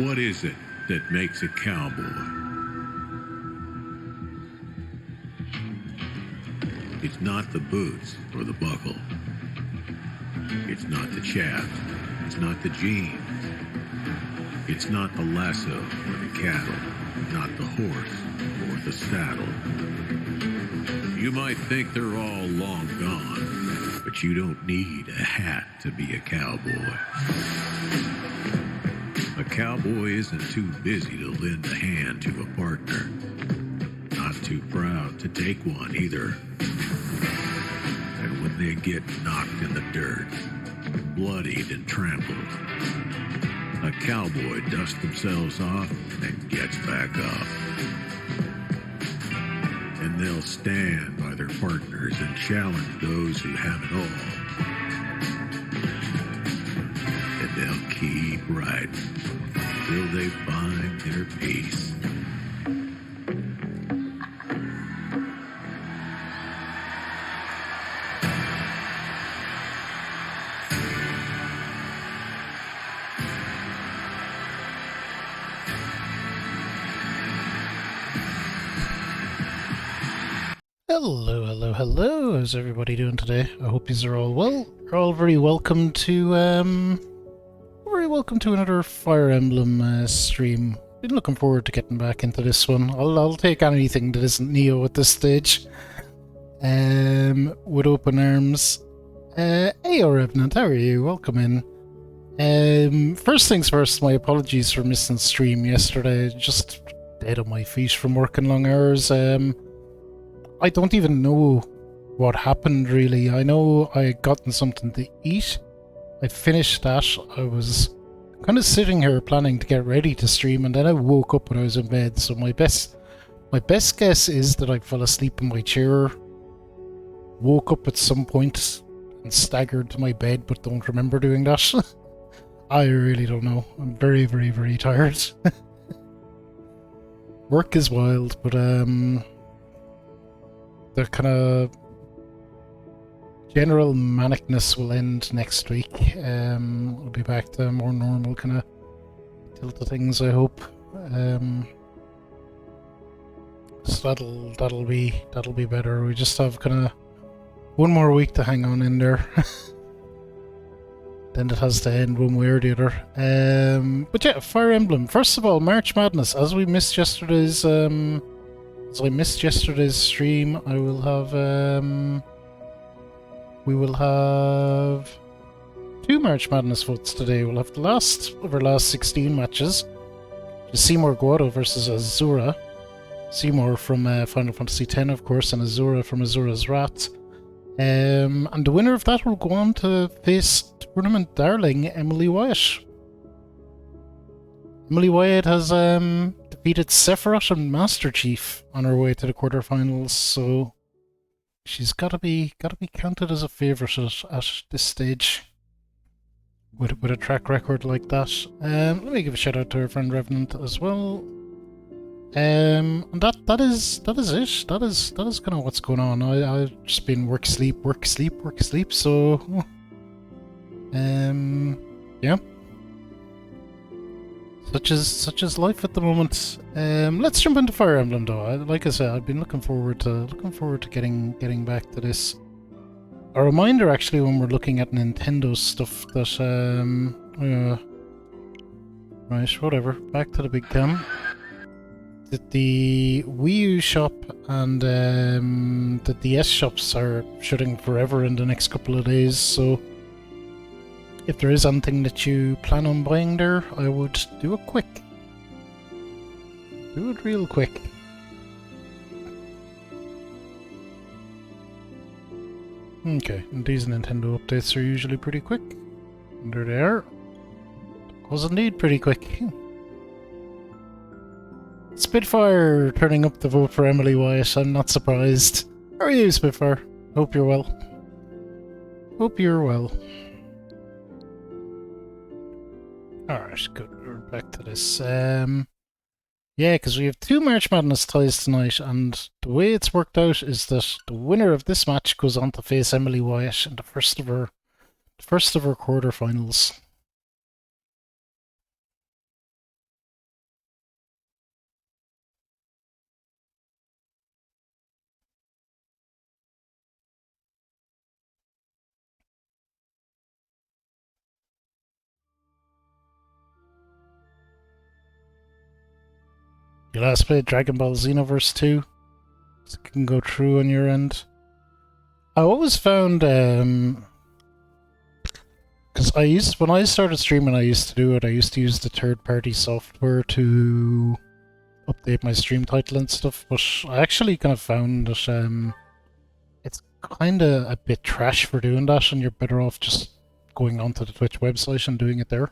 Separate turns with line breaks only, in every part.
What is it that makes a cowboy? It's not the boots or the buckle. It's not the chaff It's not the genes. It's not the lasso or the cattle, not the horse or the saddle. You might think they're all long gone, but you don't need a hat to be a cowboy. A cowboy isn't too busy to lend a hand to a partner. Not too proud to take one either. And when they get knocked in the dirt, bloodied and trampled, a cowboy dusts themselves off and gets back up. And they'll stand by their partners and challenge those who have it all. And they'll keep riding till they find their peace.
Hello, hello, hello. How's everybody doing today? I hope you're all well. You're all very welcome to another Fire Emblem stream. Been looking forward to getting back into this one. I'll take anything that isn't Neo at this stage. With open arms. Hey, Revenant, how are you? Welcome in. First things first, my apologies for missing stream yesterday. Just dead on my feet from working long hours. I don't even know what happened, really. I know I had gotten something to eat. I finished that. I was kind of sitting here planning to get ready to stream, and then I woke up when I was in bed. So my best guess is that I fell asleep in my chair, woke up at some point, and staggered to my bed, but don't remember doing that. I really don't know. I'm very, very, very tired. Work is wild, but the kind of general manicness will end next week. We'll be back to more normal kind of tilt of things, I hope. So that'll be better. We just have kind of one more week to hang on in there. Then it has to end one way or the other. But yeah, Fire Emblem. First of all, March Madness. As I missed yesterday's stream, we will have 2 March Madness votes today. We'll have the last of our last 16 matches. Seymour Guado versus Azura. Seymour from Final Fantasy X, of course, and Azura from Azura's Wrath. And the winner of that will go on to face tournament darling Emily Wyatt. Emily Wyatt has defeated Sephiroth and Master Chief on her way to the quarterfinals, so she's gotta be counted as a favourite at this stage. With a track record like that. Let me give a shout out to our friend Revenant as well. And that is it. That is kind of what's going on. I've just been work sleep. So yeah. Such is life at the moment. Let's jump into Fire Emblem though. Like I said, I've been looking forward to getting back to this. A reminder, actually, when we're looking at Nintendo stuff, that right, whatever. Back to the big cam. That the Wii U shop and the DS shops are shutting forever in the next couple of days, so if there is anything that you plan on buying there, I would do it quick. Do it real quick. Okay, and these Nintendo updates are usually pretty quick. And there they are. Was indeed pretty quick. Spitfire turning up the vote for Emily Wyatt. I'm not surprised. How are you, Spitfire? Hope you're well. Hope you're well. Alright, good. We're back to this. Yeah, because we have 2 March Madness ties tonight, and the way it's worked out is that the winner of this match goes on to face Emily Wyatt in the first of her quarterfinals. You last played Dragon Ball Xenoverse 2? So it can go through on your end. I always found, because when I started streaming, I used to do it. I used to use the third-party software to update my stream title and stuff, but I actually kind of found that it's kind of a bit trash for doing that, and you're better off just going onto the Twitch website and doing it there.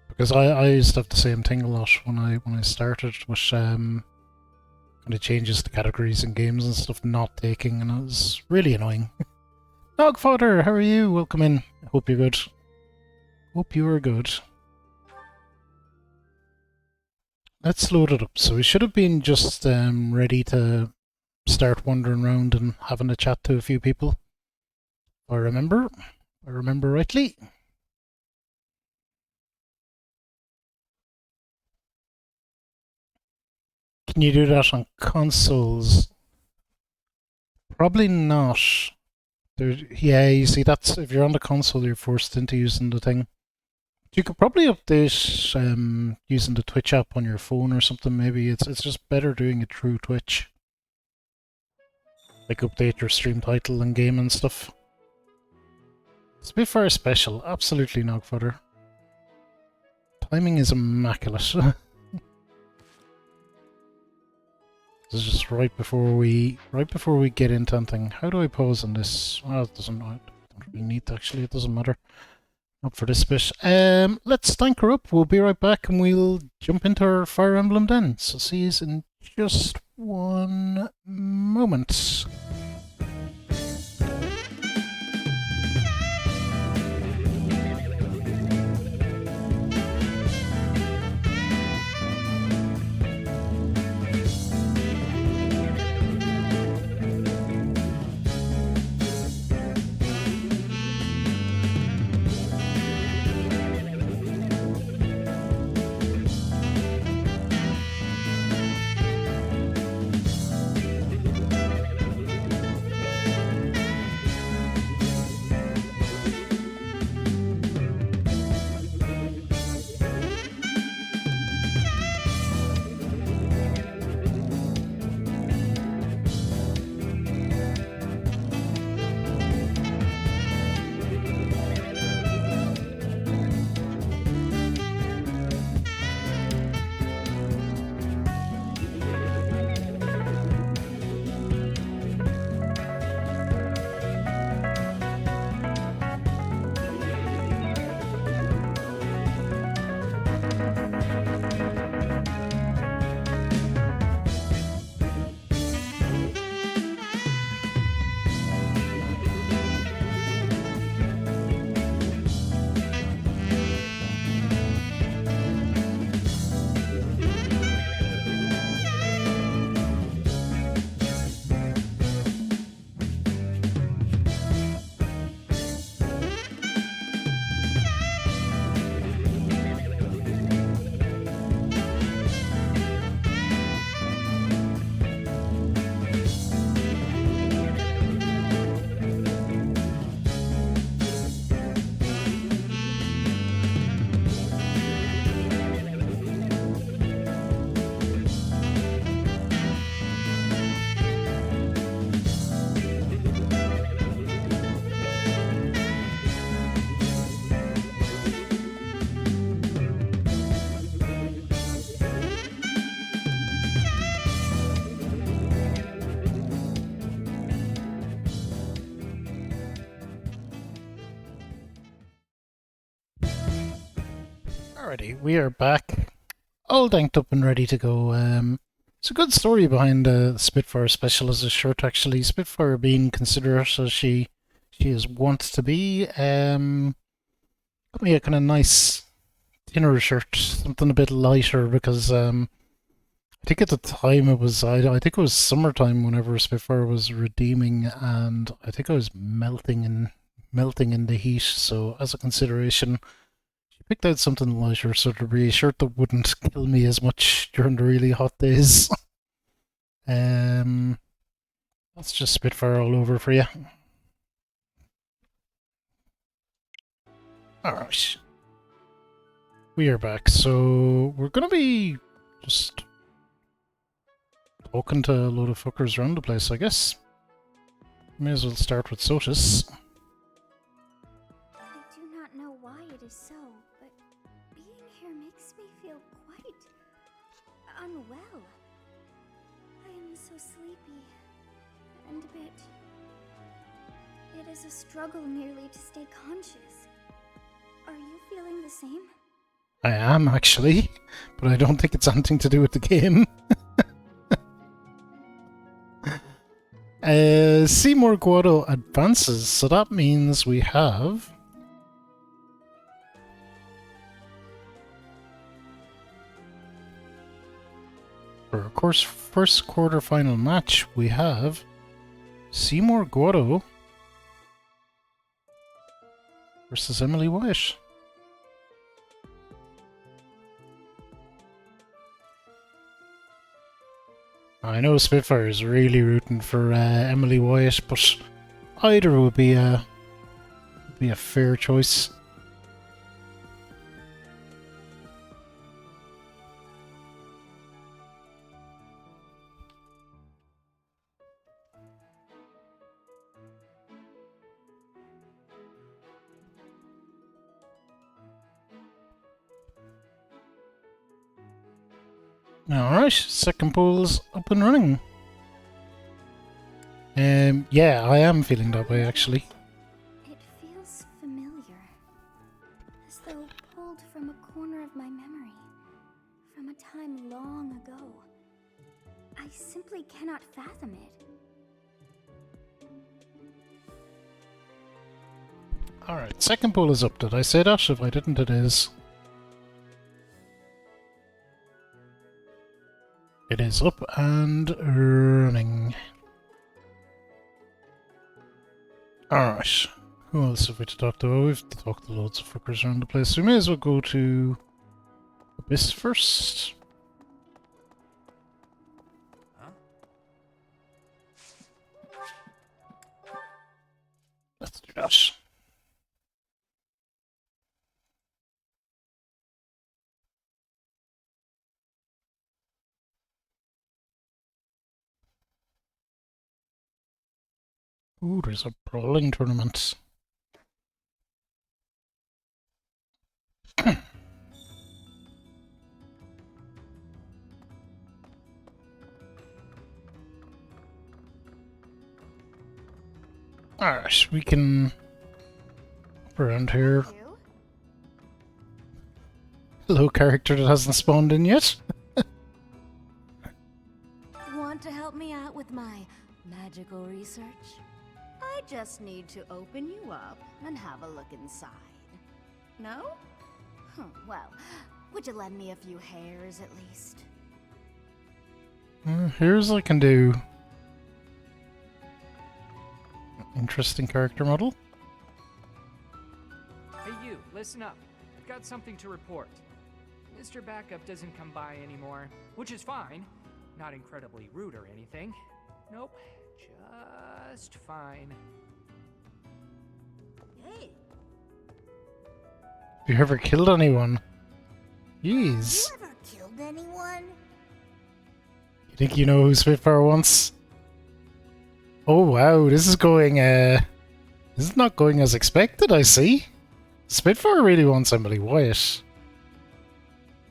Because I used to have the same thing a lot when I started, which kind of changes the categories in games and stuff not taking, and it was really annoying. Dogfather, how are you? Welcome in. Hope you're good. Hope you are good. Let's load it up. So we should have been just ready to start wandering around and having a chat to a few people. If I remember rightly. Can you do that on consoles? Probably not. Yeah, you see, that's if you're on the console, you're forced into using the thing. You could probably update using the Twitch app on your phone or something. Maybe it's just better doing it through Twitch. Like update your stream title and game and stuff. Spitfire Special, absolutely Nogfodder. Timing is immaculate. This is just right before we get into anything. How do I pause on this? Well, it doesn't. I don't really need to, actually. It doesn't matter. Up for this bit. Let's tank her up. We'll be right back, and we'll jump into our Fire Emblem then. So see you in just one moment. Alrighty, we are back, all danked up and ready to go. It's a good story behind Spitfire Special as a shirt, actually. Spitfire being considerate as she is wont to be. Got me a kind of nice thinner shirt, something a bit lighter, because I think at the time it was, I think it was summertime whenever Spitfire was redeeming, and I think I was melting in the heat, so as a consideration, picked out something lighter, so to be a shirt that wouldn't kill me as much during the really hot days. That's just Spitfire all over for you. Alright. we are back. So we're gonna be just talking to a load of fuckers around the place, I guess. May as well start with Sotis.
I do not know why it is so, but being here makes me feel quite unwell. I am so sleepy and a bit... It is a struggle nearly to stay conscious. Are you feeling the same?
I am, actually, but I don't think it's anything to do with the game. Seymour Guado advances, so that means we have... For our course first quarter-final match, we have Seymour Guado versus Emily Wyatt. I know Spitfire is really rooting for Emily Wyatt, but either would be a fair choice. Alright, second pool's up and running. Yeah, I am feeling that way actually.
It feels familiar, as though pulled from a corner of my memory, from a time long ago. I simply cannot fathom it.
Alright, second pool is up. Did I say that? If I didn't, it is. It is up and running. Alright. Who else have we to talk to? Oh, we've talked to loads of fuckers around the place. So we may as well go to Abyss first. Let's do that. Ooh, there's a brawling tournament. Alright, we can up around here. Hello, character that hasn't spawned in yet.
Want to help me out with my magical research? I just need to open you up and have a look inside. No? Well, would you lend me a few hairs at least?
Here's I can do. Interesting character model.
Hey you, listen up. I've got something to report. Mr. Backup doesn't come by anymore, which is fine. Not incredibly rude or anything. Nope, just fine.
Hey,
Have you ever killed anyone? Jeez.
you ever killed anyone?
You think you know who Spitfire wants? Oh wow, this is going, this is not going as expected, I see. Spitfire really wants Emily Wyatt.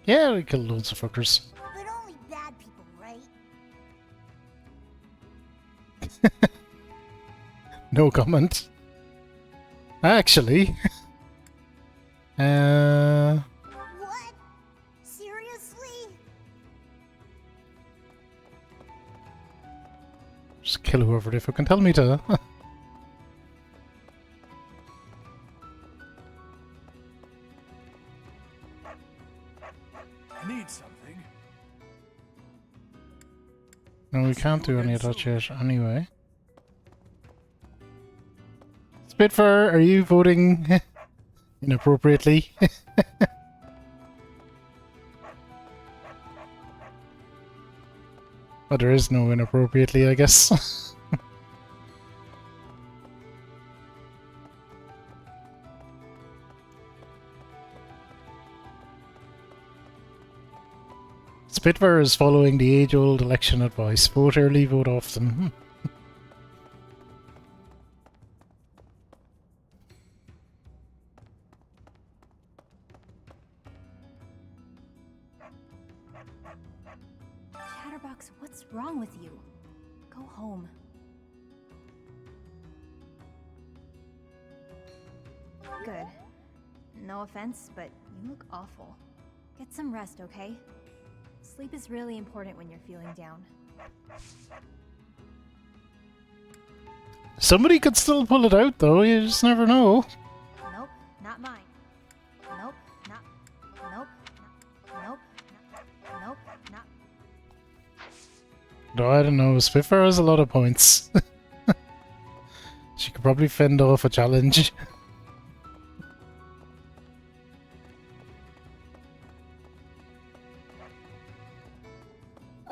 Yeah, we killed loads of fuckers.
But only bad people, right?
No comment. Actually.
What? Seriously?
Just kill whoever they fucking tell me to.
Need something?
No, we can't do any of that yet anyway. Spitfire, are you voting inappropriately? But there is no inappropriately, I guess. Spitfire is following the age-old election advice. Vote early, vote often.
Chatterbox, what's wrong with you? Go home. Good. No offense, but you look awful. Get some rest, okay? Sleep is really important when you're feeling down.
Somebody could still pull it out, though. You just never know.
Nope, not mine. Nope, not. Nope, not. Nope, not. Nope, not.
No, I don't know. Spitfire has a lot of points. She could probably fend off a challenge.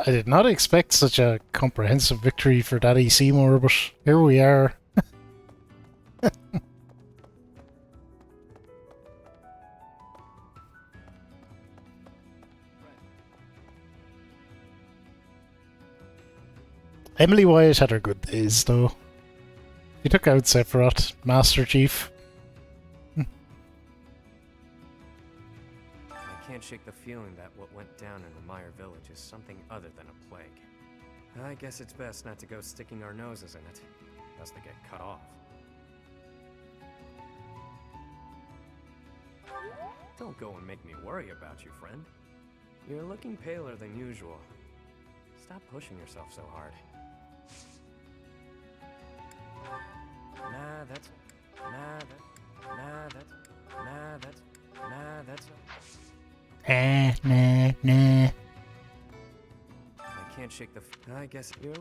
I did not expect such a comprehensive victory for Daddy Seymour, but here we are. Emily Wyatt had her good days, though. She took out Sephiroth, Master Chief.
I can't shake the feeling that what went down in Remire Village is something other than a plague. I guess it's best not to go sticking our noses in it, lest they get cut off. Don't go and make me worry about you, friend. You're looking paler than usual. Stop pushing yourself so hard. Nah, that's...
Nah.
I can't shake the... I guess you're...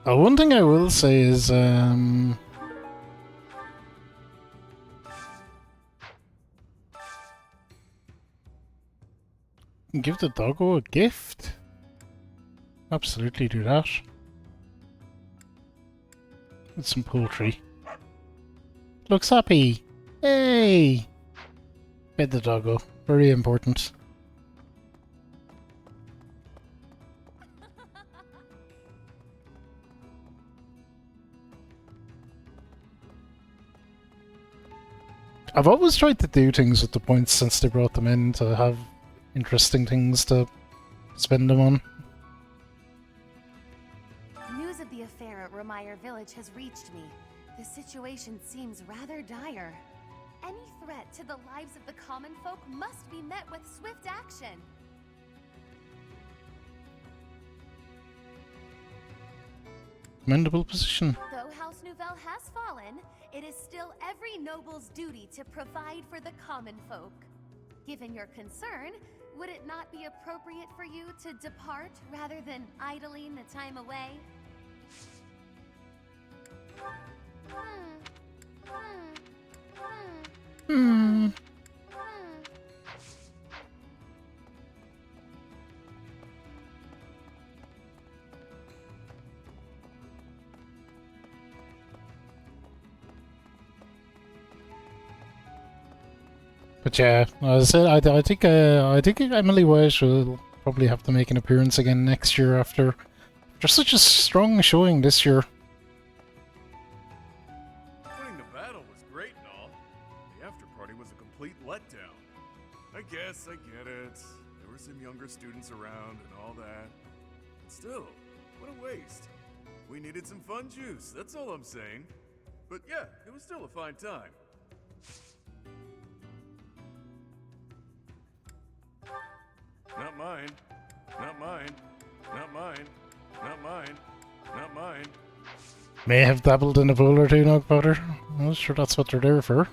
One thing I will say is, give the doggo a gift? Absolutely do that. With some poultry. Looks happy! Hey! Fed the doggo. Very important. I've always tried to do things with the points since they brought them in to have interesting things to spend them on.
News of the affair at Remire Village has reached me. The situation seems rather dire. Any threat to the lives of the common folk must be met with swift action.
Commendable position.
Though House Nouvelle has fallen, it is still every noble's duty to provide for the common folk. Given your concern, would it not be appropriate for you to depart rather than idling the time away?
But yeah, as I said, I think Emily Wyatt will probably have to make an appearance again next year after such a strong showing this year.
Winning the battle was great and all. The after party was a complete letdown. I guess I get it. There were some younger students around and all that. But still, what a waste. We needed some fun juice, that's all I'm saying. But yeah, it was still a fine time. Not mine. Not mine. Not mine. Not mine. Not mine.
May have dabbled in a bowl or two, Nog Powder. I'm not sure that's what they're there for.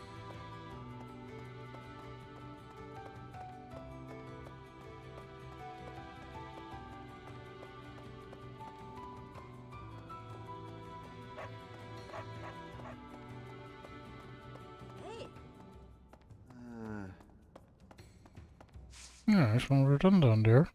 Alright, well, we're done down there.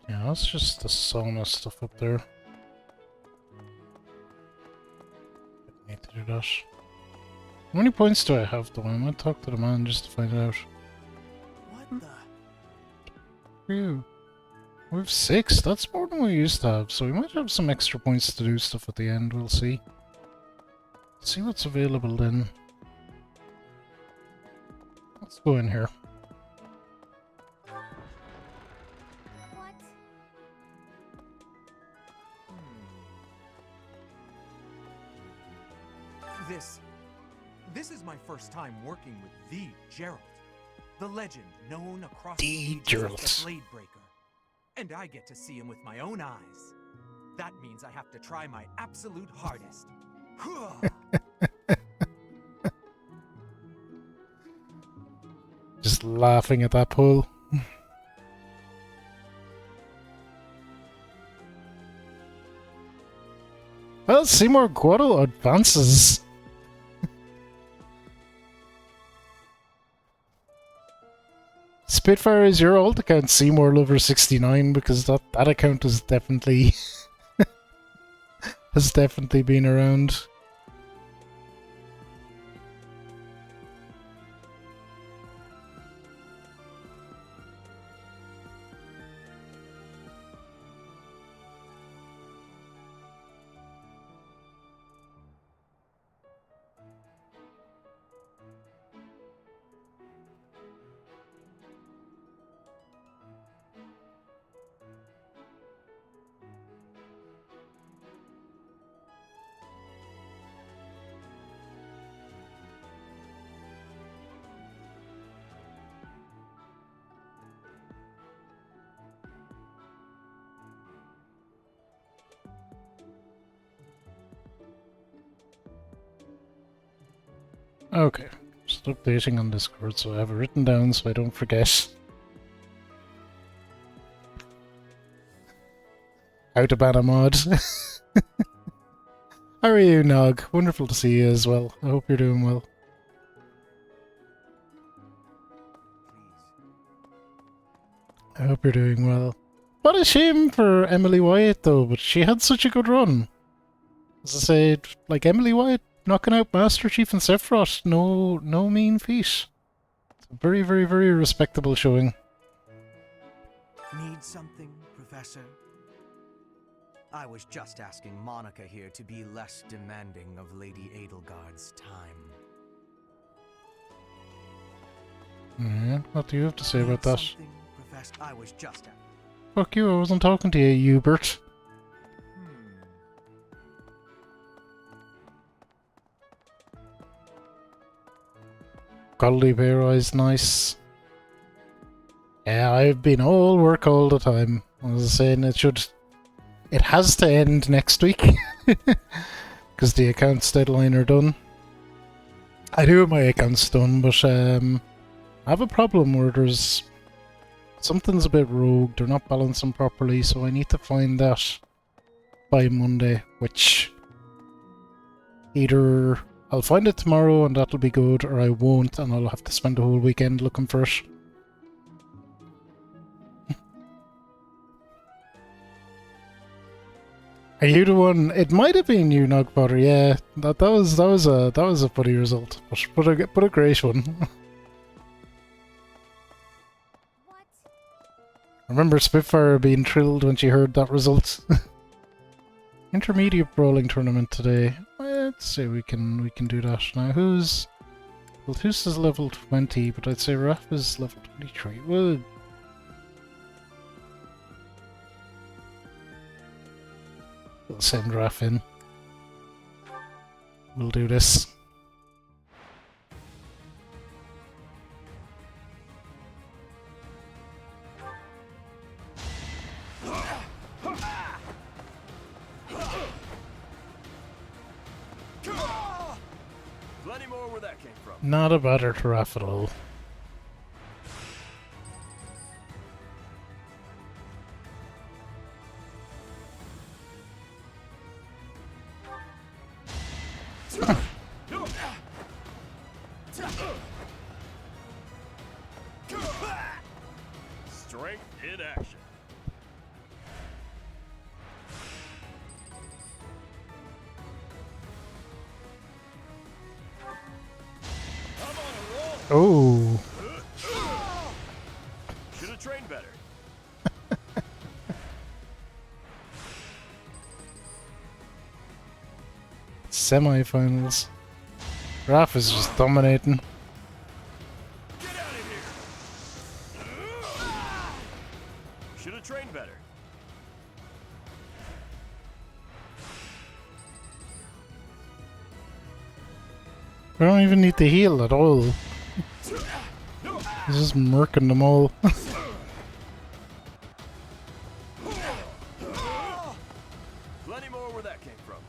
Yeah, that's just the sauna stuff up there. Need to do that. How many points do I have though? I might talk to the man just to find out.
What the?
Phew. We have 6, that's more than we used to have, so we might have some extra points to do stuff at the end, we'll see. See what's available then. Let's go in here.
What?
This is my first time working with the Geralt, the legend known across
The
ages
Geralt.
as the Blade Breaker. And I get to see him with my own eyes. That means I have to try my absolute hardest.
Just laughing at that pool. Well, Seymour Guado advances. Spitfire is your old account, Seymour Lover 69, because that account is definitely has definitely been around. Okay, just updating on Discord so I have it written down so I don't forget. How to ban a mod. How are you, Nog? Wonderful to see you as well. I hope you're doing well. I hope you're doing well. What a shame for Emily Wyatt though, but she had such a good run. As I said, like Emily Wyatt knocking out Master Chief and Sephiroth, no mean feat. It's a very, very, very respectable showing.
Need something, Professor? I was just asking Monica here to be less demanding of Lady Edelgard's time.
Yeah, what do you have to say about that?
Something, Professor? I was just
Fuck you, I wasn't talking to you, Hubert. Quality pay rise, nice. Yeah, I've been all work all the time. I was saying it has to end next week. Because the accounts deadline are done. I do have my accounts done, but I have a problem where something's a bit rogue, they're not balancing properly, so I need to find that by Monday, which either I'll find it tomorrow and that'll be good, or I won't and I'll have to spend the whole weekend looking for it. Are you the one? It might have been you, Nogpotter. Yeah, that was a funny result, but a great one.
What?
I remember Spitfire being thrilled when she heard that result. Intermediate brawling tournament today. Let's say we can do that now. Who's level 20, but I'd say Raph is level 23. Well, we'll send Raph in. We'll do this.
came from.
Not a bother to Raph at all.
Strength in action.
Oh.
Should have trained better.
Semi-finals. Raph is just dominating.
Get out of here. Should have trained better.
We don't even need to heal at all. He's just murking them all.
Plenty more where that came from.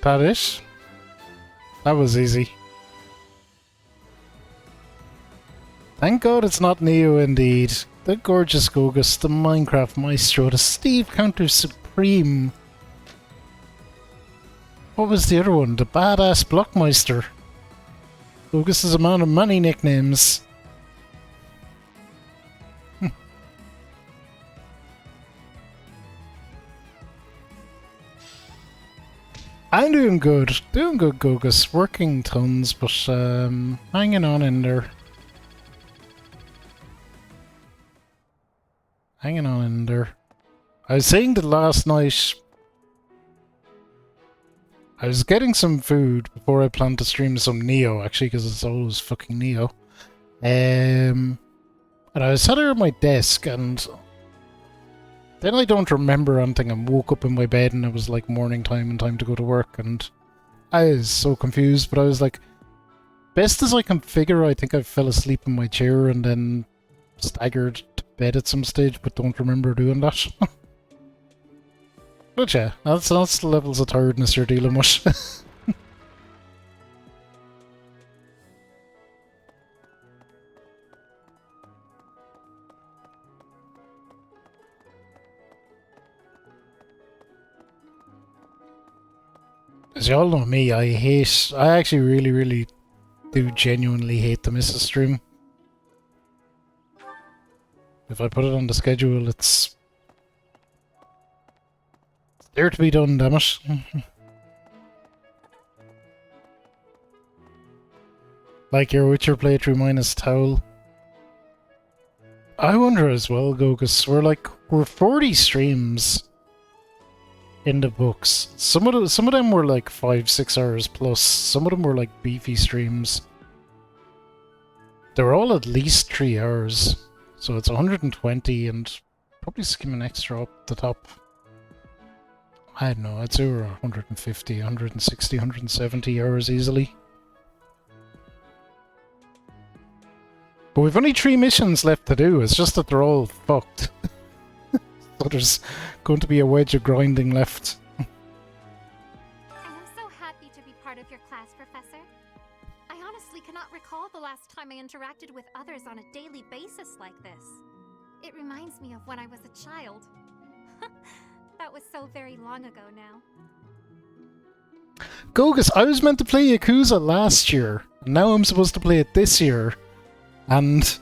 That it? That was easy. Thank God it's not Neo indeed. The gorgeous Gogus, the Minecraft Maestro, the Steve Counter Supreme. What was the other one? The Badass Blockmeister. Gogus is a man of many nicknames. I'm doing good. Doing good, Gogus. Working tons, but hanging on in there. Hanging on in there. I was saying that last night I was getting some food before I planned to stream some Neo, actually, because it's always fucking Neo. And I was sat there at my desk, and then I don't remember anything, and woke up in my bed, and it was like morning time and time to go to work, and I was so confused, but I was like, best as I can figure, I think I fell asleep in my chair and then staggered to bed at some stage, but don't remember doing that. But yeah, that's the levels of tiredness you're dealing with. As y'all know me, I actually really do genuinely hate the Mrs. stream. If I put it on the schedule, it's there to be done, damn it. Like your Witcher playthrough minus Towel. I wonder as well, Gogus, we're 40 streams in the books. Some of them were like 5-6 hours plus. Some of them were like beefy streams. They were all at least 3 hours. So it's 120 and probably skim an extra up the top. I don't know, I'd say we're 150, 160, 170 hours easily. But we've only 3 missions left to do, it's just that they're all fucked. So there's going to be a wedge of grinding left.
I am so happy to be part of your class, Professor. I honestly cannot recall the last time I interacted with others on a daily basis like this. It reminds me of when I was a child. That was so very long ago now.
Gogus, I was meant to play Yakuza last year. Now I'm supposed to play it this year. And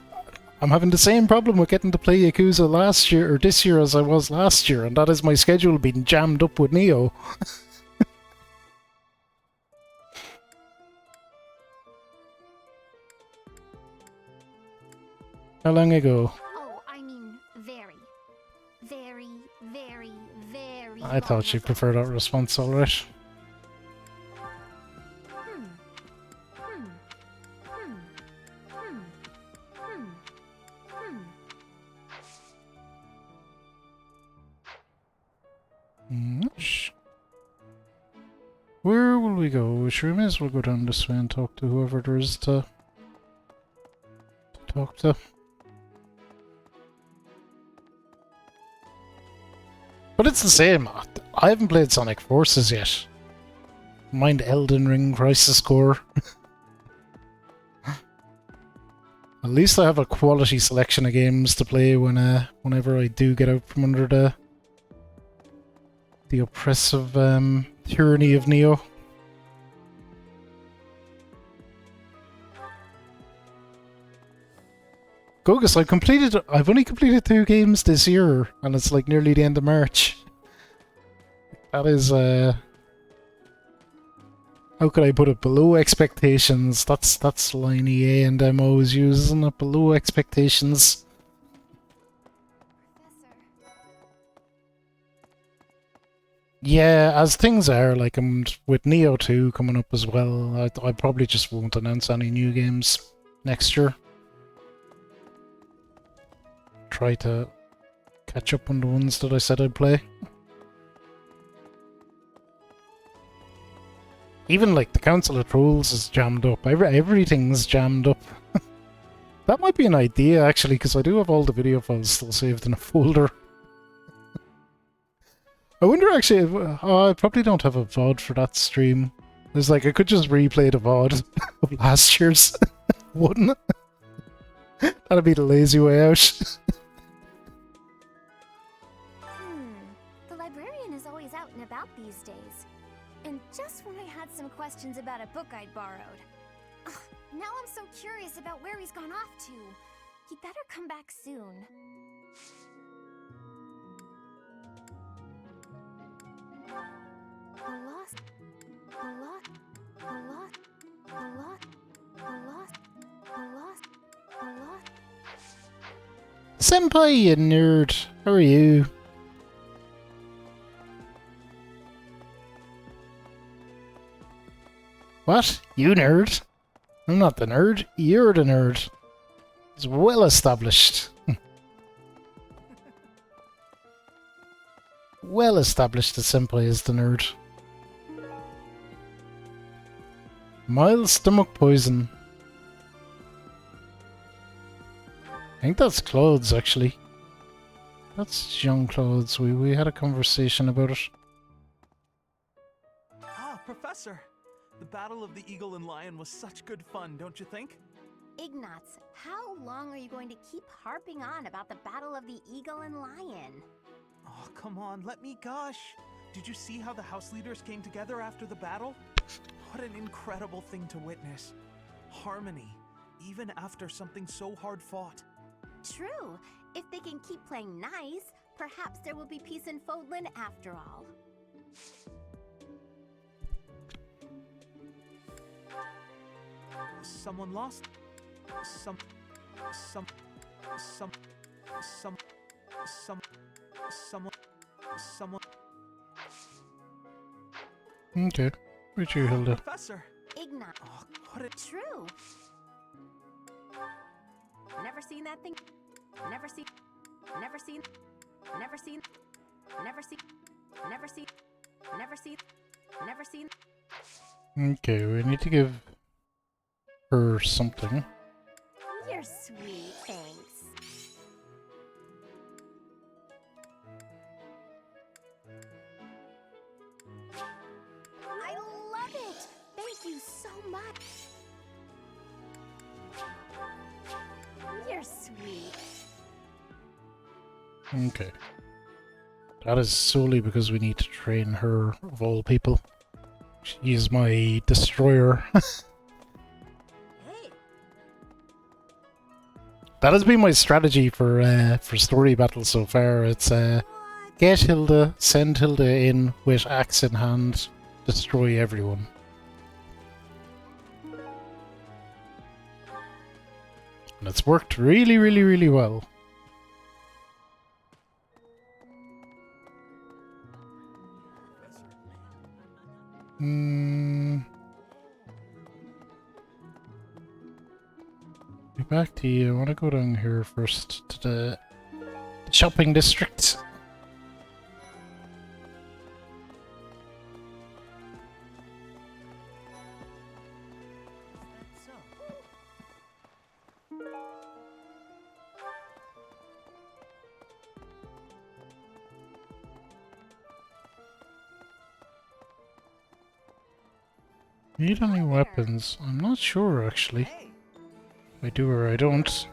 I'm having the same problem with getting to play Yakuza last year or this year as I was last year, and that is my schedule being jammed up with Neo. How long ago?
Oh, I mean very, very, very, very
I thought she'd
long
prefer
ago.
that response alright. Where will we go? Sure, we may as well go down this way and talk to whoever there is to talk to. But it's the same. I haven't played Sonic Forces yet. Mind Elden Ring Crisis Core. At least I have a quality selection of games to play whenever I do get out from under the oppressive tyranny of Neo. Gogus, I've only completed 2 games this year, and it's like nearly the end of March. That is, how could I put it? Below expectations. That's line EA and them always use, isn't it? Below expectations. Yeah, as things are, like with Neo 2 coming up as well, I probably just won't announce any new games next year. Try to catch up on the ones that I said I'd play. Even like the Council of Trolls is jammed up. Everything's jammed up. That might be an idea actually, because I do have all the video files still saved in a folder. I wonder actually if, I probably don't have a VOD for that stream. It's like I could just replay the VOD of last year's one. That'd be the lazy way out.
The librarian is always out and about these days. And just when I had some questions about a book I'd borrowed. Ugh, now I'm so curious about where he's gone off to. He'd better come back soon.
Senpai, you nerd. How are you? What? You nerd? I'm not the nerd. You're the nerd. It's well established. Well established that Senpai is the nerd. Mild stomach poison. I think that's Claude's actually. That's Jean-Claude's. We had a conversation about it.
Ah, Professor! The Battle of the Eagle and Lion was such good fun, don't you think?
Ignatz, how long are you going to keep harping on about the Battle of the Eagle and Lion?
Oh, come on, let me gush. Did you see how the house leaders came together after the battle? What an incredible thing to witness. Harmony, even after something so hard fought.
True. If they can keep playing nice, perhaps there will be peace in Fodlan after all.
Someone lost? Someone.
Okay. Where'd you, Hilda?
Professor!
Ignatz.
Oh, what a...
True. Never seen that thing. Never seen. Never seen. Never seen. Never seen. Never seen. Never seen. Never seen.
Okay, we need to give her something.
You're sweet, thanks. I love it! Thank you so much. You're sweet.
Okay. That is solely because we need to train her, of all people. She is my destroyer.
Hey.
That has been my strategy for story battles so far. It's get Hilda, send Hilda in with axe in hand, destroy everyone. And it's worked really, really, really well. Be back to you. I want to go down here first to the shopping district. Need any weapons? I'm not sure actually. I do or I don't.
Okay.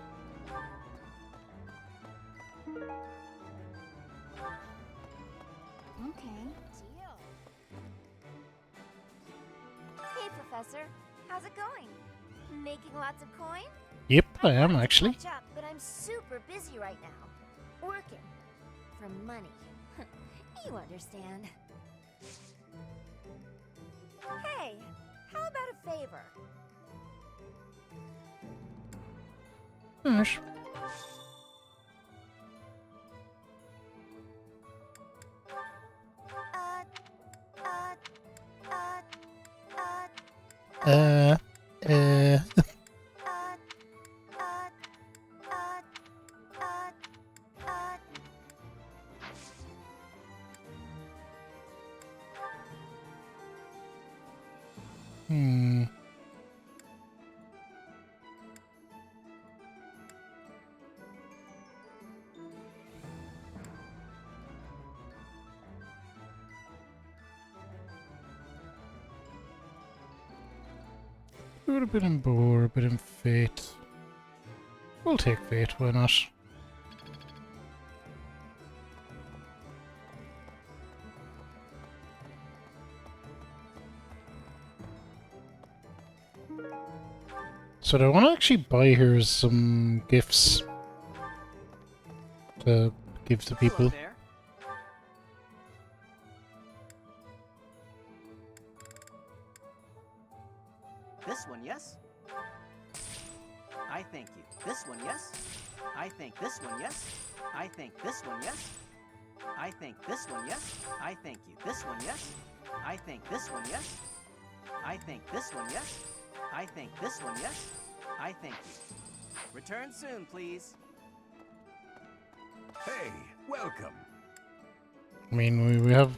Deal. Hey, Professor. How's it going? Making lots of coin?
Yep, I am
wanted to
actually.
catch up, but I'm super busy right now. Working. For money. You understand. Hey, how about a favor?
Finish. Uh, uh. Hmm. It would have been in Boar, a bit in Fate. We'll take Fate, why not? So I want to actually buy her some gifts to give to people.
This one, yes? I thank you. This one, yes? I think this one, yes? I think this one, yes? I think this one, yes? I thank you. This one, yes? I think this one, yes? I think this one, yes? I think this one, yes? I thank you. Return soon, please.
Hey, welcome.
I mean, we have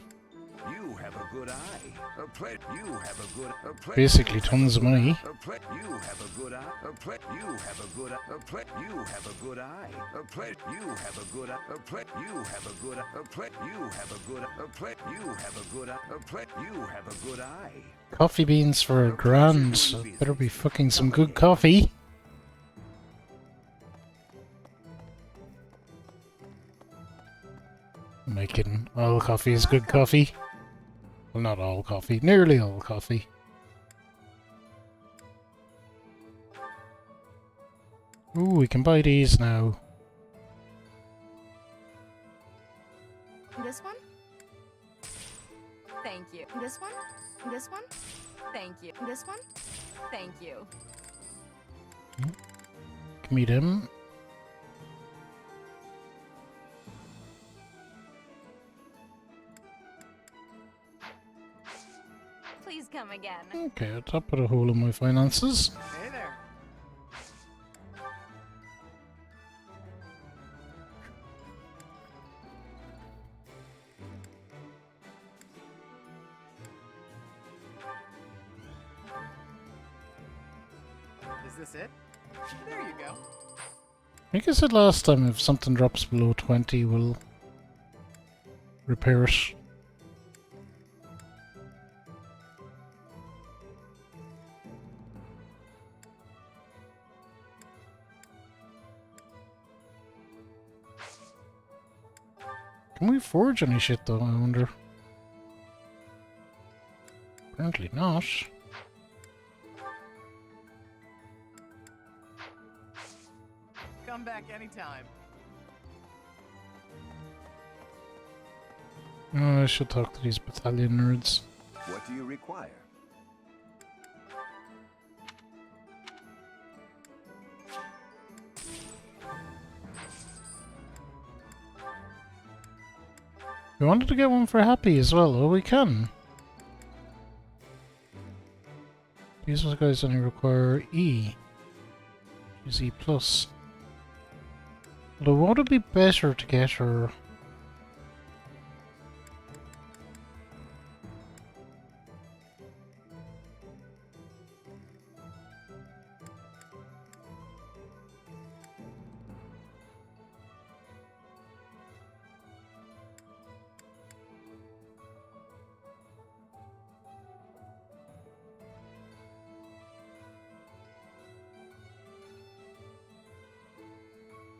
You have a good eye. You have a good.
basically tons of money.
You have a good eye. You have a good eye. You have a good eye. You have a good eye. You have a good eye. You have a good eye. You have a good eye. You have a good eye.
Coffee beans for $1,000. Better be fucking some good coffee. Am I kidding? All coffee is good coffee. Well, not all coffee. Nearly all coffee. Ooh, we can buy these now.
This one? Thank you. This one? This one? Thank you. This one? Thank you.
Give me them.
Please come again.
Okay, I'll top put a hole in my finances.
Hey there. Is this it? There you go.
I think I said last time if something drops below 20, we'll repair it. Can we forge any shit though, I wonder? Apparently not.
Come back anytime.
Oh, I should talk to these battalion nerds.
What do you require?
We wanted to get one for Happy as well. Oh, we can. These guys only require E. Use E+. Although, would it be better to get her...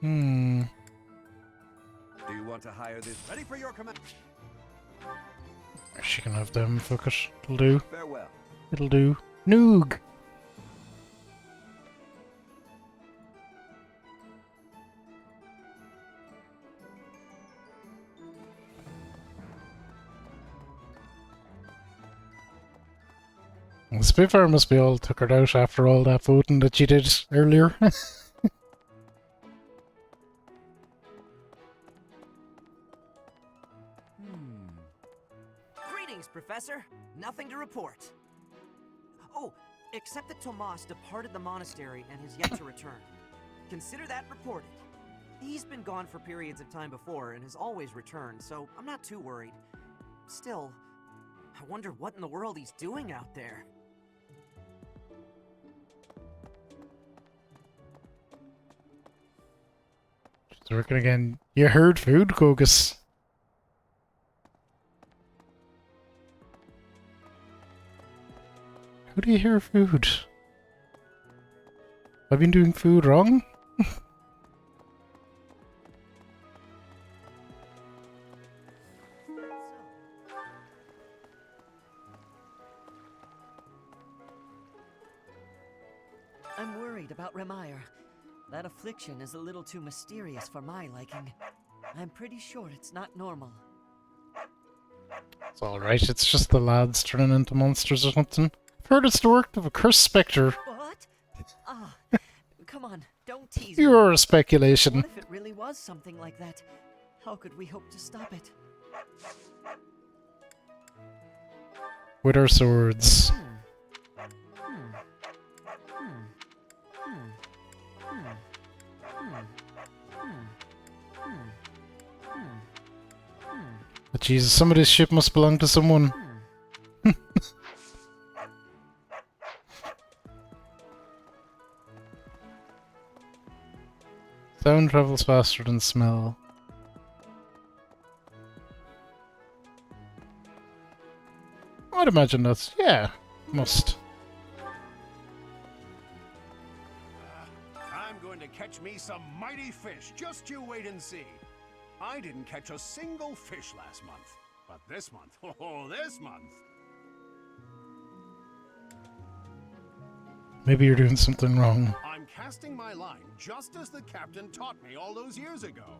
Hmm.
Do you want to hire this? Ready for your command.
She can have them. Fuck it. It'll do.
Farewell.
It'll do. Noog! The Spitfire must be all tuckered out after all that voting that you did earlier.
Greetings, Professor. Nothing to report. Oh, except that Tomas departed the monastery and has yet to return. Consider that reported. He's been gone for periods of time before and has always returned, so I'm not too worried. Still, I wonder what in the world he's doing out there.
She's working again. You heard food, Kogus. How do you hear food? I've been doing food wrong?
I'm worried about Remire. That affliction is a little too mysterious for my liking. I'm pretty sure it's not normal.
It's alright, it's just the lads turning into monsters or something. I've heard it's the work of a cursed spectre.
What? Ah, come on, don't tease me.
Pure speculation.
What if it really was something like that? How could we hope to stop it?
With our swords. But Jesus, some of this ship must belong to someone. Sound travels faster than smell. I'd imagine that's... yeah, must.
I'm going to catch me some mighty fish. Just you wait and see. I didn't catch a single fish last month. But this month, oh, this month.
Maybe you're doing something wrong.
I'm casting my line just as the captain taught me all those years ago.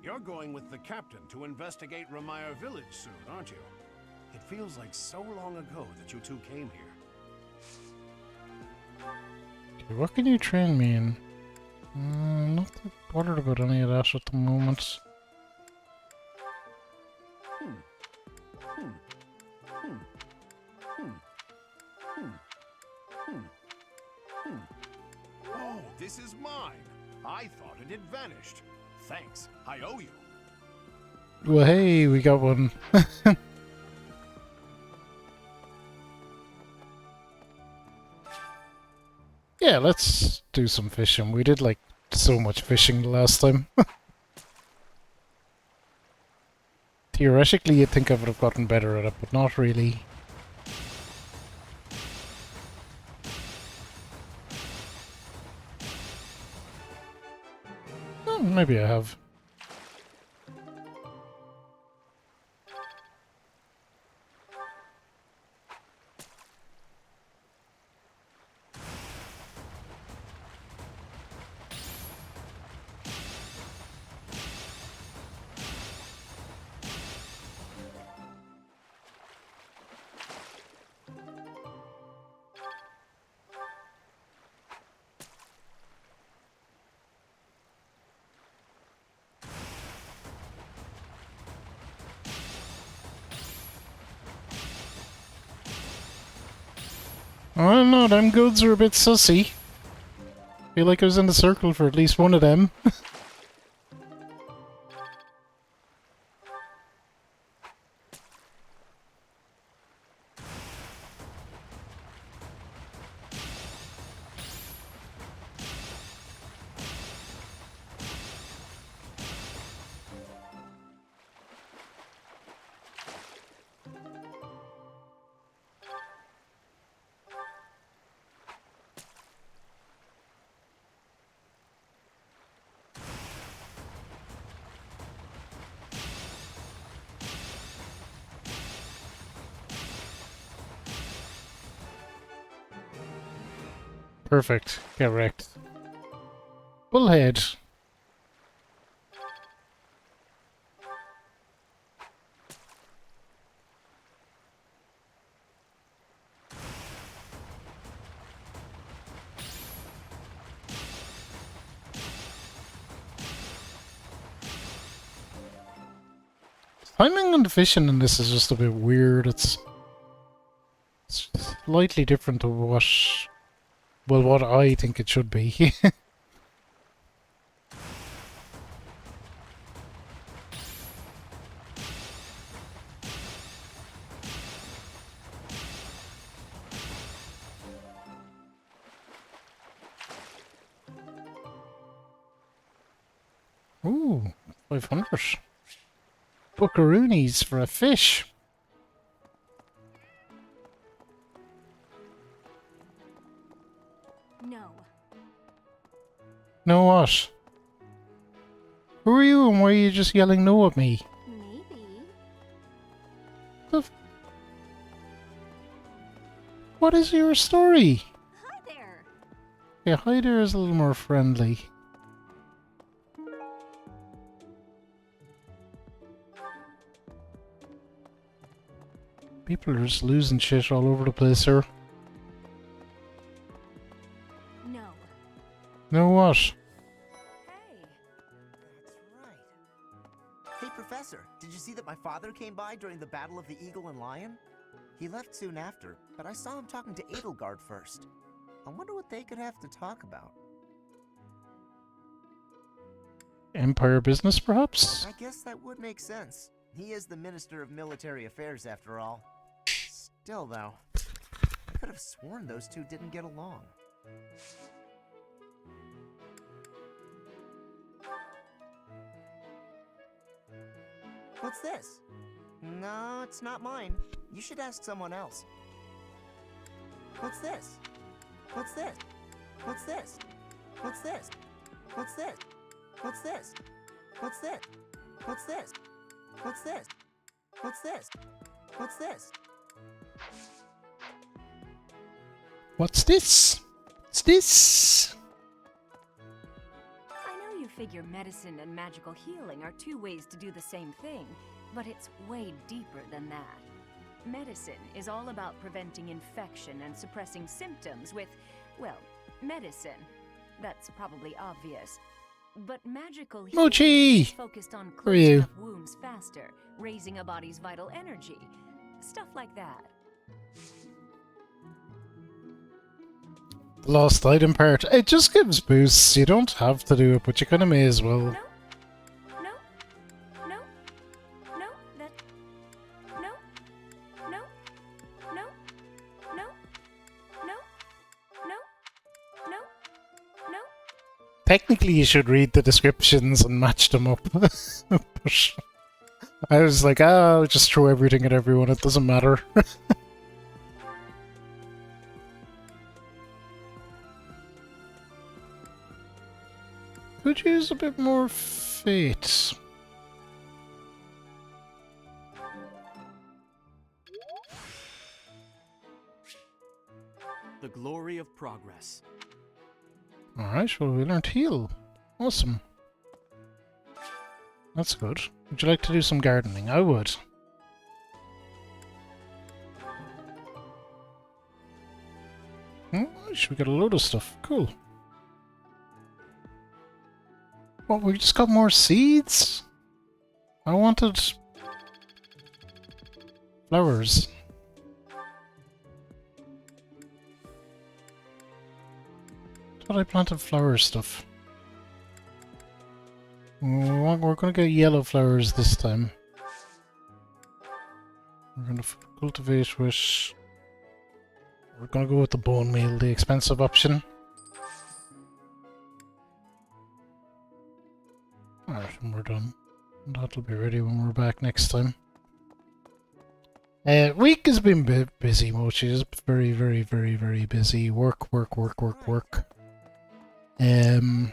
You're going with the captain to investigate Remire Village soon, aren't you? It feels like so long ago that you two came here.
Okay, what can you train me in? Not too bothered about any of that at the moment.
Oh, this is mine. I thought it had vanished. Thanks. I owe you.
Well, hey, we got one. Yeah, let's do some fishing. We did like so much fishing the last time. Theoretically, you'd think I would have gotten better at it, but not really. Oh, maybe I have. I don't know, them goods are a bit sussy. Feel like I was in the circle for at least one of them. Perfect. Get wrecked. Bullhead. Timing on the fishing in this is just a bit weird. It's slightly different to what, well, what I think it should be. Ooh, 500. Buckaroonies for a fish.
No.
No what? Who are you and why are you just yelling no at me?
Maybe.
What is your story?
Hi there.
Yeah, hi there is a little more friendly. People are just losing shit all over the place here.
No.
No what?
Hey. That's right. Hey, Professor, did you see that my father came by during the Battle of the Eagle and Lion? He left soon after, but I saw him talking to Edelgard first. I wonder what they could have to talk about.
Empire business, perhaps?
I guess that would make sense. He is the Minister of Military Affairs, after all. Still, though, I could have sworn those two didn't get along. What's this? No, it's not mine. You should ask someone else. What's this? What's this? What's this? What's this? What's this? What's this? What's this? What's this? What's this? What's this? What's this?
What's this? What's this?
I know you figure medicine and magical healing are two ways to do the same thing, but it's way deeper than that. Medicine is all about preventing infection and suppressing symptoms with, well, medicine. That's probably obvious. But magical healing
Mochi!
is focused on
Who are you?
closing up wounds faster, raising a body's vital energy, stuff like that.
The lost item part. It just gives boosts. You don't have to do it, but you kind of may as well.
No, no, no, no, that, no, no, no, no, no, no, no, no.
Technically, you should read the descriptions and match them up. But I was like, I'll just throw everything at everyone. It doesn't matter. Could use a bit more fate.
The glory of progress.
Alright, well, we learned heal. Awesome. That's good. Would you like to do some gardening? I would. We got a load of stuff. Cool. Well, we just got more seeds? I wanted flowers. Thought I planted flower stuff. We're gonna get yellow flowers this time. We're gonna cultivate with... We're gonna go with the bone meal, the expensive option. Alright, and we're done. That'll be ready when we're back next time. Week has been busy, Mochi. It's very, very, very, very busy. Work. If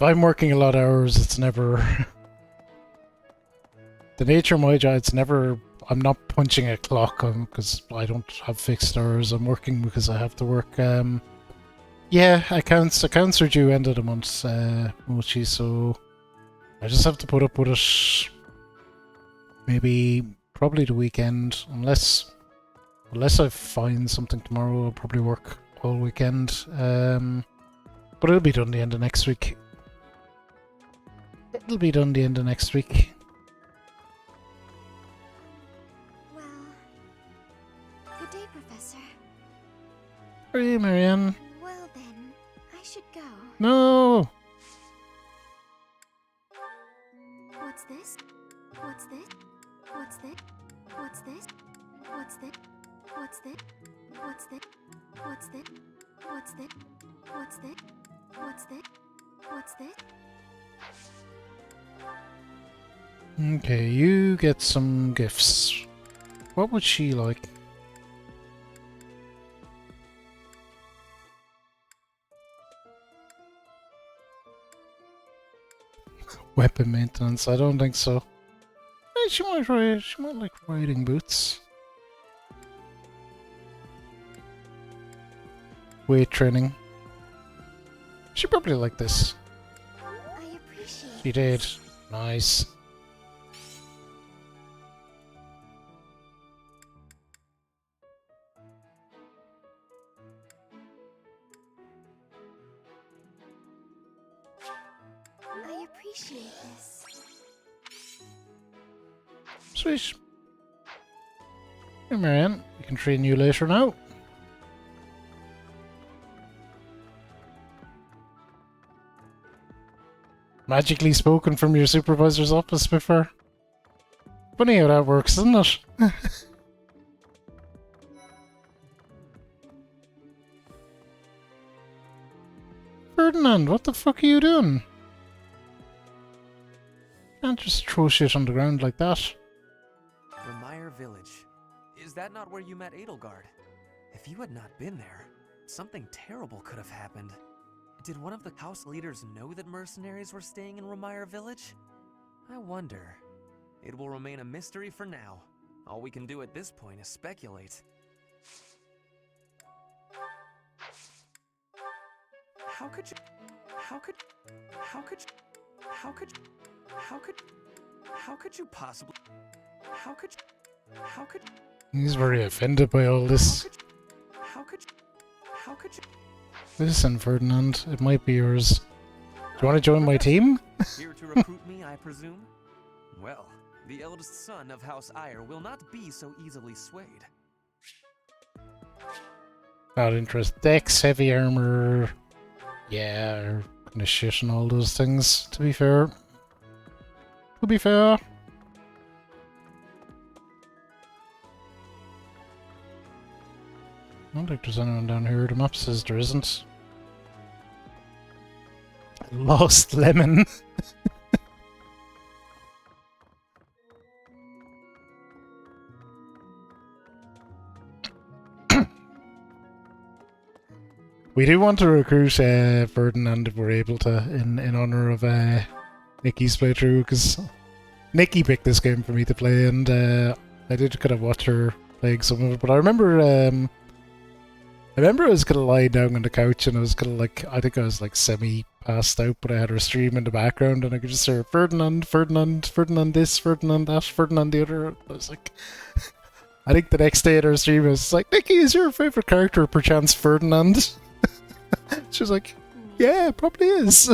I'm working a lot of hours, it's never... the nature of my job, it's never I'm not punching a clock because I don't have fixed hours. I'm working because I have to work. Yeah, accounts are due end of the month, Mochi, so I just have to put up with it. Maybe probably the weekend, unless I find something tomorrow. I'll probably work all weekend. But it'll be done the end of next week. It'll be done the end of next week.
Well, good day, Professor.
Hey, Marianne.
Well then, I should go.
No!
What's this? What's this? What's this? What's this? What's this? What's this? What's this? What's this? What's this? What's this? What's this? What's this?
Okay, you get some gifts. What would she like? Weapon maintenance? I don't think so. She might like riding boots. Weight training. She probably like this.
I appreciate
She did. Nice.
I appreciate this.
Sweet. Hey, Marianne, we can train you later now. Magically spoken from your supervisor's office before. Funny how that works, isn't it? Ferdinand, what the fuck are you doing? Can't just throw shit on the ground like that.
Remire Village. Is that not where you met Edelgard? If you had not been there, something terrible could have happened. Did one of the house leaders know that mercenaries were staying in Remire Village? I wonder. It will remain a mystery for now. All we can do at this point is speculate. How could
He's very offended by all this.
How could you?
Listen, Ferdinand, it might be yours. Do you want to join my team?
Here to recruit me, I presume? Well, the eldest son of House Ire will not be so easily swayed.
Not interest. Dex, heavy armor. Yeah, kind of shit and all those things, to be fair. To be fair. I don't think there's anyone down here. The map says there isn't. Lost lemon. We do want to recruit Ferdinand if we're able to, in honor of Nikki's playthrough, because Nikki picked this game for me to play, and I did kind of watch her playing some of it. But I remember I was kind of lying down on the couch, and I was kind of like, I think I was like semi-passed out, but I had her stream in the background, and I could just hear Ferdinand, Ferdinand, Ferdinand this, Ferdinand that, Ferdinand the other. I was like, I think the next day at her stream, I was like, Nikki, is your favourite character perchance Ferdinand? She was like, yeah, it probably is.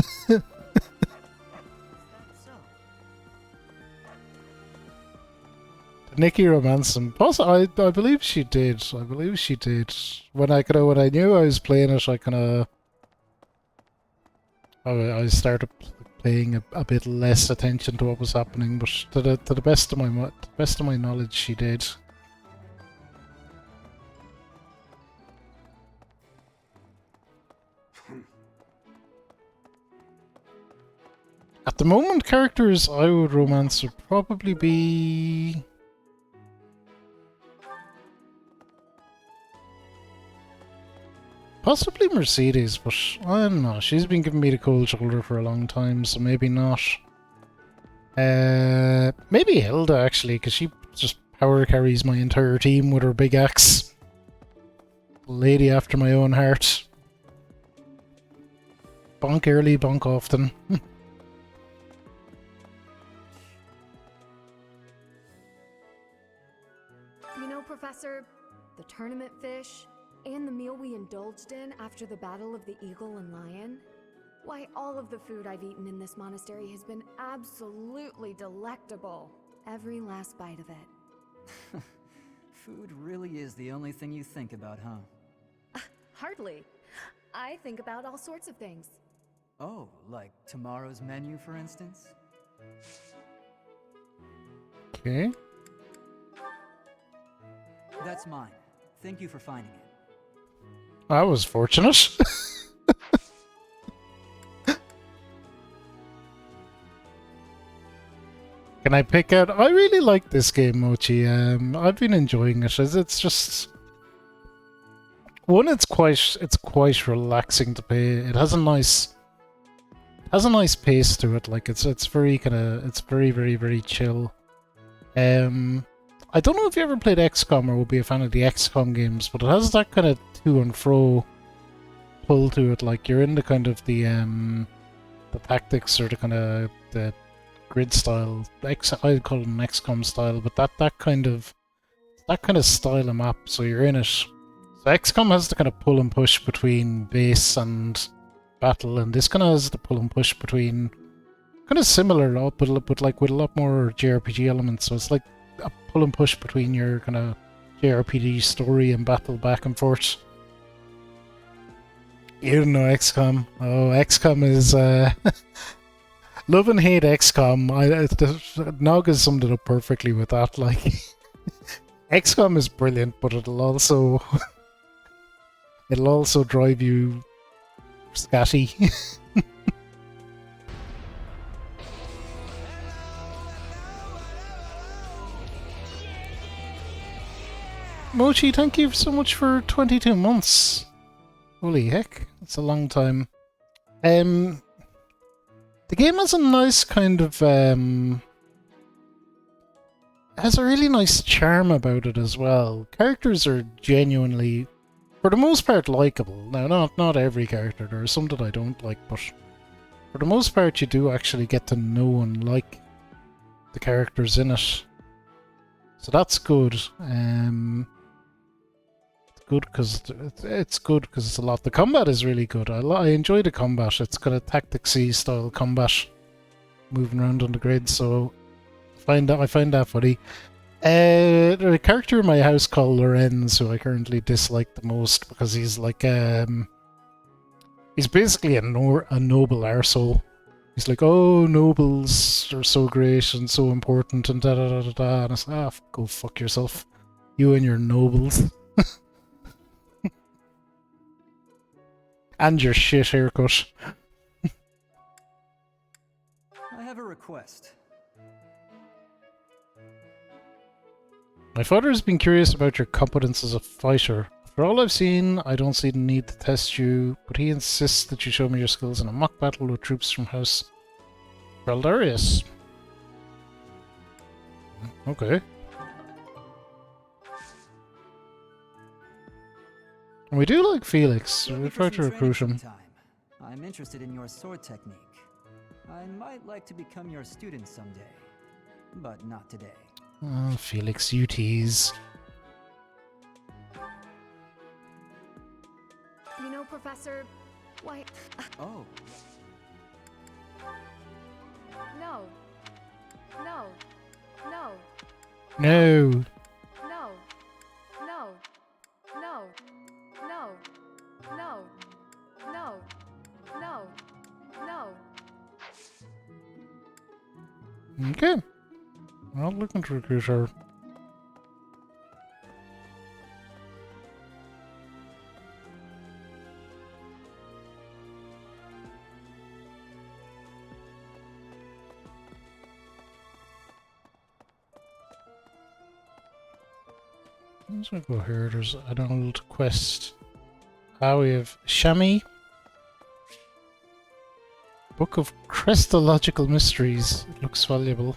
Nikki romance him. I believe she did. I believe she did. When I knew I was playing it, I started paying a bit less attention to what was happening. But to the best of my knowledge, she did. At the moment, characters I would romance would probably be... possibly Mercedes, but I don't know. She's been giving me the cold shoulder for a long time, so maybe not. Maybe Hilda, actually, because she just power carries my entire team with her big axe. Lady after my own heart. Bonk early, bonk often.
You know, Professor, the tournament fish, and the meal we indulged in after the Battle of the Eagle and Lion? Why, all of the food I've eaten in this monastery has been absolutely delectable. Every last bite of it.
Food really is the only thing you think about, huh?
Hardly. I think about all sorts of things.
Oh, like tomorrow's menu, for instance?
Okay.
That's mine. Thank you for finding it.
That was fortunate. Can I pick out? I really like this game, Mochi. I've been enjoying it. It's just one. It's quite relaxing to play. It has a nice pace to it. Like it's very very chill. I don't know if you ever played XCOM or would be a fan of the XCOM games, but it has that kind of to and fro pull to it. Like you're in the kind of the tactics or the kind of the grid style. I'd call it an XCOM style, but that kind of style of map. So you're in it. So XCOM has the kind of pull and push between base and battle, and this kind of has the pull and push between kind of similar, but like with a lot more JRPG elements. So it's like a pull and push between your kind of JRPG story and battle back and forth. You don't know XCOM. Oh, XCOM is love and hate XCOM. Nog has summed it up perfectly with that. Like XCOM is brilliant, but it'll also drive you scatty. Mochi, thank you so much for 22 months. Holy heck, that's a long time. The game has a nice kind of has a really nice charm about it as well. Characters are genuinely, for the most part, likable. Now, not every character. There are some that I don't like, but for the most part, you do actually get to know and like the characters in it. So that's good. It's good because it's a lot. The combat is really good. I enjoy the combat. It's kind of tacticsy style combat, moving around on the grid. So I find that funny. There's a character in my house called Lorenz who I currently dislike the most because he's like he's basically a noble arsehole. He's like, oh, nobles are so great and so important and da da da da da. And I say, go fuck yourself, you and your nobles. And your shit haircut.
I have a request.
My father has been curious about your competence as a fighter. For all I've seen, I don't see the need to test you, but he insists that you show me your skills in a mock battle with troops from House Raldarius. Okay. We do like Felix. We try to recruit him.
I'm interested in your sword technique. I might like to become your student someday, but not today.
Oh, Felix, you tease.
You know, Professor, why...
Oh.
No. No. No.
No.
No. No. No. No. No. No. No. No.
Okay. We're not looking to recruit her. Let's go here. There's an old quest. We have Shami. Book of Christological Mysteries. It looks valuable.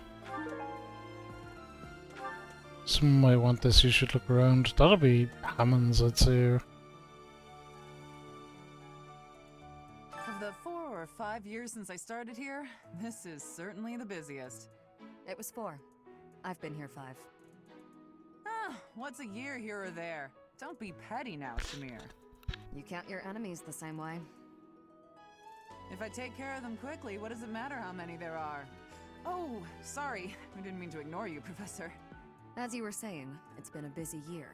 Someone might want this, you should look around. That'll be Hammond's, I'd say.
Of the 4 or 5 years since I started here, this is certainly the busiest.
It was 4. I've been here 5.
Ah, what's a year here or there? Don't be petty now, Shamir.
You count your enemies the same way.
If I take care of them quickly, what does it matter how many there are? Oh, sorry. I didn't mean to ignore you, Professor.
As you were saying, it's been a busy year.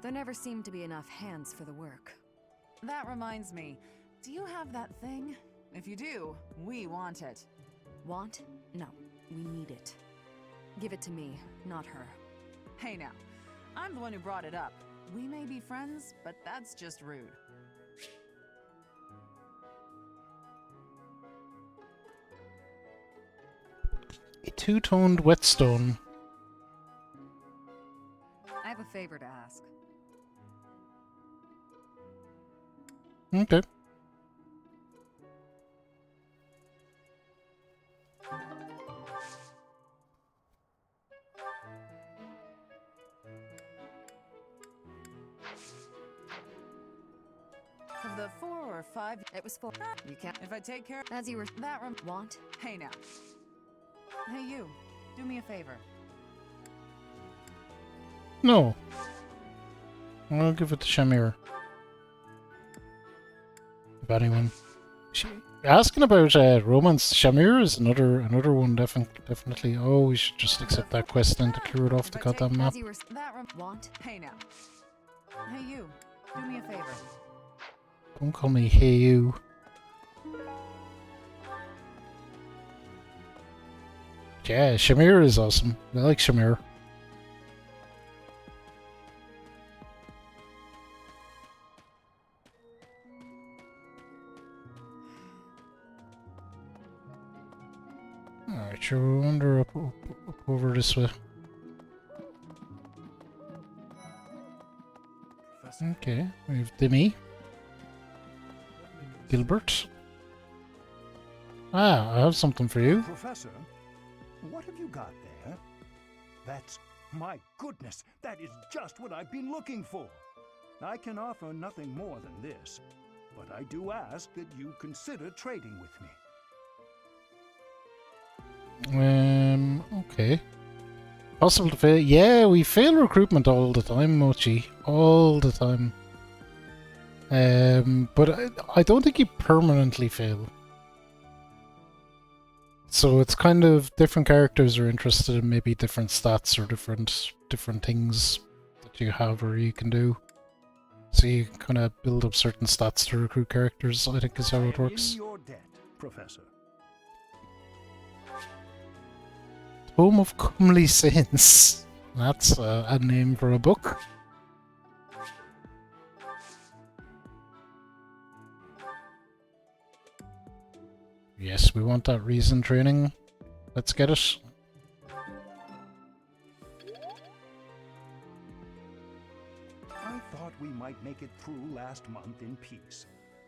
There never seemed to be enough hands for the work.
That reminds me. Do you have that thing? If you do, we want it.
Want? No, we need it. Give it to me, not her.
Hey now, I'm the one who brought it up. We may be friends, but that's just rude.
A two-toned whetstone.
I have a favor to ask.
Okay.
Of the 4 or 5,
it was 4. You can't.
If I take care,
as you were want.
Hey now. Hey you, do me a favor.
No. I'll give it to Shamir. If anyone. Asking about romance, Shamir is another one, definitely. Oh, we should just accept that quest then to clear it off the goddamn map.
Want? Hey now. Hey you, do me a favor.
Don't call me hey you. Yeah, Shamir is awesome. I like Shamir. Alright, sure, we'll wander up over this way. Okay, we have Dimmy. Gilbert. Ah, I have something for you.
Professor, what have you got there? That's... my goodness, that is just what I've been looking for. I can offer nothing more than this, but I do ask that you consider trading with me.
Okay. Possible to fail? Yeah, we fail recruitment all the time, Mochi. All the time. But I don't think you permanently fail. So it's kind of different characters are interested in maybe different stats or different things that you have or you can do. So you kind of build up certain stats to recruit characters, I think is how it works.
In your debt, Professor.
Tome of Comely Saints. That's a name for a book. Yes, we want that reason training. Let's get it.
I thought we might make it through last month in peace.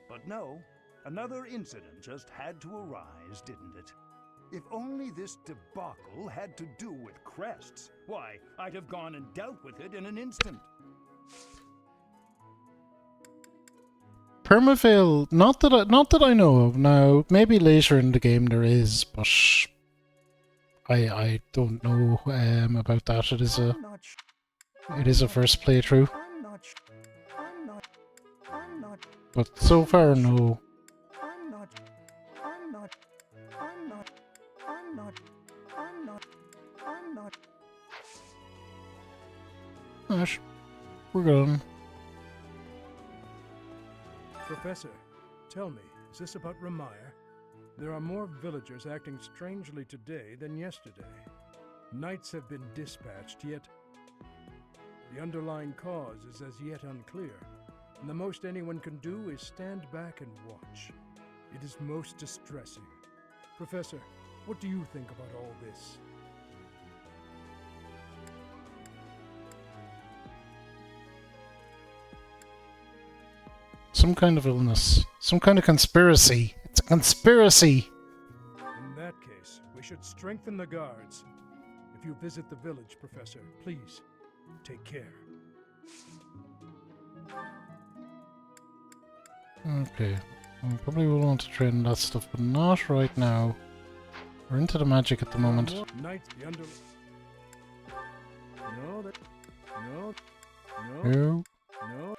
But no, another incident just had to arise, didn't it? If only this debacle had to do with crests, why, I'd have gone and dealt with it in an instant.
Permafail, not that I know of. Now, maybe later in the game there is, but I don't know about that. It is a first playthrough. But so far, no. Alright, we're going.
Professor, tell me, is this about Ramire? There are more villagers acting strangely today than yesterday. Knights have been dispatched, yet the underlying cause is as yet unclear, and the most anyone can do is stand back and watch. It is most distressing. Professor, what do you think about all this?
Some kind of illness. Some kind of conspiracy. It's a conspiracy!
In that case, we should strengthen the guards. If you visit the village, Professor, please take care.
Okay. I probably will want to train that stuff, but not right now. We're into the magic at the moment.
Knights, the under... No, that... No. No.
No.
No.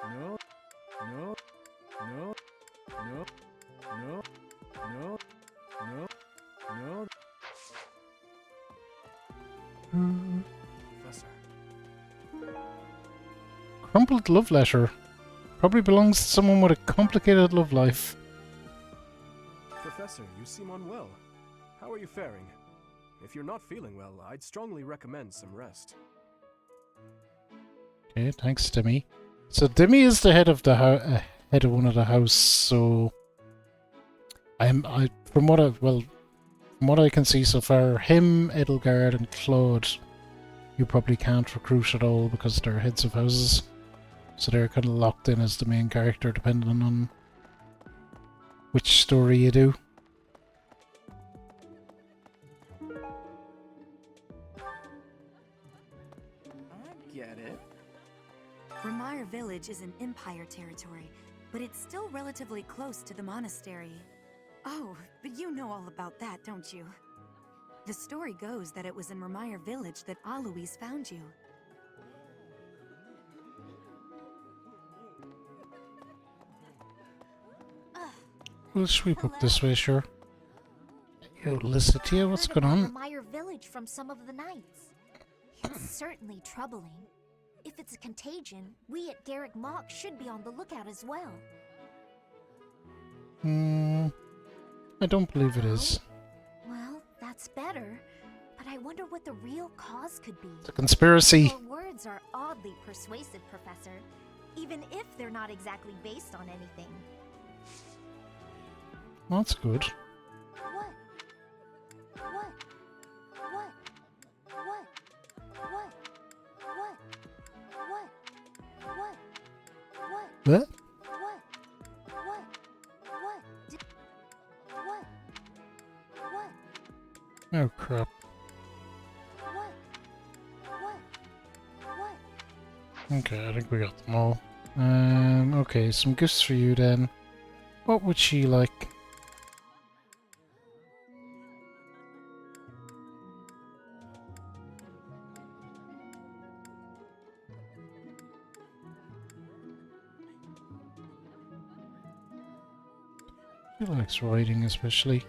No. No. No. No. No. No. No. No.
Professor.
Crumpled love letter. Probably belongs to someone with a complicated love life.
Professor, you seem unwell. How are you faring? If you're not feeling well, I'd strongly recommend some rest.
Okay, thanks, Demi. So Demi is the head of the head of one of the house. So from what I can see so far, him, Edelgard, and Claude, you probably can't recruit at all because they're heads of houses. So they're kind of locked in as the main character, depending on which story you do.
I get it.
Remire Village is in Empire territory, but it's still relatively close to the monastery. Oh, but you know all about that, don't you? The story goes that it was in Remire Village that Alois found you.
We'll sweep up this way, sure. Yo, Lysithea, what's going on?
Remire Village from some of the knights. It's certainly troubling. If it's a contagion, we at Garrick Mock should be on the lookout as well.
I don't believe it is.
Well, that's better. But I wonder what the real cause could be.
It's a conspiracy.
Your words are oddly persuasive, Professor, even if they're not exactly based on anything.
That's good.
What? What? What? What? What? What? What? What? What?
What?
What? What? What? What?
Oh crap.
What? What? What?
Okay, I think we got them all. Okay, some gifts for you then. What would she like? She likes writing especially.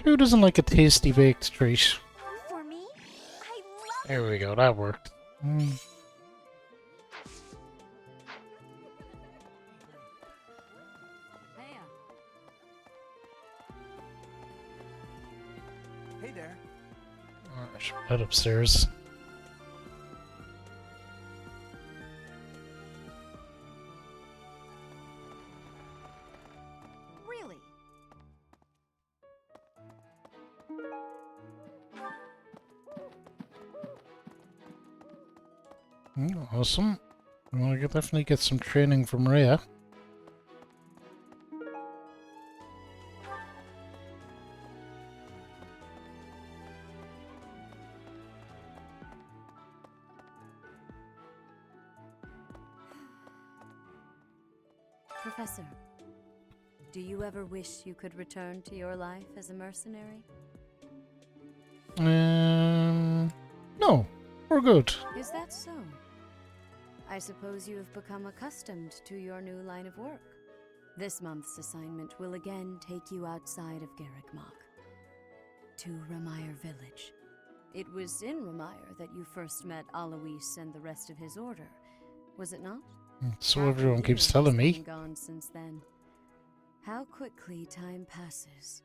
Who doesn't like a tasty baked treat?
For me? I love
There we go, that worked.
Hey there.
I should head upstairs.
Really?
Awesome. Well, I could definitely get some training from Rhea.
Professor, do you ever wish you could return to your life as a mercenary?
No, we're good.
Is that so? I suppose you have become accustomed to your new line of work. This month's assignment will again take you outside of Garrick Mock, to Remire Village. It was in Remire that you first met Alois and the rest of his order, was it not?
So everyone keeps telling me.
Been gone since then. How quickly time passes.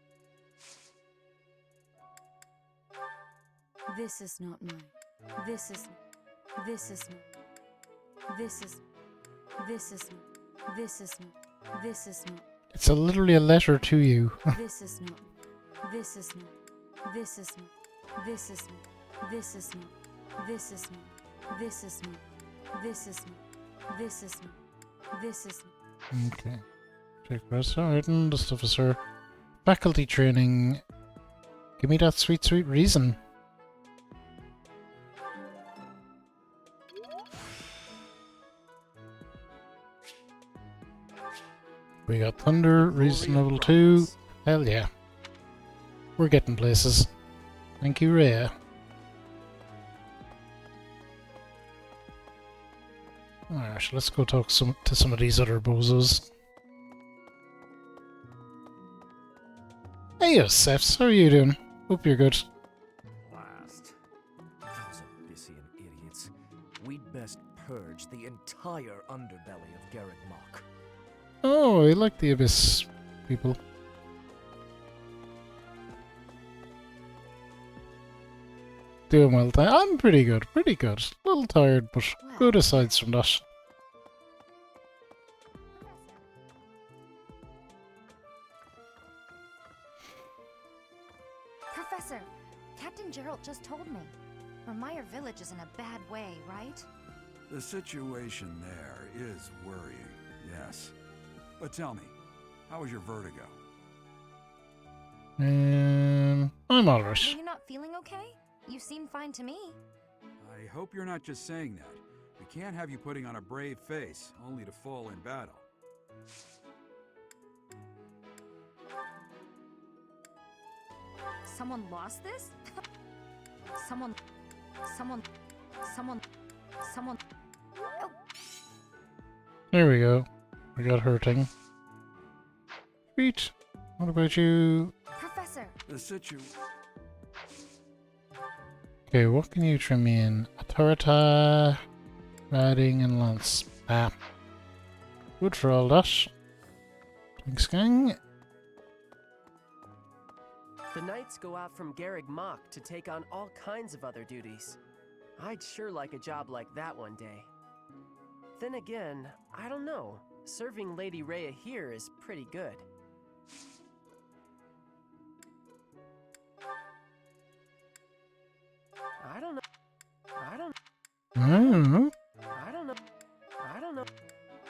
This is not mine. This is not. This is not. This is not. This is not.
It's literally a letter to you.
This is not. This is not. This is not. This is not. This is not. This is not. This is not. This is not. This is not. This is not.
Okay. Take quests. Alright, and the stuff is her. Faculty training. Give me that sweet, sweet reason. We got Thunder, Reason level 2. Hell yeah. We're getting places. Thank you, Rhea. Alright, let's go talk to some of these other bozos. Hey, Yosephs, how are you doing? Hope you're good.
Last. Those Abyssian idiots. We'd best purge the entire underbelly of Garreg Mach.
Oh, I like the Abyss people. Doing well. I'm pretty good, pretty good. A little tired, but good aside from that.
Professor, Captain Gerald just told me. Remire Village is in a bad way, right?
The situation there is worrying, yes. But tell me, how was your vertigo?
I'm alright.
Are you not feeling okay? You seem fine to me.
I hope you're not just saying that. We can't have you putting on a brave face, only to fall in battle.
Someone lost this? Someone... Oh.
There we go. We got hurting. Sweet. What about you?
Professor!
The
Okay, what can you trim me in? Authorita, Riding, and Lance. Ah. Good for all that. Thanks, gang.
The knights go out from Garreg Mach to take on all kinds of other duties. I'd sure like a job like that one day. Then again, I don't know. Serving Lady Rhea here is pretty good. I don't know. I don't know.
I don't know.
I don't know. I don't know.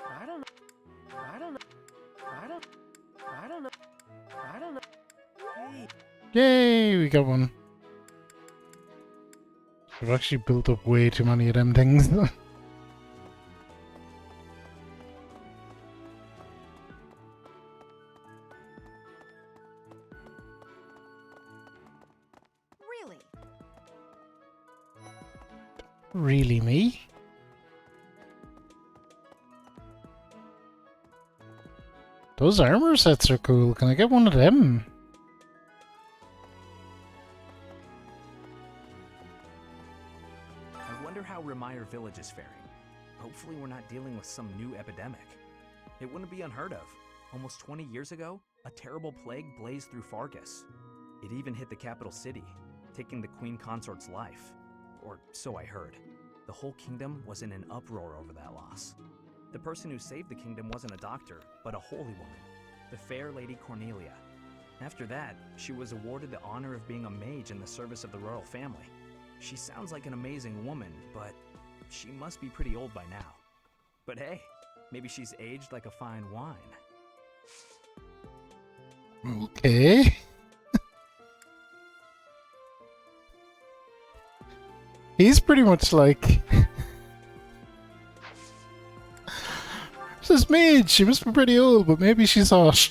I don't know. I don't know. I don't. I don't know. I don't know. Hey.
Yay, we got one. We've actually built up way too many of them things.
Really?
Really, me? Those armor sets are cool. Can I get one of them?
I wonder how Remire Village is faring. Hopefully we're not dealing with some new epidemic. It wouldn't be unheard of. Almost 20 years ago, a terrible plague blazed through Fargus. It even hit the capital city, taking the Queen Consort's life. Or so I heard. The whole kingdom was in an uproar over that loss. The person who saved the kingdom wasn't a doctor, but a holy woman, the fair Lady Cornelia. After that, she was awarded the honor of being a mage in the service of the royal family. She sounds like an amazing woman, but she must be pretty old by now. But hey, maybe she's aged like a fine wine.
Okay. He's pretty much like... This is mage, she must be pretty old, but maybe she's hot.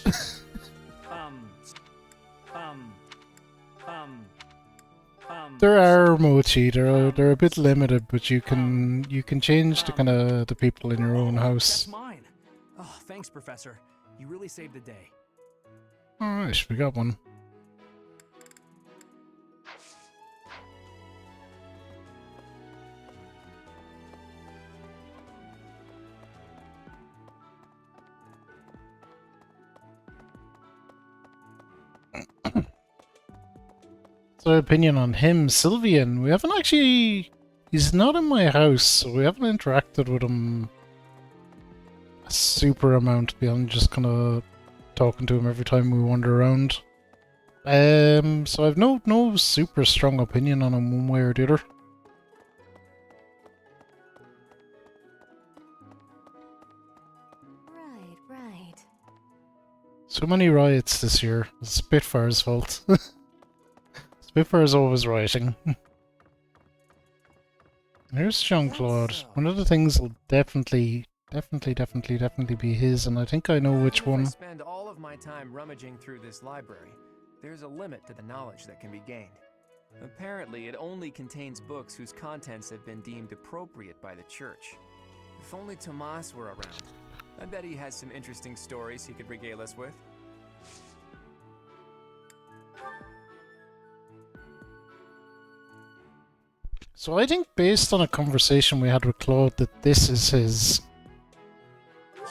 There are mochi, they're a bit limited, but you can change the kind of the people in your own house.
That's mine. Oh, thanks, Professor. You really saved the day.
Alright, we got one. What's our opinion on him, Sylvian? We haven't actually... He's not in my house, so we haven't interacted with him a super amount beyond just kind of talking to him every time we wander around. So I've no super strong opinion on him one way or the other.
Right.
So many riots this year. It's Spitfire's fault. Spitfire's always rioting. Here's Jean-Claude. One of the things will definitely be his, and I think I know which one.
If I spend all of my time rummaging through this library, there's a limit to the knowledge that can be gained. Apparently, it only contains books whose contents have been deemed appropriate by the church. If only Tomas were around. I bet he has some interesting stories he could regale us with.
So I think based on a conversation we had with Claude that this is his.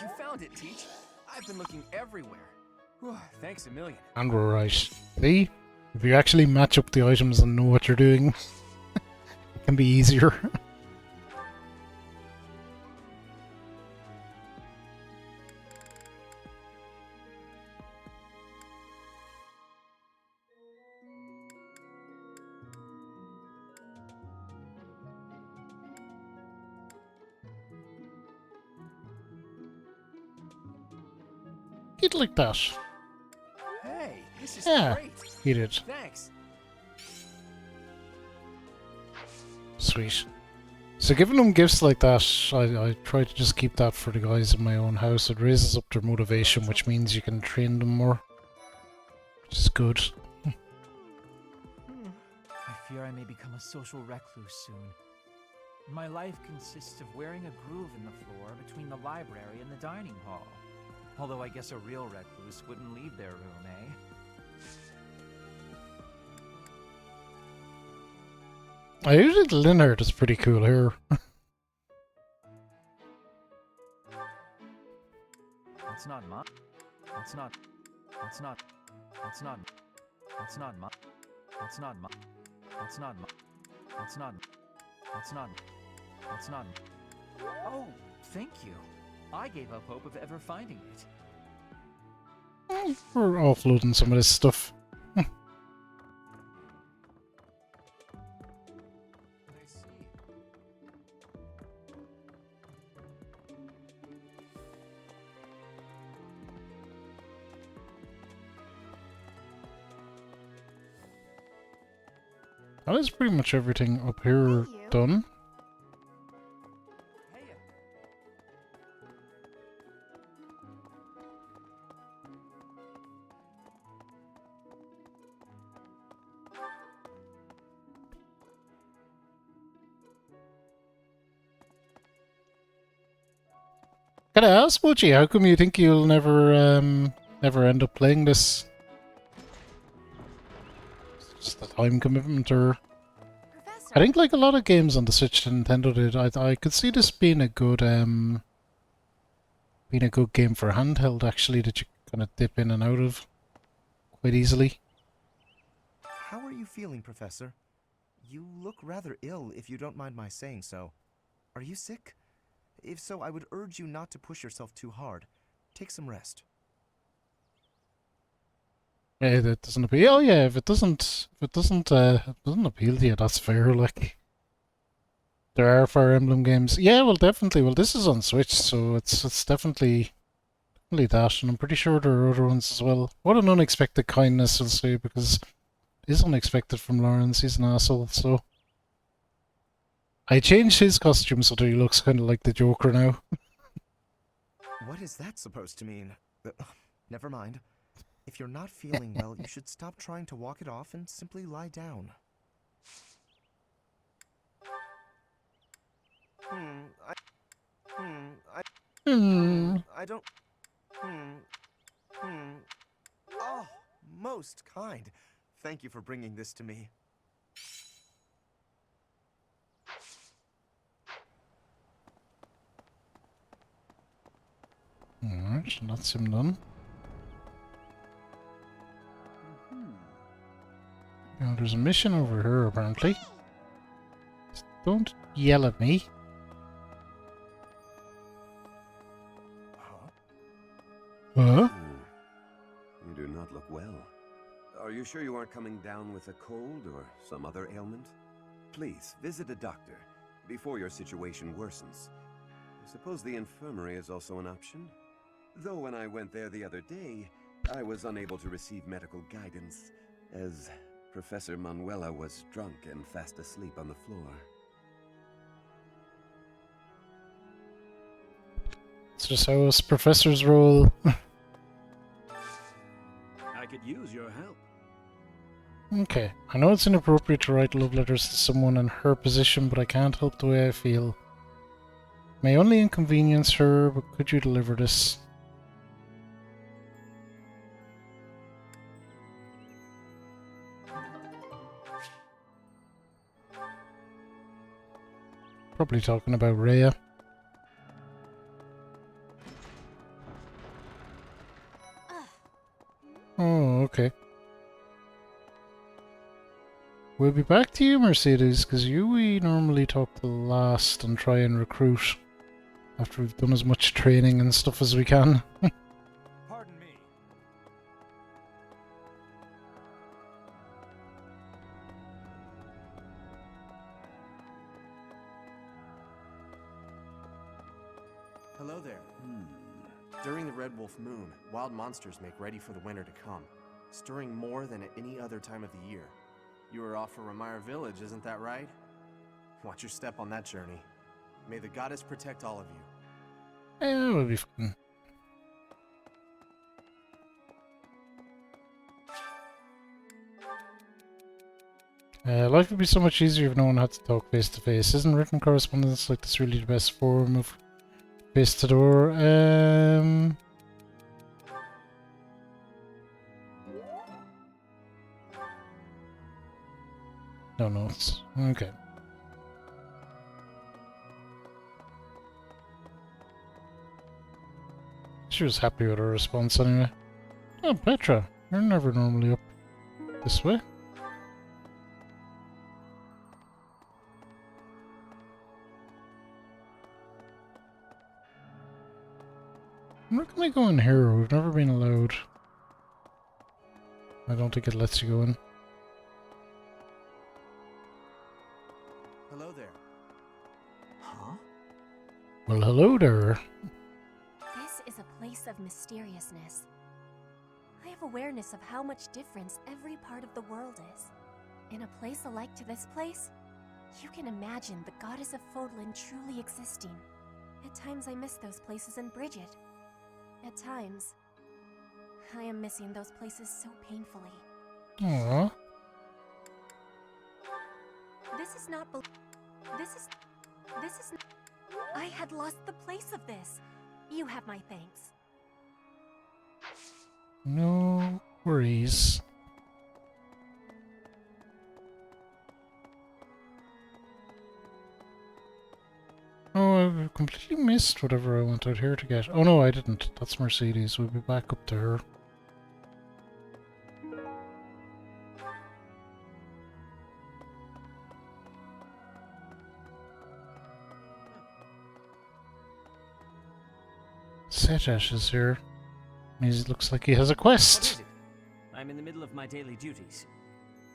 You found it, Teach. I've been looking everywhere. Whew, thanks a million.
And we're right. See? If you actually match up the items and know what you're doing, it can be easier. Eat like that.
Hey, this is
Yeah,
great.
eat it.
Thanks.
Sweet. So giving them gifts like that, I try to just keep that for the guys in my own house. It raises up their motivation, which means you can train them more. Which is good.
I fear I may become a social recluse soon. My life consists of wearing a groove in the floor between the library and the dining hall. Although I guess a real recluse wouldn't leave their room, eh?
I do think Linhart is pretty cool here.
That's not my. That's not. That's not. That's not. That's not my. That's not my. That's not my. That's not. That's not. That's not. Oh, thank you. I gave up hope of ever finding it.
We're offloading some of this stuff. That is pretty much everything up here done. Can I ask, Mochi, how come you think you'll never never end up playing this? Just the time commitment, or I think like a lot of games on the Switch that Nintendo did, I could see this being a good game for handheld actually, that you kind of dip in and out of quite easily.
How are you feeling, Professor? You look rather ill, if you don't mind my saying so. Are you sick? If so, I would urge you not to push yourself too hard. Take some rest.
Yeah, that doesn't appeal. Oh yeah, if it doesn't appeal to you, that's fair. Like, there are Fire Emblem games. Yeah, well, definitely. Well, this is on Switch, so it's definitely that, and I'm pretty sure there are other ones as well. What an unexpected kindness, I'll say, because it is unexpected from Lawrence. He's an asshole, so. I changed his costume so that he looks kind of like the Joker now.
What is that supposed to mean? Never mind. If you're not feeling well, you should stop trying to walk it off and simply lie down. I don't... Oh, most kind. Thank you for bringing this to me.
Alright, so that's him done. Now there's a mission over here apparently. Just don't yell at me. Huh?
You do not look well. Are you sure you aren't coming down with a cold or some other ailment? Please, visit a doctor before your situation worsens. I suppose the infirmary is also an option. Though when I went there the other day,
I was unable to receive medical guidance, as Professor Manuela was drunk and fast asleep on the floor.
It's just how us professors roll.
I could use your help.
Okay, I know it's inappropriate to write love letters to someone in her position, but I can't help the way I feel. May only inconvenience her, but could you deliver this? Probably talking about Rhea. Oh, okay. We'll be back to you, Mercedes, because we normally talk the last and try and recruit after we've done as much training and stuff as we can.
Pardon me.
Hello there. During the Red Wolf Moon, wild monsters make ready for the winter to come, stirring more than at any other time of the year. You are off for Ramire Village, isn't that right? Watch your step on that journey. May the goddess protect all of you.
Yeah, that would be fun. Life would be so much easier if no one had to talk face to face. Isn't written correspondence like this really the best form of face to door? No notes. Okay. She was happy with her response anyway. Oh, Petra, you're never normally up this way. Where can we go in here? We've never been allowed. I don't think it lets you go in.
Hello there. Huh?
Well, hello there.
This is a place of mysteriousness. I have awareness of how much difference every part of the world is. In a place alike to this place, you can imagine the goddess of Fodlan truly existing. At times I miss those places in Bridget. At times, I am missing those places so painfully.
Aww.
This is not This is... I had lost the place of this. You have my thanks.
No worries. Oh, I've completely missed whatever I went out here to get. Oh no, I didn't. That's Mercedes. We'll be back up to her. Setash is here. He looks like he has a quest.
What is it? I'm in the middle of my daily duties.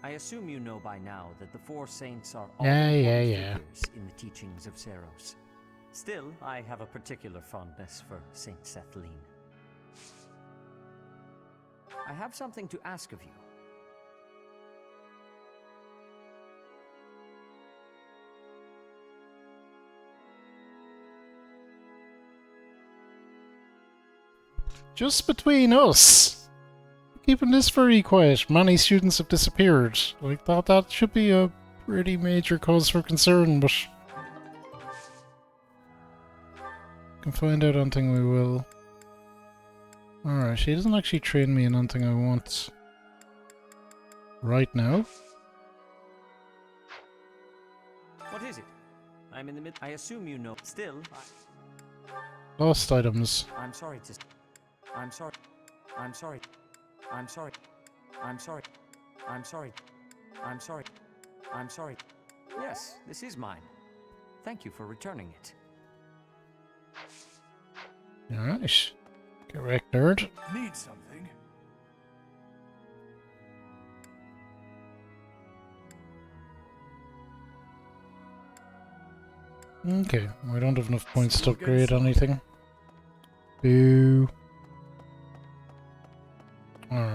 I assume you know by now that the four saints are all important figures in the teachings of Seros. Still, I have a particular fondness for Saint Sethlene. I have something to ask of you.
Just between us. Keeping this very quiet. Many students have disappeared. I thought that should be a pretty major cause for concern, but... can find out anything we will. Alright, she doesn't actually train me in anything I want right now.
What is it? I'm in the mid. I assume you know. Still,
Lost items.
I'm sorry to. I'm sorry. I'm sorry. I'm sorry. I'm sorry. I'm sorry. I'm sorry. I'm sorry. Yes, this is mine. Thank you for returning it.
Alright. Correct, nerd.
Need something?
Okay, I don't have enough points to upgrade anything. Boo.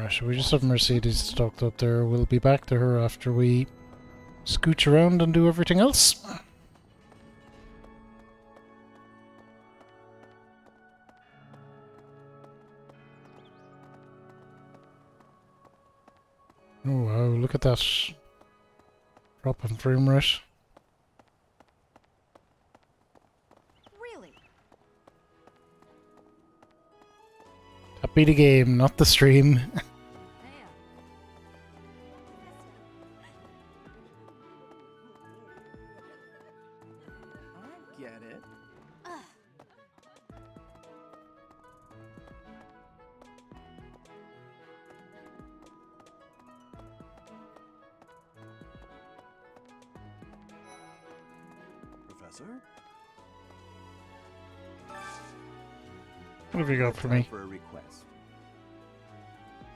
Alright, we just have Mercedes stocked up there. We'll be back to her after we scooch around and do everything else. Oh wow, look at that drop in frame rate.
Really?
That be the game, not the stream.
I get it.
Professor?
What have you got for me?
For a request.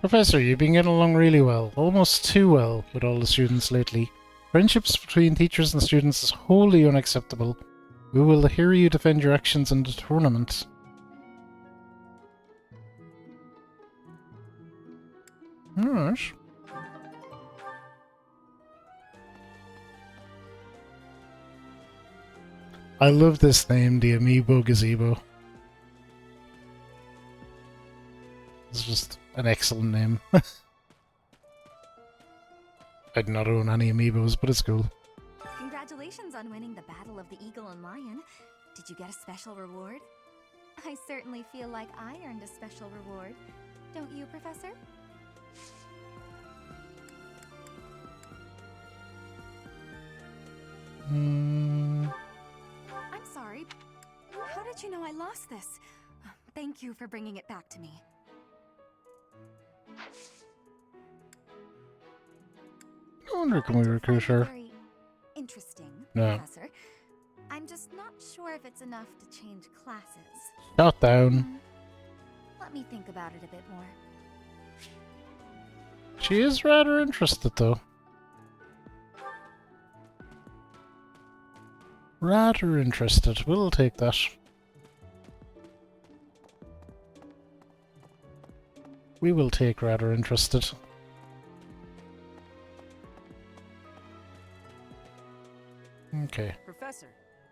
Professor, you've been getting along really well. Almost too well with all the students lately. Friendships between teachers and students is wholly unacceptable. We will hear you defend your actions in the tournament. Alright. I love this name, the Amiibo Gazebo. It's just an excellent name. I do not own any Amiibos, but it's cool.
Congratulations on winning the Battle of the Eagle and Lion. Did you get a special reward?
I certainly feel like I earned a special reward. Don't you, Professor?
Hmm.
I'm sorry. How did you know I lost this? Thank you for bringing it back to me.
I wonder, can we recruit her?
Very interesting,
No.
Professor. I'm just not sure if it's enough to change classes.
Shut down.
Let me think about it a bit more.
She is rather interested, though. Rather interested. We'll take that. We will take rather interested. Okay.
Professor.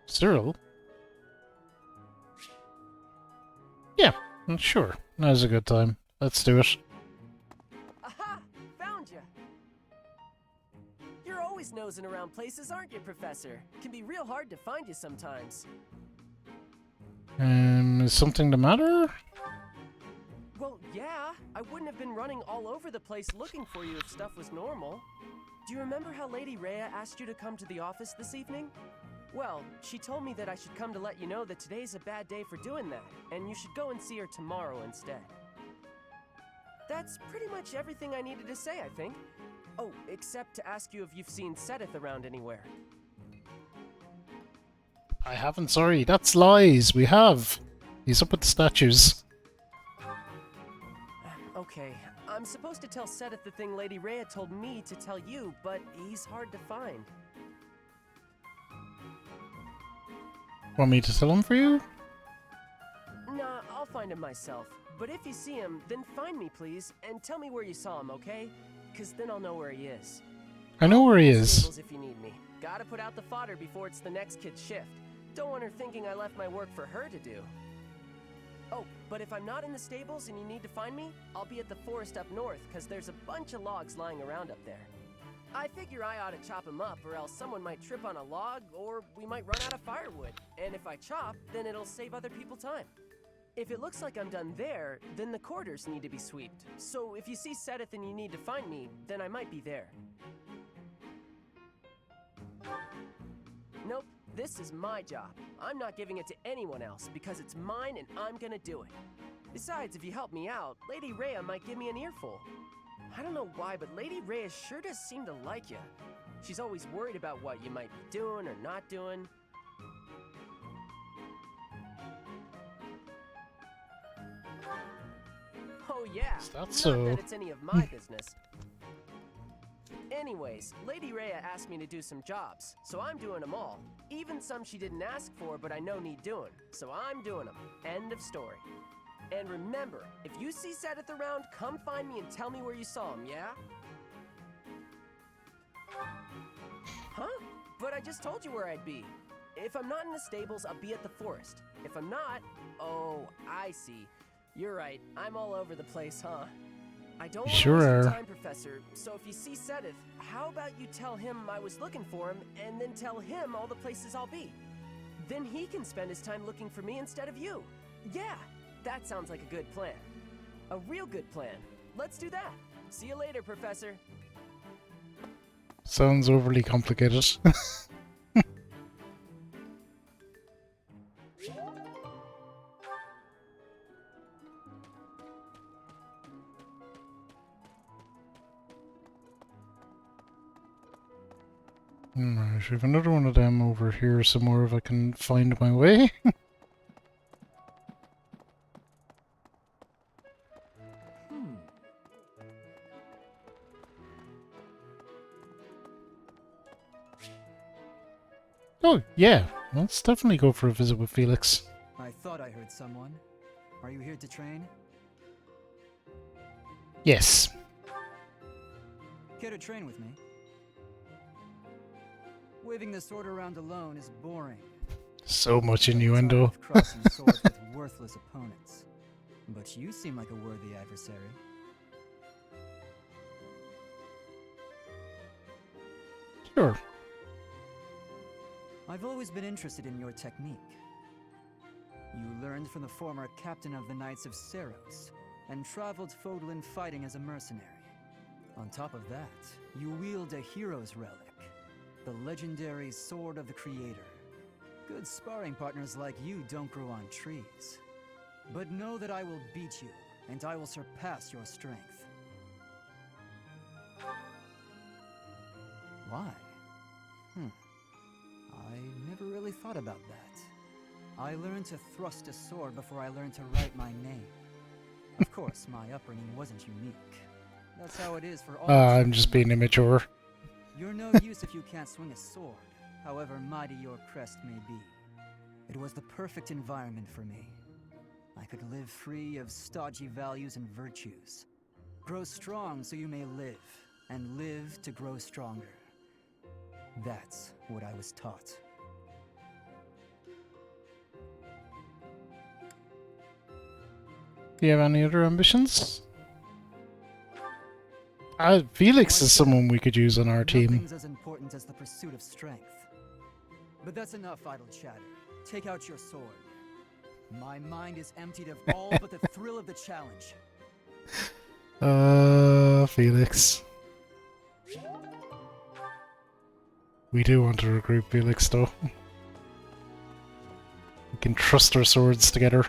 Cyril? Yeah, sure. Now's a good time. Let's do it.
Aha! Found you! You're always nosing around places, aren't you, Professor? Can be real hard to find you sometimes.
Is something the matter?
Well, yeah. I wouldn't have been running all over the place looking for you if stuff was normal. Do you remember how Lady Rhea asked you to come to the office this evening? Well, she told me that I should come to let you know that today's a bad day for doing that, and you should go and see her tomorrow instead. That's pretty much everything I needed to say, I think. Oh, except to ask you if you've seen Sedith around anywhere.
I haven't, sorry. That's lies. We have. He's up at the statues.
Okay, I'm supposed to tell Sedith the thing Lady Rhea told me to tell you, but he's hard to find.
Want me to tell him for you?
Nah, I'll find him myself. But if you see him, then find me, please, and tell me where you saw him, okay? Cause then I'll know where he is.
I know where he is.
Stables if you need me. Gotta put out the fodder before it's the next kid's shift. Don't want her thinking I left my work for her to do. Oh, but if I'm not in the stables and you need to find me, I'll be at the forest up north, cause there's a bunch of logs lying around up there. I figure I ought to chop them up, or else someone might trip on a log, or we might run out of firewood. And if I chop, then it'll save other people time. If it looks like I'm done there, then the quarters need to be swept. So if you see Sedith and you need to find me, then I might be there. Nope, this is my job. I'm not giving it to anyone else, because it's mine and I'm gonna do it. Besides, if you help me out, Lady Rhea might give me an earful. I don't know why, but Lady Rhea sure does seem to like you. She's always worried about what you might be doing or not doing. Oh yeah, not that it's any of my business. Anyways, Lady Rhea asked me to do some jobs, so I'm doing them all. Even some she didn't ask for, but I know need doing, so I'm doing them. End of story. And remember, if you see Seth around, come find me and tell me where you saw him, yeah? Huh? But I just told you where I'd be. If I'm not in the stables, I'll be at the forest. If I'm not, oh, I see. You're right, I'm all over the place, huh? I don't want to waste your time, Professor, so if you see Sedith, how about you tell him I was looking for him, and then tell him all the places I'll be? Then he can spend his time looking for me instead of you. Yeah, that sounds like a good plan. A real good plan. Let's do that. See you later, Professor.
Sounds overly complicated. Alright, we have another one of them over here somewhere if I can find my way. Oh, yeah. Let's definitely go for a visit with Felix.
I thought I heard someone. Are you here to train?
Yes.
Care to train with me? Waving the sword around alone is boring.
So much innuendo.
Crossing swords with worthless opponents. But you seem like a worthy adversary.
Sure.
I've always been interested in your technique. You learned from the former captain of the Knights of Seros, and traveled Fodlan fighting as a mercenary. On top of that, you wield a hero's relic, the legendary Sword of the Creator. Good sparring partners like you don't grow on trees. But know that I will beat you, and I will surpass your strength. Why? I never really thought about that. I learned to thrust a sword before I learned to write my name. Of course, my upbringing wasn't unique. That's how it is for all.
I'm just being immature.
You're no use if you can't swing a sword, however mighty your crest may be. It was the perfect environment for me. I could live free of stodgy values and virtues. Grow strong so you may live, and live to grow stronger. That's what I was taught.
Do you have any other ambitions? Felix is someone we could use on our team.
Nothing's as important as the pursuit of strength. But that's enough idle chatter. Take out your sword. My mind is emptied of all but the thrill of the challenge.
Felix. We do want to recruit Felix, though. We can trust our swords together.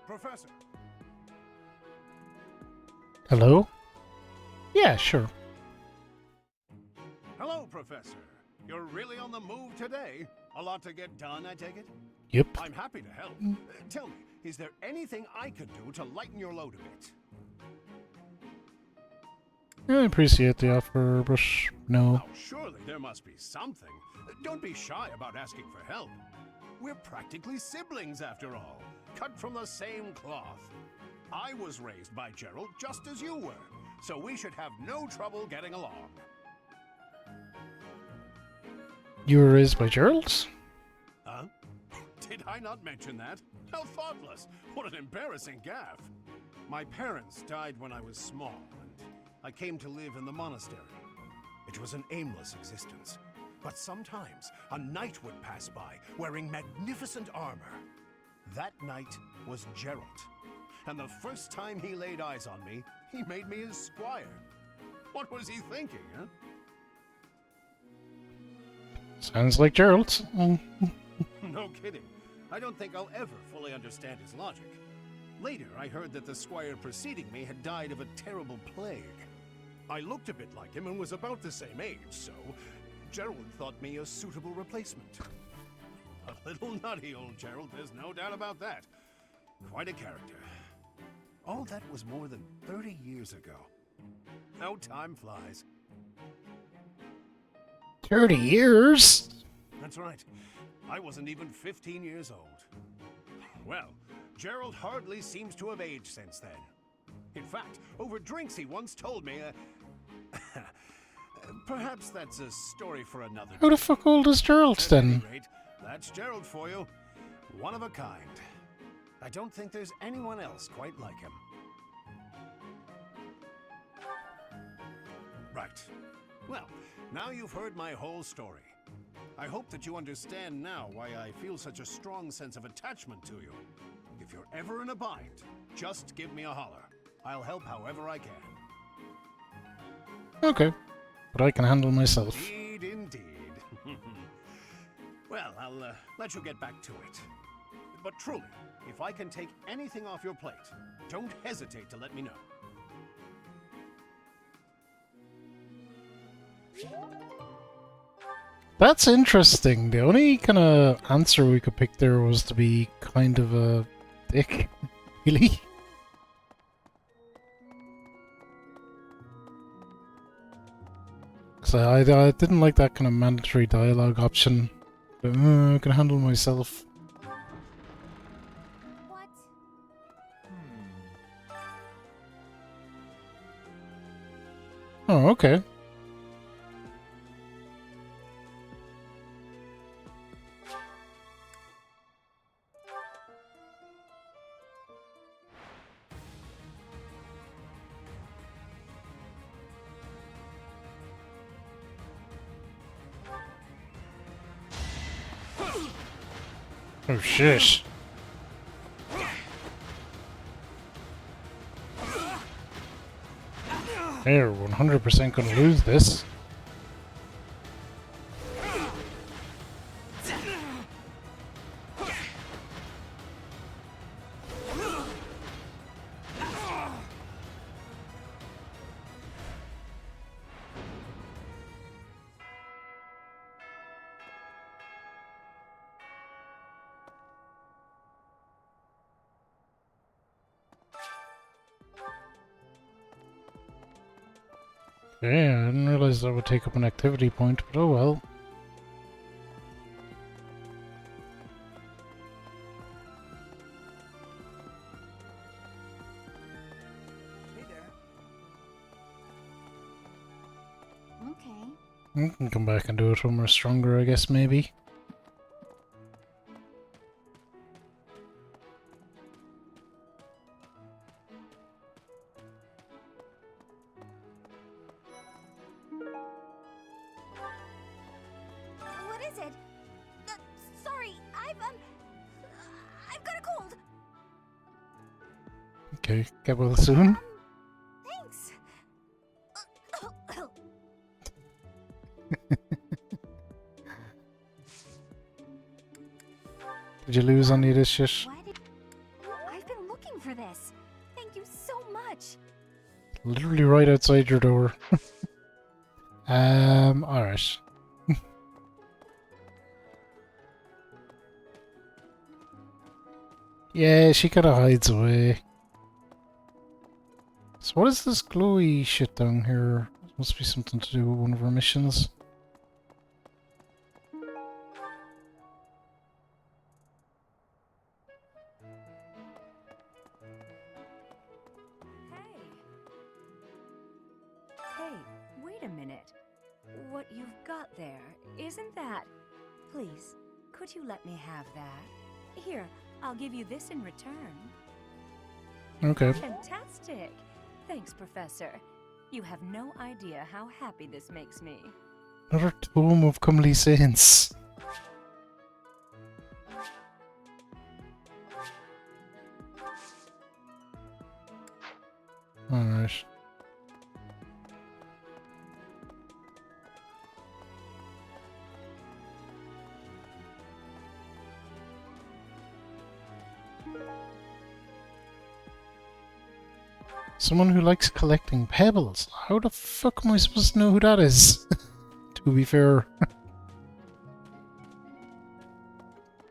Professor.
Hello? Yeah, sure.
Hello, Professor. You're really on the move today. A lot to get done, I take it?
Yep.
I'm happy to help. Tell me, is there anything I could do to lighten your load a bit?
I appreciate the offer, but no.
Now, surely there must be something. Don't be shy about asking for help. We're practically siblings, after all. Cut from the same cloth. I was raised by Gerald just as you were, so we should have no trouble getting along.
You were raised by Gerald?
Huh? Did I not mention that? How thoughtless! What an embarrassing gaffe! My parents died when I was small, and I came to live in the monastery. It was an aimless existence. But sometimes a knight would pass by, wearing magnificent armor. That knight was Gerald. And the first time he laid eyes on me, he made me his squire. What was he thinking, huh?
Sounds like Gerald.
No kidding. I don't think I'll ever fully understand his logic. Later, I heard that the squire preceding me had died of a terrible plague. I looked a bit like him and was about the same age, so Gerald thought me a suitable replacement. A little nutty, old Gerald, there's no doubt about that.
Quite a character. All that was more than 30 years ago. How time flies.
30 years?
That's right. I wasn't even 15 years old. Well, Gerald hardly seems to have aged since then. In fact, over drinks he once told me, perhaps that's a story for another
Who the
day.
fuck old is Gerald
At any
then?
rate, that's Gerald for you. One of a kind. I don't think there's anyone else quite like him. Right. Well, now you've heard my whole story. I hope that you understand now why I feel such a strong sense of attachment to you. If you're ever in a bind, just give me a holler. I'll help however I can.
Okay. But I can handle myself.
Indeed, indeed. Well, I'll let you get back to it. But truly, if I can take anything off your plate, don't hesitate to let me know.
That's interesting. The only kind of answer we could pick there was to be kind of a dick. Really? So I didn't like that kind of mandatory dialogue option. But, I can handle myself. Oh, okay. Oh, shit. They're 100% gonna lose this. Yeah, I didn't realize that would take up an activity point, but oh well.
Hey there.
Okay.
We can come back and do it when we're stronger, I guess, maybe.
What is it? Sorry, I've got a cold.
Okay, get well soon.
Thanks.
Did you lose any of this shit?
I've been looking for this. Thank you so much.
Literally right outside your door. Alright. Yeah, she kinda hides away. So what is this glowy shit down here? It must be something to do with one of our missions.
Hey, wait a minute. What you've got there, isn't that... Please, could you let me have that? Here, I'll give you this in return.
Okay.
Fantastic! Thanks, Professor. You have no idea how happy this makes me.
Another tome of comely saints. Alright. Someone who likes collecting pebbles. How the fuck am I supposed to know who that is? To be fair.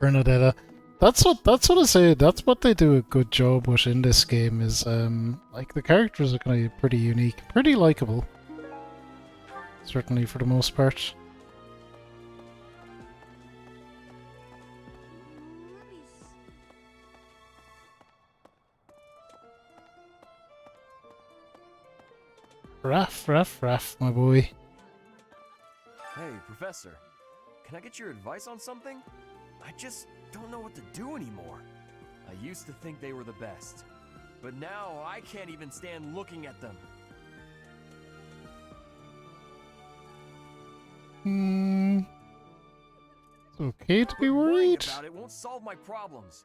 Bernadetta. That's what I say. That's what they do a good job with in this game. Is like the characters are kind of pretty unique, pretty likable. Certainly for the most part. Raff, my boy.
Hey, Professor. Can I get your advice on something? I just don't know what to do anymore. I used to think they were the best, but now I can't even stand looking at them.
It's okay to be worried.
About it won't solve my problems.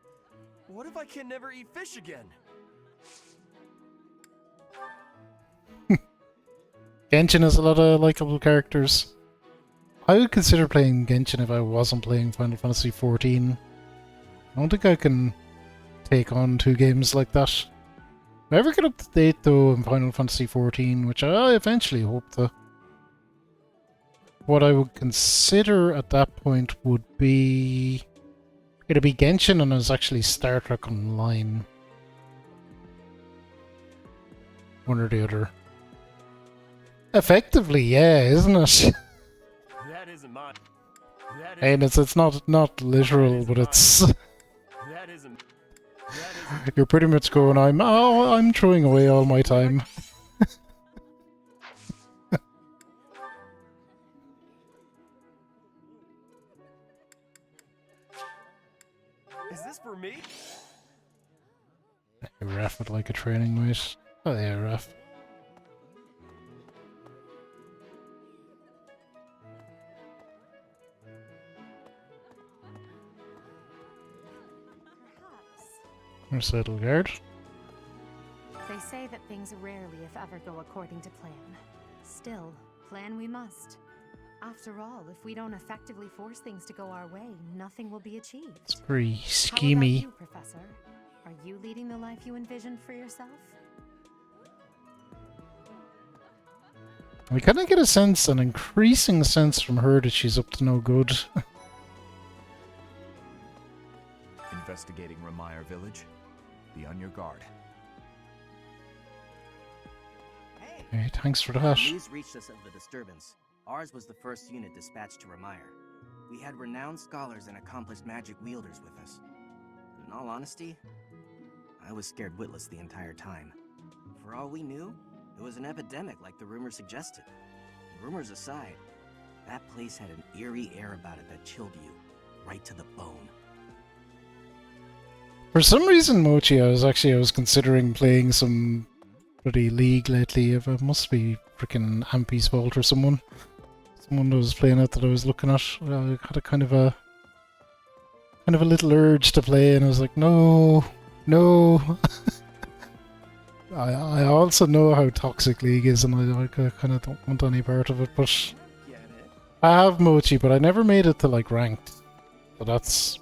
What if I can never eat fish again?
Genshin has a lot of likable characters. I would consider playing Genshin if I wasn't playing Final Fantasy XIV. I don't think I can take on 2 games like that. If I ever get up to date though in Final Fantasy XIV, which I eventually hope to, what I would consider at that point would be... it'd be Genshin and it's actually Star Trek Online. One or the other. Effectively, yeah, isn't it?
That isn't mine.
And it's not literal, but it's...
That isn't.
You're pretty much going, I'm throwing away all my time.
Is this for me?
Raph would like a training mate. Oh yeah, Raph. There's little guard.
They say that things rarely, if ever, go according to plan. Still, plan we must. After all, if we don't effectively force things to go our way, nothing will be achieved.
It's very
How about
schemy.
you, Professor? Are you leading the life you envisioned for yourself?
We kind of get a sense, an increasing sense from her that she's up to no good.
Investigating Ramire Village. Be on your guard.
Hey, thanks for that.
News reached us of the disturbance. Ours was the first unit dispatched to Ramire. We had renowned scholars and accomplished magic wielders with us. In all honesty, I was scared witless the entire time. For all we knew, it was an epidemic like the rumors suggested. Rumors aside, that place had an eerie air about it that chilled you right to the bone.
For some reason, Mochi, I was considering playing some bloody League lately. If it must be freaking Ampy's fault or someone that was playing it that I was looking at. I had a kind of a little urge to play, and I was like, no. I also know how toxic League is, and I kind of don't want any part of it. But I have Mochi, but I never made it to like ranked. So that's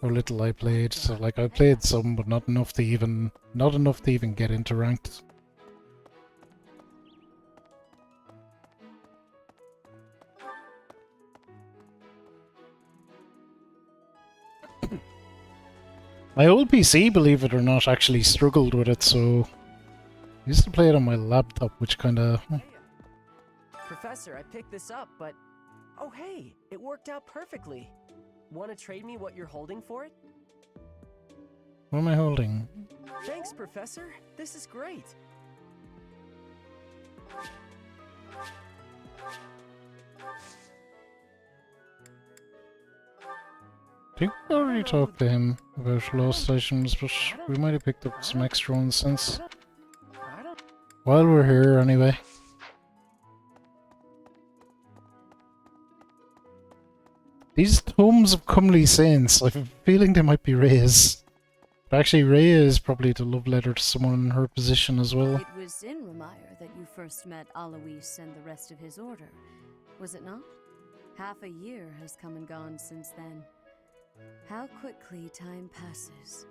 how little I played. So like I played some, but not enough to even get into ranked. My old PC, believe it or not, actually struggled with it, so I used to play it on my laptop, which kind of...
Professor, I picked this up, but... Oh hey, it worked out perfectly. Want to trade me what you're holding for it?
What am I holding?
Thanks, Professor. This is great.
I think I already talked to him about lost items, but we might have picked up some extra ones since. While we're here, anyway. These tomes of comely saints, I have a feeling they might be Rhea's. But actually, Rhea is probably the love letter to someone in her position as well.
It was in Ramire that you first met Alois and the rest of his order, was it not? Half a year has come and gone since then. How quickly time passes.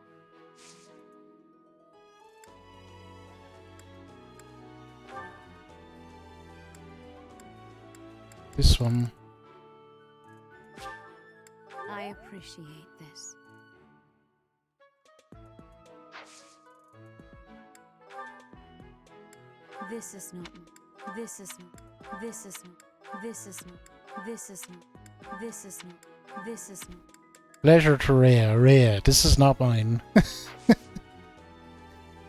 This one.
I appreciate this. This is not. This is not. This is not. This is not. This is not. This is not. This is not.
Leisure to Rhea. Rhea, this is not mine.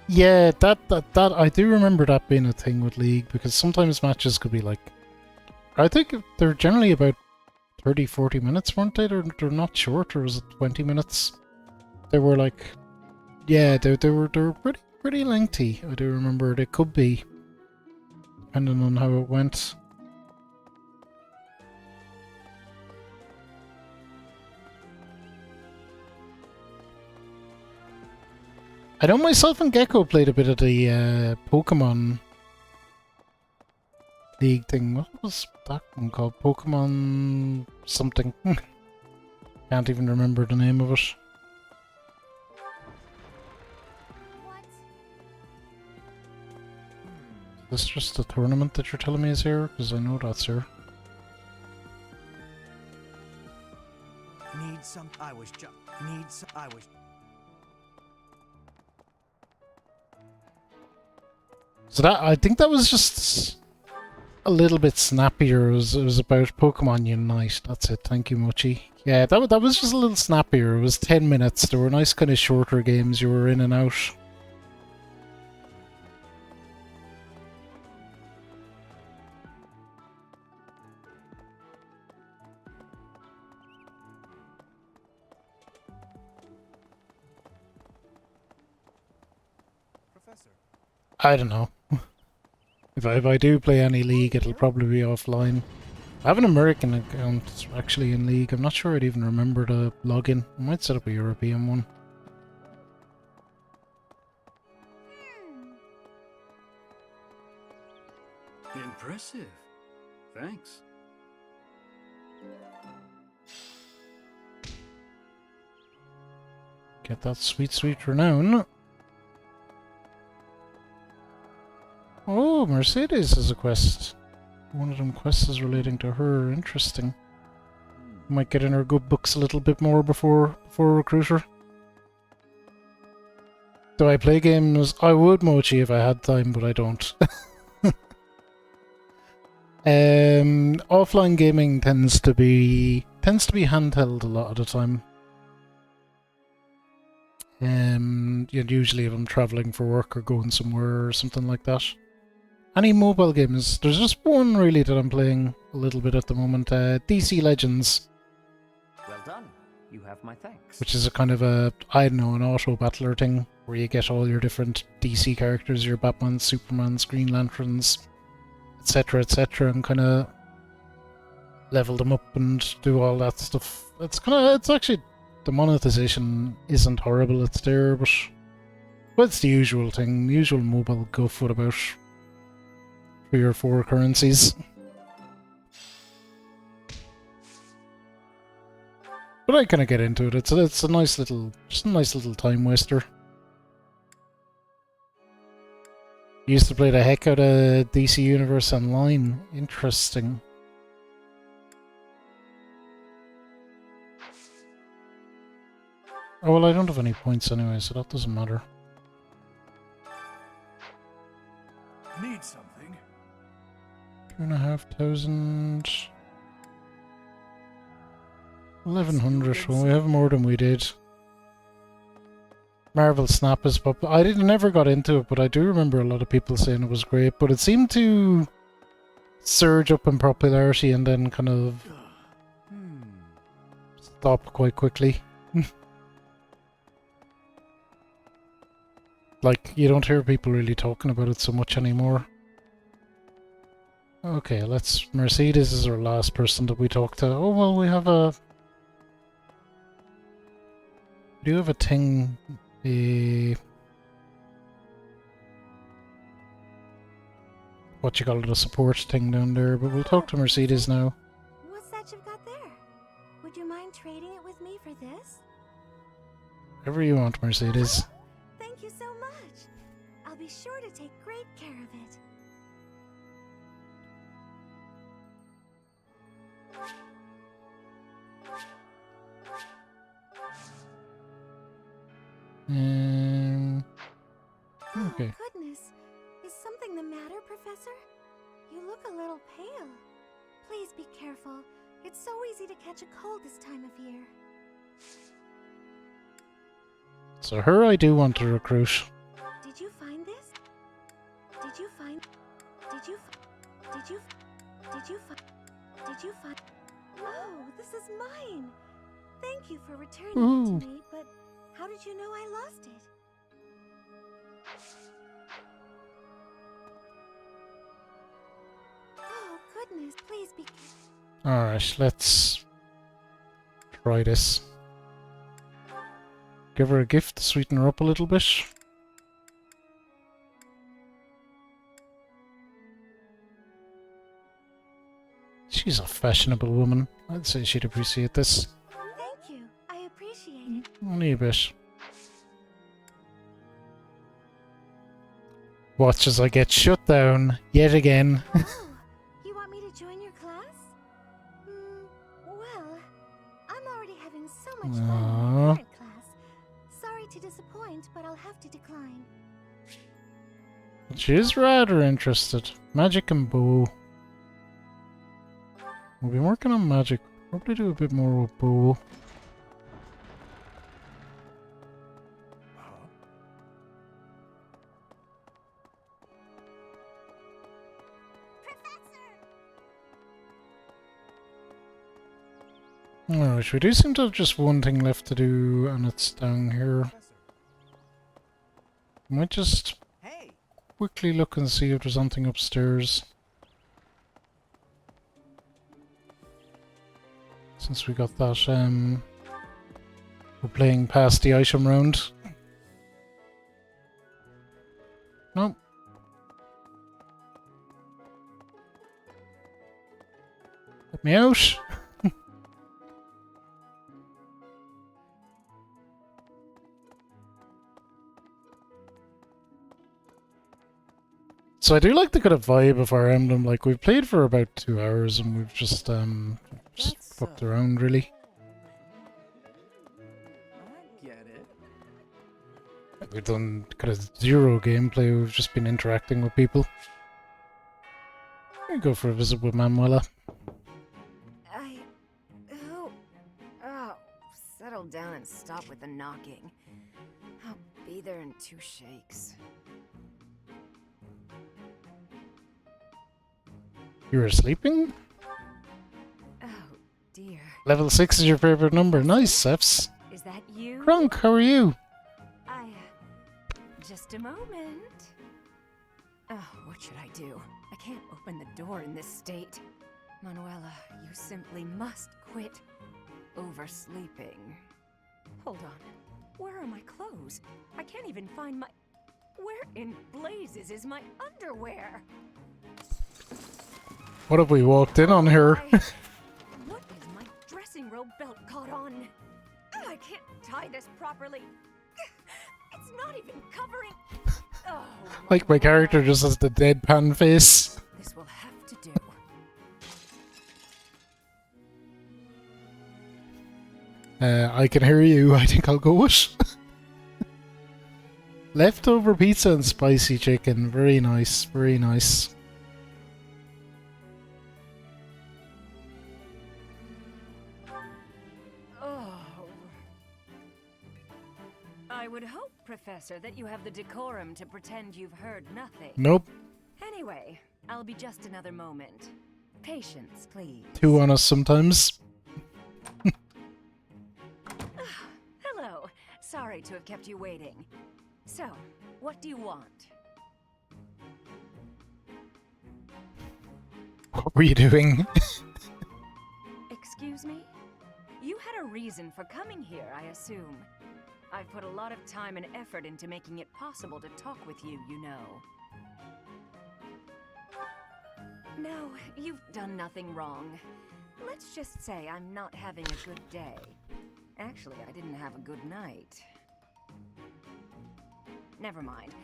Yeah, that I do remember that being a thing with League, because sometimes matches could be like, I think they're generally about 30-40 minutes, weren't they? They're not short, or was it 20 minutes? They were like, yeah, they were pretty lengthy. I do remember they could be, depending on how it went. I know myself and Gecko played a bit of the Pokemon League thing. What was that one called? Pokemon something. Can't even remember the name of it. Is this just a tournament that you're telling me is here? Because I know that's here.
Need some. I was just. Need some. I was.
So that, I think that was just a little bit snappier. It was about Pokemon Unite. That's it. Thank you, Mochi. Yeah, that was just a little snappier. It was 10 minutes. There were nice kind of shorter games. You were in and out.
Professor.
I don't know. If I do play any League, it'll probably be offline. I have an American account actually in League. I'm not sure I'd even remember to log in. I might set up a European one.
Impressive. Thanks.
Get that sweet, sweet renown. Oh, Mercedes is a quest. One of them quests is relating to her. Interesting. Might get in her good books a little bit more before Recruiter. Do I play games? I would, Mochi, if I had time, but I don't. Offline gaming tends to be handheld a lot of the time. Usually if I'm traveling for work or going somewhere or something like that. Any mobile games? There's just one really that I'm playing a little bit at the moment. DC Legends.
Well done. You have my thanks.
Which is a kind of a, I don't know, an auto battler thing where you get all your different DC characters, your Batman, Supermans, Green Lanterns, etc., and kind of level them up and do all that stuff. It's actually, the monetization isn't horrible. It's there, but it's the usual thing. The usual mobile guff with about 3 or 4 currencies. But I kind of get into it. It's a nice little time waster. Used to play the heck out of DC Universe Online. Interesting. Oh well, I don't have any points anyway, so that doesn't matter.
Need something?
2,500. 1,100. Well, we have more than we did. Marvel Snap is popular. I never got into it, but I do remember a lot of people saying it was great. But it seemed to surge up in popularity and then kind of stop quite quickly. Like, you don't hear people really talking about it so much anymore. Okay, Mercedes is our last person that we talked to. Oh, well, we do have a thing, what you call it, a support thing down there, but we'll talk to Mercedes now.
What's that you've got there? Would you mind trading it with me for this?
Whatever you want, Mercedes.
Thank you so much. I'll be sure to take great care of it.
Okay.
Oh, goodness. Is something the matter, easy to catch a cold this time of year.
So her I do want to recruit.
Did you find this? Did you find? Did you? Did you? Did you find? Did you find? Oh, this is mine. Thank you for returning
Ooh.
it to me, but how did you know I lost it? Oh, goodness, please be...
Alright, let's try this. Give her a gift to sweeten her up a little bit. She's a fashionable woman. I'd say she'd appreciate this.
Thank you. I appreciate it.
Only a bit. Watch as I get shut down yet again.
You want me to join your class? Well, I'm already having so much fun in my current class. Sorry to disappoint, but I'll have to decline.
She is rather interested. Magic and bow. We'll be working on magic. Probably do a bit more with bow. Alright, we do seem to have just one thing left to do, and it's down here. Might just quickly look and see if there's something upstairs. Since we got that, we're playing past the item round. Nope. Let me out. So I do like the kind of vibe of Fire Emblem. Like, we've played for about 2 hours and we've just fucked around, really.
I get it.
We've done kind of zero gameplay. We've just been interacting with people. We go for a visit with Manuela.
Oh, settle down and stop with the knocking. I'll be there in 2 shakes.
You were sleeping?
Oh, dear.
Level 6 is your favorite number. Nice, Cephs.
Is that you?
Crunk, how are you?
Just a moment. Oh, what should I do? I can't open the door in this state. Manuela, you simply must quit oversleeping. Hold on. Where are my clothes? I can't even find my... Where in blazes is my underwear?
What have we walked in on here?
What is my dressing robe belt caught on? I can't tie this properly. It's not even covering. Oh,
Like, my character just has the deadpan face.
this will have to do.
I can hear you. I think I'll go with. Leftover pizza and spicy chicken. Very nice. Very nice.
I would hope, Professor, that you have the decorum to pretend you've heard nothing.
Nope.
Anyway, I'll be just another moment. Patience, please.
Too honest sometimes.
Hello. Sorry to have kept you waiting. So, what do you want?
What were you doing?
Excuse me? You had a reason for coming here, I assume. I've put a lot of time and effort into making it possible to talk with you, you know. No, you've done nothing wrong. Let's just say I'm not having a good day. Actually, I didn't have a good night. Never mind.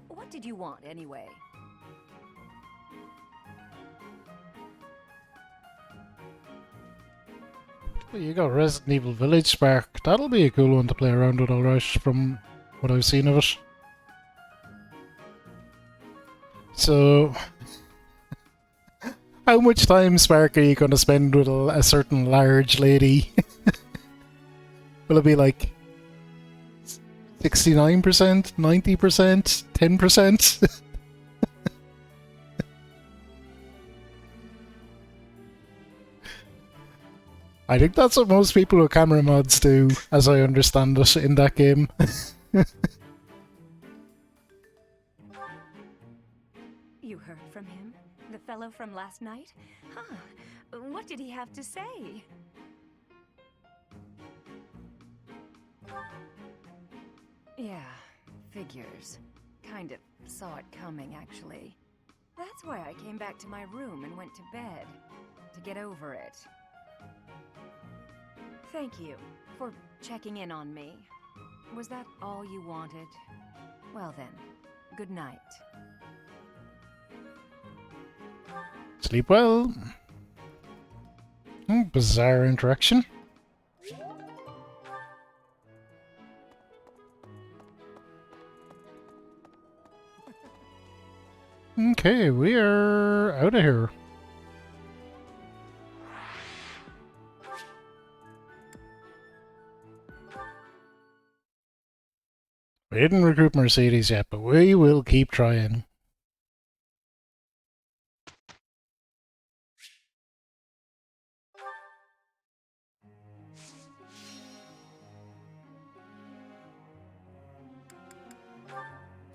What did you want, anyway?
Well, you got Resident Evil Village Spark. That'll be a cool one to play around with, alright, from what I've seen of it. So, How much time, Spark, are you going to spend with a certain large lady? Will it be like 69%, 90%, 10%? I think that's what most people with camera mods do, as I understand it, in that game.
You heard from him? The fellow from last night? Huh. What did he have to say? Yeah, figures. Kind of saw it coming, actually. That's why I came back to my room and went to bed. To get over it. Thank you for checking in on me. Was that all you wanted? Well then, good night.
Sleep well. Bizarre interaction. Okay, we are out of here. We didn't recruit Mercedes yet, but we will keep trying.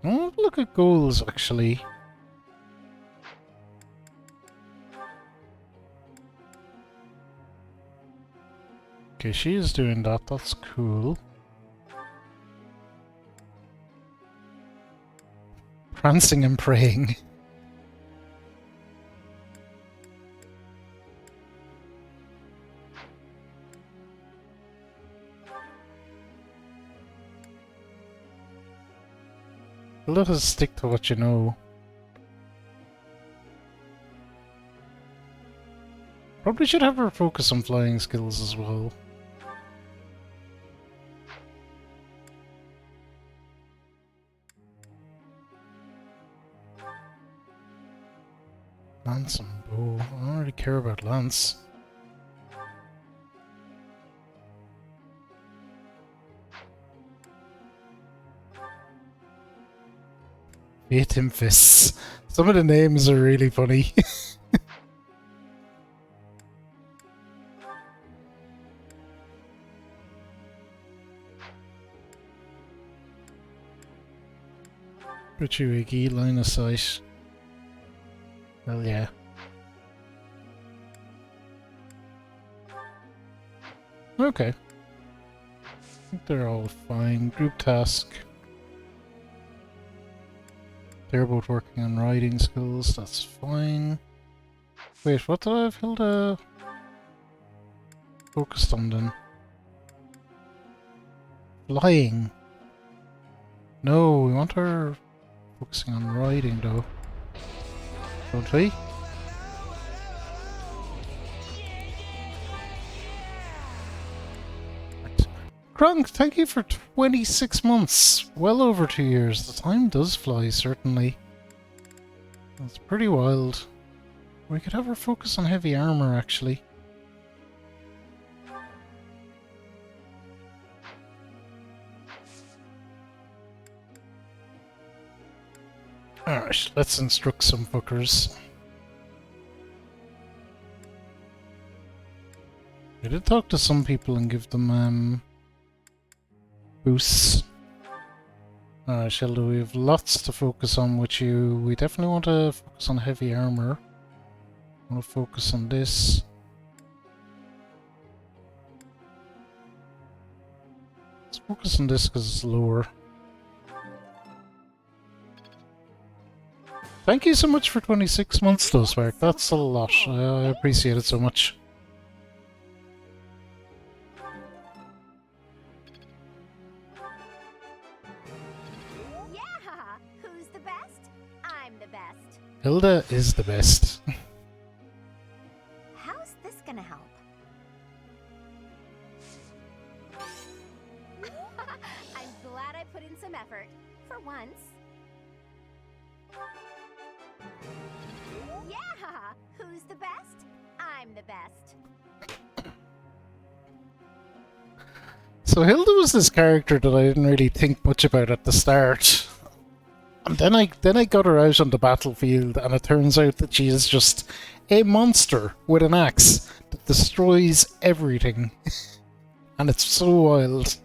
Oh, look at goals, actually. Okay, she is doing that. That's cool. Prancing and praying. Let us stick to what you know. Probably should have her focus on flying skills as well. Lance and bow. I don't really care about Lance. Him fists. Some of the names are really funny. Put you a key line of sight. Well, yeah. Okay. I think they're all fine. Group task. They're both working on riding skills, that's fine. Wait, what did I have Hilda focused on then? Flying. No, we want her focusing on riding though. Don't we? Grunk, thank you for 26 months. Well over 2 years. The time does fly, certainly. That's pretty wild. We could have her focus on heavy armor, actually. Alright, let's instruct some fuckers. I did talk to some people and give them, boosts. Alright, Sheldon, we have lots to focus on with you. We definitely want to focus on heavy armor. I want to focus on this. Let's focus on this because it's lower. Thank you so much for 26 months though, Spark. That's a lot. I appreciate it so much. Hilda is the best.
How's this gonna help?
I'm glad I put in some effort. For once. Yeah! Who's the best? I'm the best.
So Hilda was this character that I didn't really think much about at the start. And then I got her out on the battlefield, and it turns out that she is just a monster with an axe that destroys everything. And it's so wild.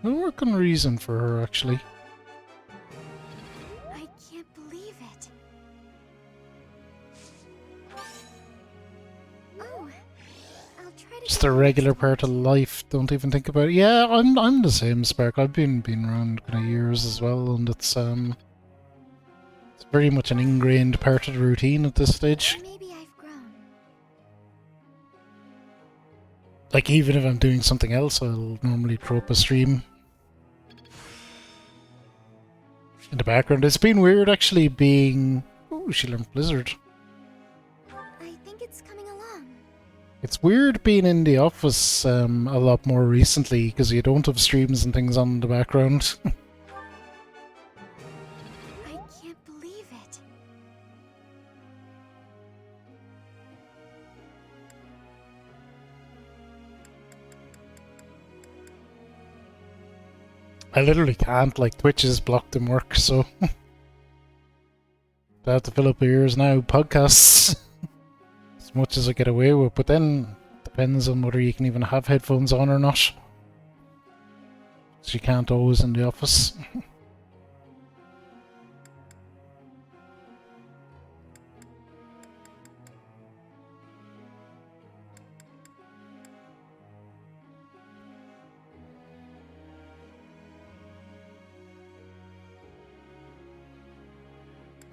No working reason for her, actually.
I can't believe it. Oh, I'll try to
Just a regular part of life. Don't even think about it. Yeah, I'm the same, Spark. I've been around kind of years as well, and it's very much an ingrained part of the routine at this stage.
Maybe I've grown.
Like, even if I'm doing something else, I'll normally throw up a stream in the background. It's been weird, actually, being... Oh, she learned Blizzard.
I think it's coming along.
It's weird being in the office a lot more recently, because you don't have streams and things on in the background.
I can't believe it.
I literally can't, like, Twitch is blocked in work, so... I have to fill up ears now, podcasts, as much as I get away with, but then depends on whether you can even have headphones on or not. So you can't always in the office.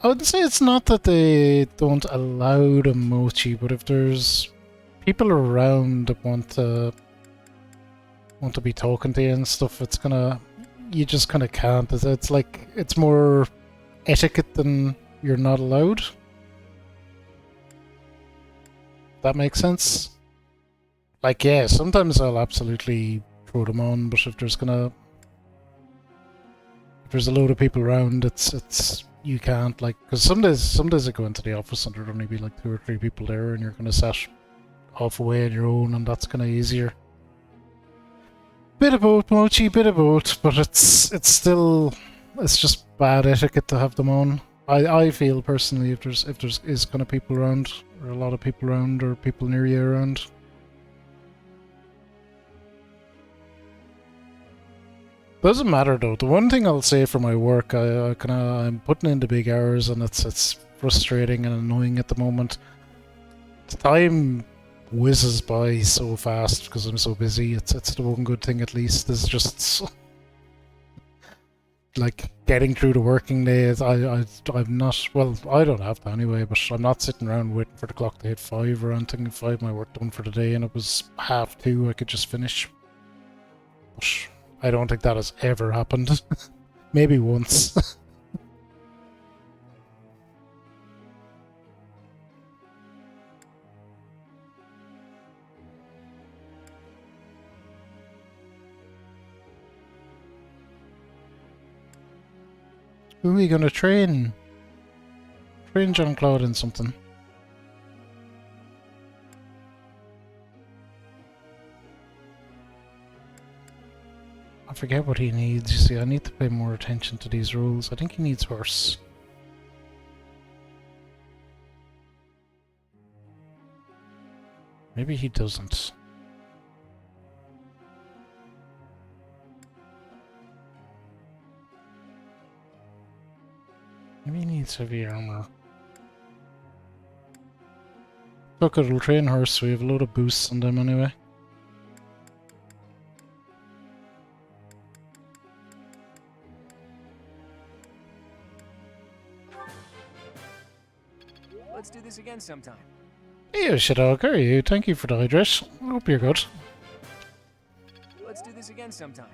I would say it's not that they don't allow the mochi, but if there's people around that want to be talking to you and stuff, it's gonna... You just kind of can't. It's like, it's more etiquette than you're not allowed. That makes sense? Like, yeah, sometimes I'll absolutely throw them on, but if there's a load of people around, it's you can't, like, because some days I go into the office and there'll only be like 2 or 3 people there, and you're gonna set off away on your own, and that's kind of easier. Bit of both, Mochi, bit of both, but it's just bad etiquette to have them on. I feel personally, if there's kind of people around, or a lot of people around, or people near you around. Doesn't matter though. The one thing I'll say for my work, I'm putting in the big hours, and it's frustrating and annoying at the moment. The time whizzes by so fast because I'm so busy. It's the one good thing, at least, is just like getting through the working day. I'm not, well, I don't have to anyway, but I'm not sitting around waiting for the clock to hit 5 or anything. If I had my work done for the day and it was 2:30, I could just finish. But I don't think that has ever happened. Maybe once. Who are you gonna train? Train Jean-Claude in something. I forget what he needs. You see, I need to pay more attention to these rules. I think he needs horse. Maybe he doesn't. Maybe he needs heavy armor. Look, it'll train horse, so we have a load of boosts on them anyway.
Let's do this again sometime.
Hey, Shadog, how are you? Thank you for the hydrate. I hope you're good.
Let's do this again sometime.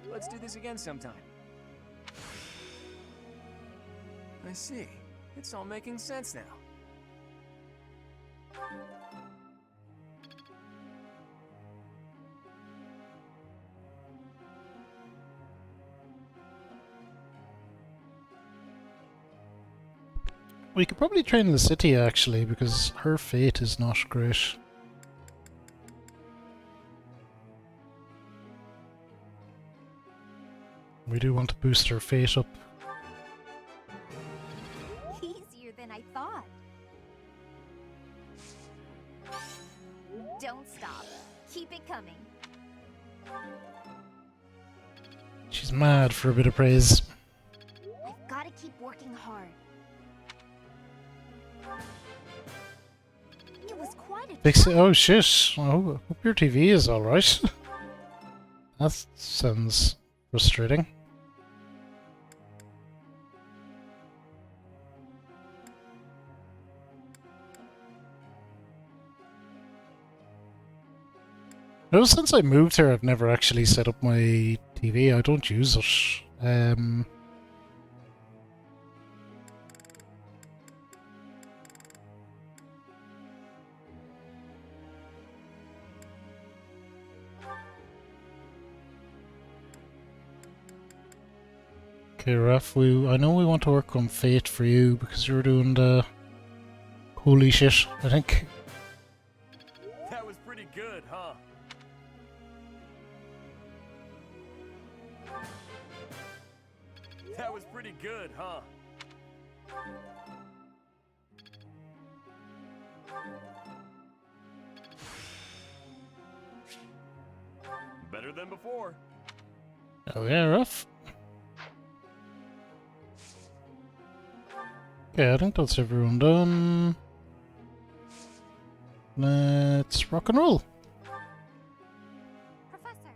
Let's do this again sometime. I see. It's all making sense now.
We could probably train the city actually, because her fate is not great. We do want to boost her fate up.
Easier than I thought. Don't stop. Keep it coming.
She's mad for a bit of praise.
I've got to keep working hard. It was quite a
Fix it. Oh shit. Oh, hope your TV is alright. That sounds frustrating. No, since I moved here, I've never actually set up my TV. I don't use it. Okay, Raf, I know we want to work on Fate for you because you're doing the holy shit, I think.
That was pretty good, huh? That was pretty good, huh? Better than before.
Oh yeah, Raf. Okay, I think that's everyone done. Let's rock and roll.
Professor.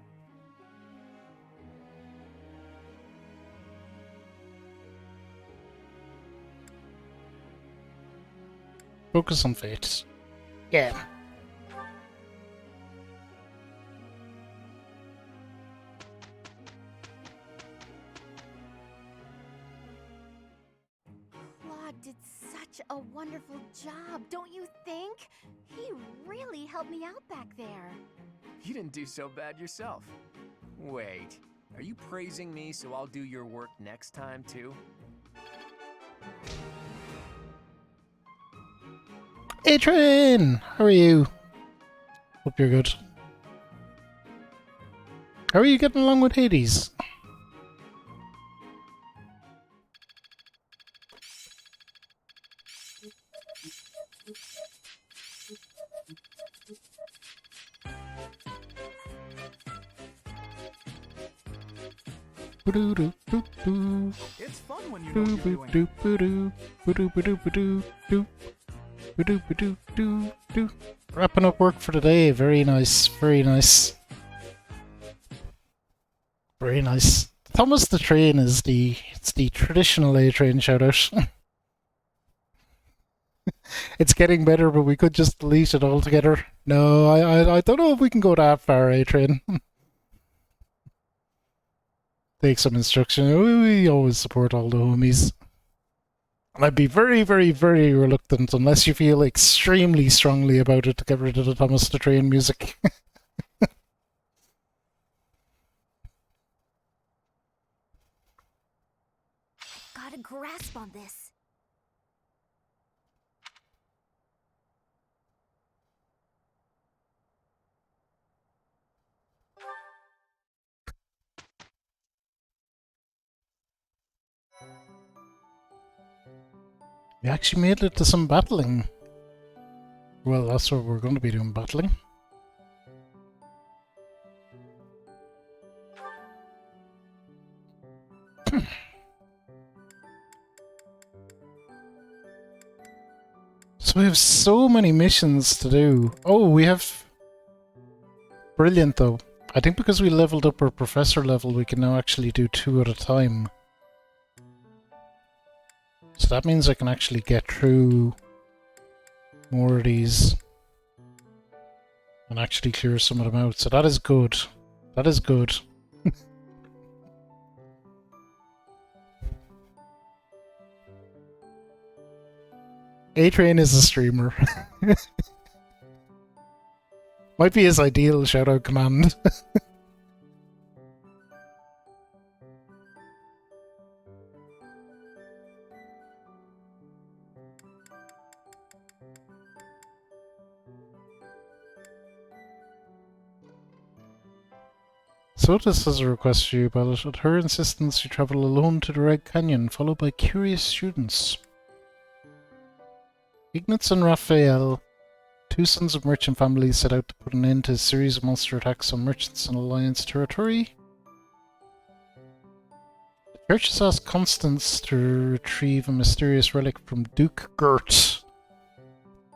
Focus on Fate. Yeah.
Claude did such a wonderful job, don't you think? He really helped me out back there.
You didn't do so bad yourself. Wait, are you praising me so I'll do your work next time too?
Adrian! How are you? Hope you're good. How are you getting along with Hades?
It's fun when you know what you're doing.
Wrapping up work for the day. Very nice. Very nice. Very nice. Thomas the Train is the traditional A-Train shoutout. It's getting better, but we could just delete it altogether. No, I don't know if we can go that far, A-Train. Take some instruction. We always support all the homies. And I'd be very, very, very reluctant, unless you feel extremely strongly about it, to get rid of the Thomas the Train music.
Got a grasp on this.
We actually made it to some battling. Well, that's what we're going to be doing, battling. So we have so many missions to do. Oh, we have... Brilliant, though. I think because we leveled up our professor level, we can now actually do 2 at a time. So that means I can actually get through more of these and actually clear some of them out. So that is good. That is good. A-Train is a streamer. Might be his ideal shoutout command. So this has a request for you, Ballot. At her insistence, you travel alone to the Red Canyon, followed by curious students. Ignatz and Raphael, two sons of merchant families, set out to put an end to a series of monster attacks on merchants in Alliance territory. The church has asked Constance to retrieve a mysterious relic from Duke Gert,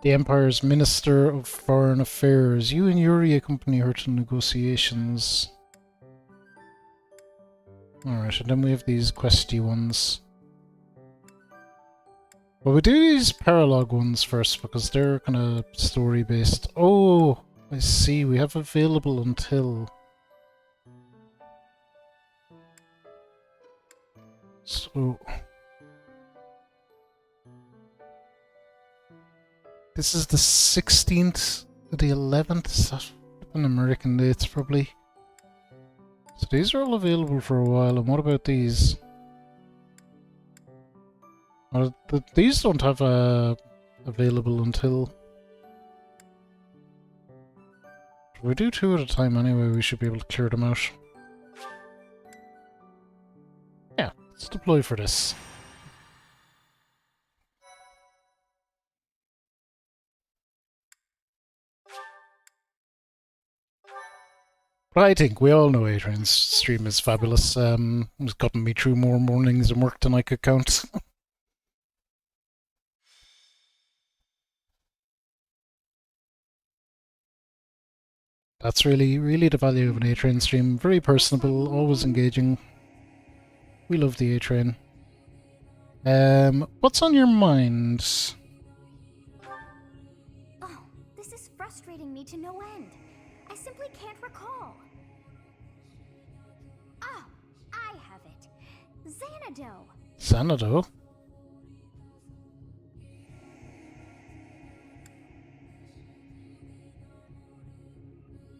the Empire's Minister of Foreign Affairs. You and Yuri accompany her to negotiations. Alright, and then we have these questy ones. Well, we do these paralog ones first because they're kind of story based. Oh, I see. We have available until. So. This is the 16th to the 11th. Is that an American dates, probably? So these are all available for a while, and what about these? Well, these don't have available until... If we do two at a time anyway, we should be able to clear them out. Yeah, let's deploy for this. But I think we all know A-Train's stream is fabulous. It's gotten me through more mornings and work than I could count. That's really the value of an A-Train stream. Very personable, always engaging. We love the A-Train. What's on your mind?
Oh, this is frustrating me to no end. I simply can't recall. Oh, I have it. Xanadu.
Xanadu?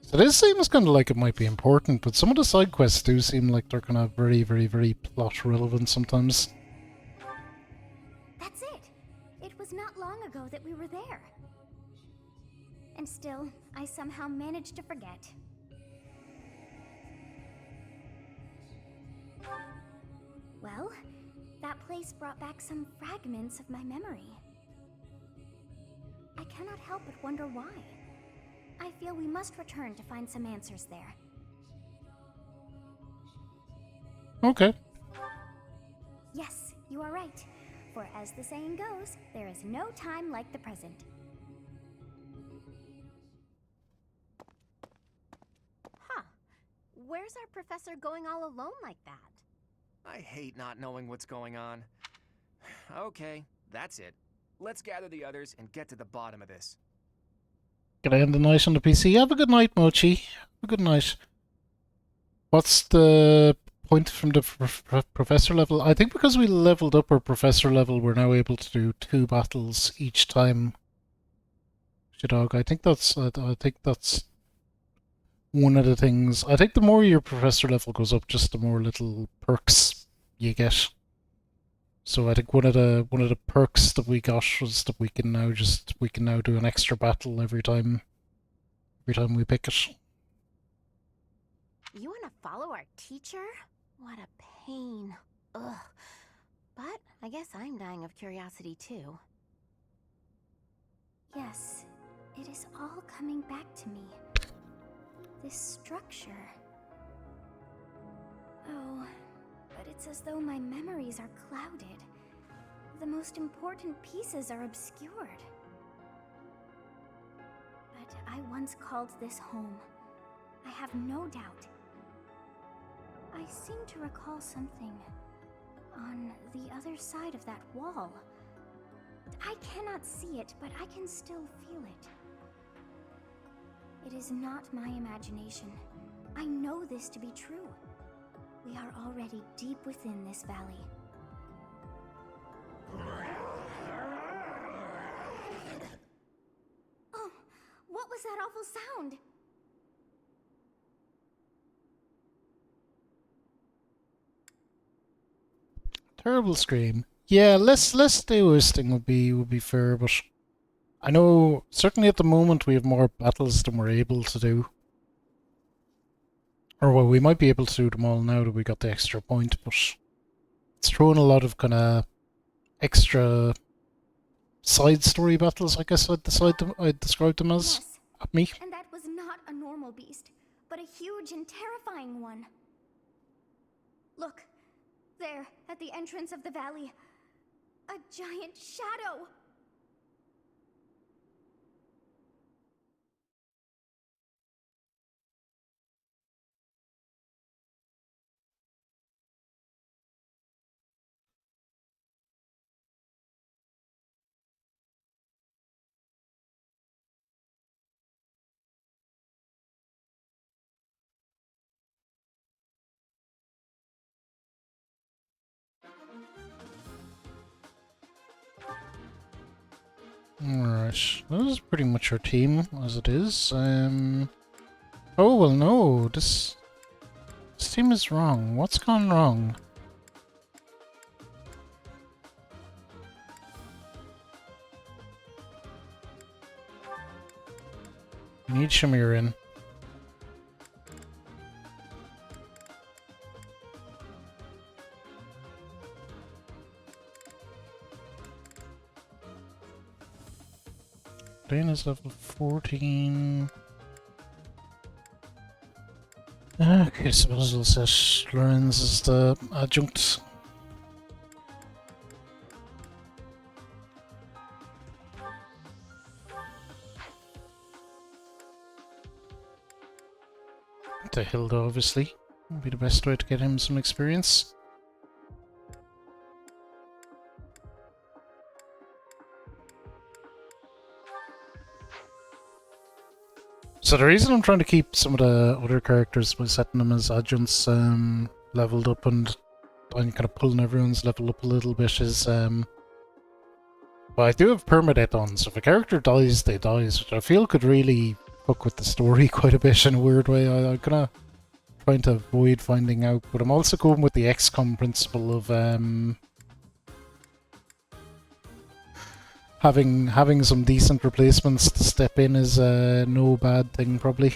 So this seems kind of like it might be important, but some of the side quests do seem like they're kind of very plot relevant sometimes.
That's it. It was not long ago that we were there. And still, I somehow managed to forget. Well, that place brought back some fragments of my memory. I cannot help but wonder why. I feel we must return to find some answers there.
Okay.
Yes, you are right. For as the saying goes, there is no time like the present.
Huh. Where's our professor going all alone like that?
I hate not knowing what's going on. Okay, that's it. Let's gather the others and get to the bottom of this.
Gonna end the night on the PC. Have a good night, Mochi. Have a good night. What's the point from the professor level? I think because we leveled up our professor level, we're now able to do 2 battles each time. Shidog, I think that's one of the things. I think the more your professor level goes up, just the more little perks you get. So I think one of the perks that we got was that we can now do an extra battle every time we pick it.
You want to follow our teacher? What a pain. Ugh. But I guess I'm dying of curiosity too.
Yes, it is all coming back to me. This structure. Oh, but it's as though my memories are clouded. The most important pieces are obscured. But I once called this home. I have no doubt. I seem to recall something on the other side of that wall. I cannot see it, but I can still feel it. It is not my imagination. I know this to be true. We are already deep within this valley. that awful sound?
Terrible scream. Yeah, less day wasting would be fair, but I know certainly at the moment we have more battles than we're able to do. Or well, we might be able to do them all now that we got the extra point, but it's throwing a lot of kind of extra side story battles, I guess I'd describe them as,
Yes,
at me.
and that was not a normal beast, but a huge and terrifying one. Look, there, at the entrance of the valley, a giant shadow!
Alright, that is pretty much our team as it is. Oh well, no, this team is wrong. What's gone wrong? We need Shamir in. Dana's level 14. Okay, so we'll set Lorenz as the adjunct. To Hilda, obviously. Would be the best way to get him some experience. So the reason I'm trying to keep some of the other characters by setting them as adjuncts leveled up and kind of pulling everyone's level up a little bit is well, I do have permadeath on, so if a character dies, they die, which I feel could really fuck with the story quite a bit in a weird way. I'm kind of trying to avoid finding out, but I'm also going with the XCOM principle of having some decent replacements to step in is no bad thing, probably.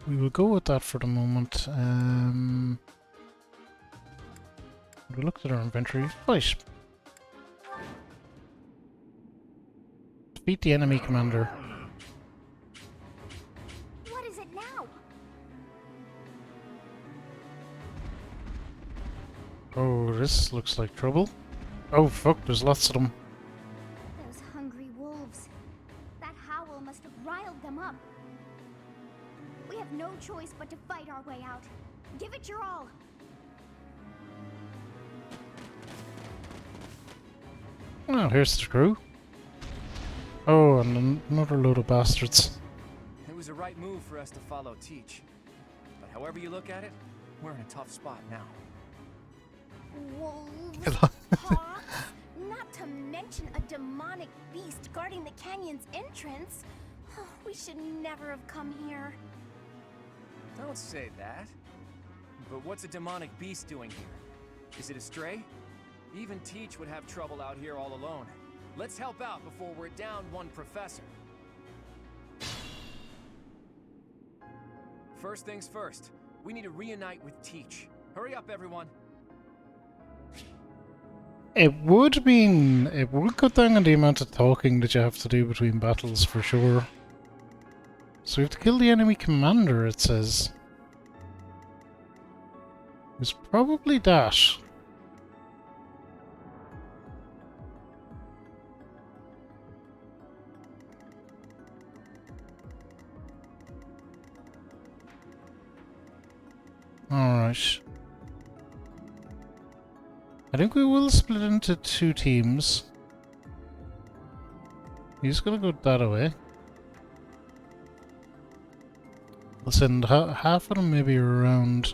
We will go with that for the moment. We looked at our inventory. Right. Defeat the enemy commander.
What is it now?
Oh, this looks like trouble. Oh fuck, there's lots of them.
Those hungry wolves. That howl must have riled them up. We have no choice but to fight our way out. Give it your all.
Oh, here's the crew. Oh, and another load of bastards.
It was a right move for us to follow Teach. But however you look at it, we're in a tough spot now.
Wolves, hawks, not to mention a demonic beast guarding the canyon's entrance. Oh, we should never have come here.
Don't say that. But what's a demonic beast doing here? Is it a stray? Even Teach would have trouble out here all alone. Let's help out before we're down one professor. First things first, we need to reunite with Teach. Hurry up, everyone.
It would cut down on the amount of talking that you have to do between battles for sure. So we have to kill the enemy commander, it says. It's probably that. Alright. I think we will split into two teams. He's gonna go that way. We'll send half of them maybe around.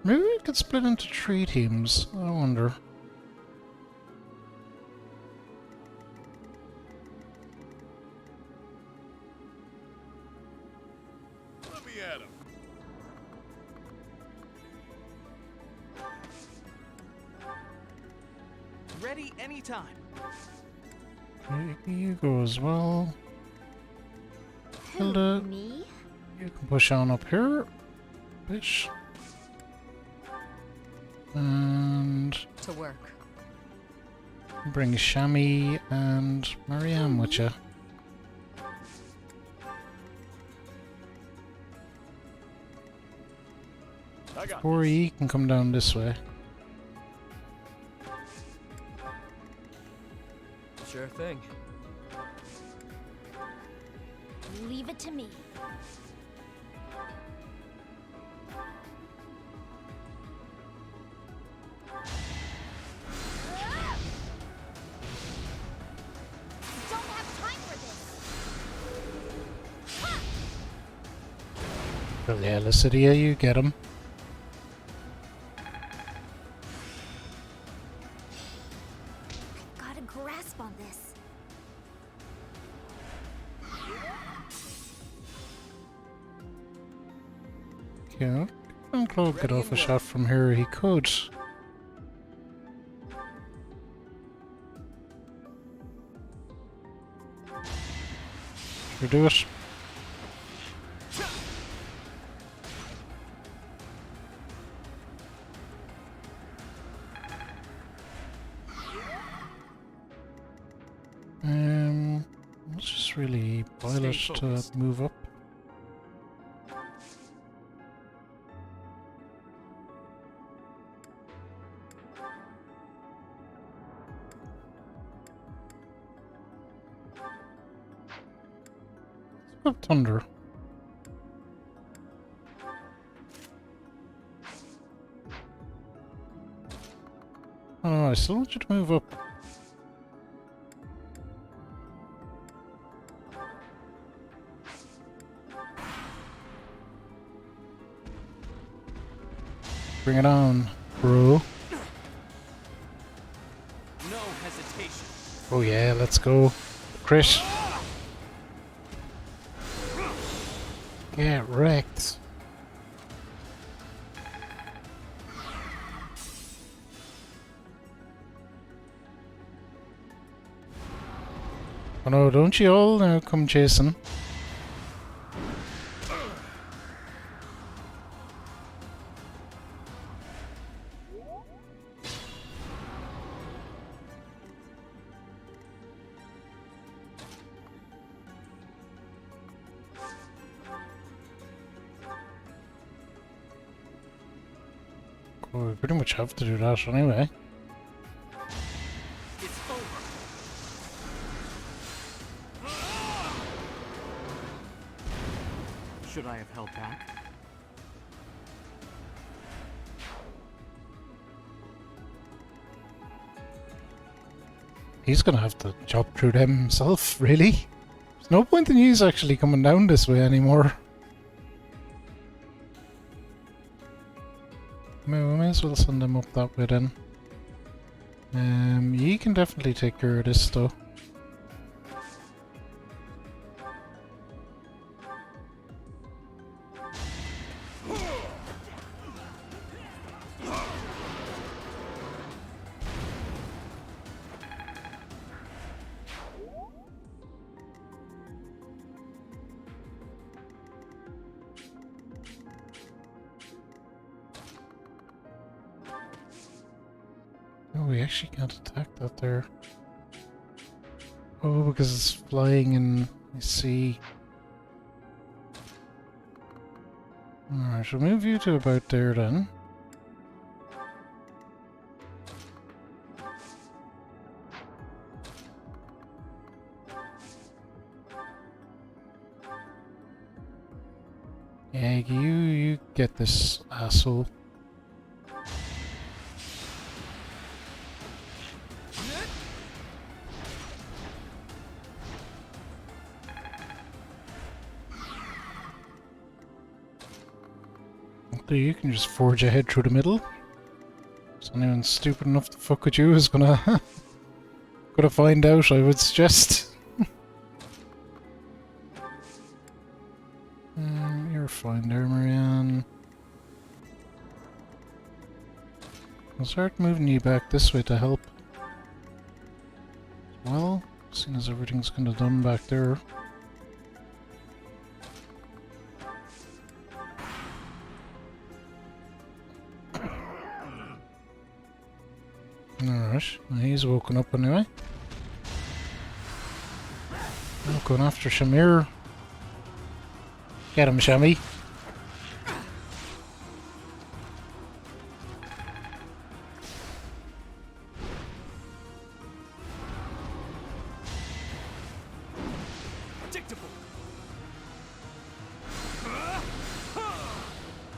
Maybe we could split into 3 teams. I wonder.
Let me at him.
Ready anytime.
You go as well. Hilda,
Me?
you can push on up here. Bitch. And
To work.
bring Shami and Marianne with you. Or you can come down this way.
Sure thing.
Leave it to me.
Don't have time for this.
Well, yeah, Lucidia, you get him.
Got a grasp on this.
Yeah, and Claude get off a shot from here. He could. Sure, do it. Let's just really boil it to move up. Let's go Thunder. Oh no, I still want you to move up. Bring it on, bro.
No hesitation.
Oh yeah, let's go. Chris. Get wrecked. Oh no, don't you all now come chasing. Well, we pretty much have to do that anyway.
It's over. Should I have held back?
He's gonna have to chop through them himself, really. There's no point in he's actually coming down this way anymore. We may as well send them up that way then. You can definitely take care of this though. Oh, we actually can't attack that there. Oh, because it's flying in the sea. Alright, we'll move you to about there then. Yeah, you get this asshole. So you can just forge ahead through the middle. So anyone stupid enough to fuck with you is gonna gonna find out, I would suggest. You're fine there, Marianne. I'll start moving you back this way to help. Well, seeing as everything's kind of done back there. Alright, he's woken up anyway. I'm going after Shamir. Get him, Shammy.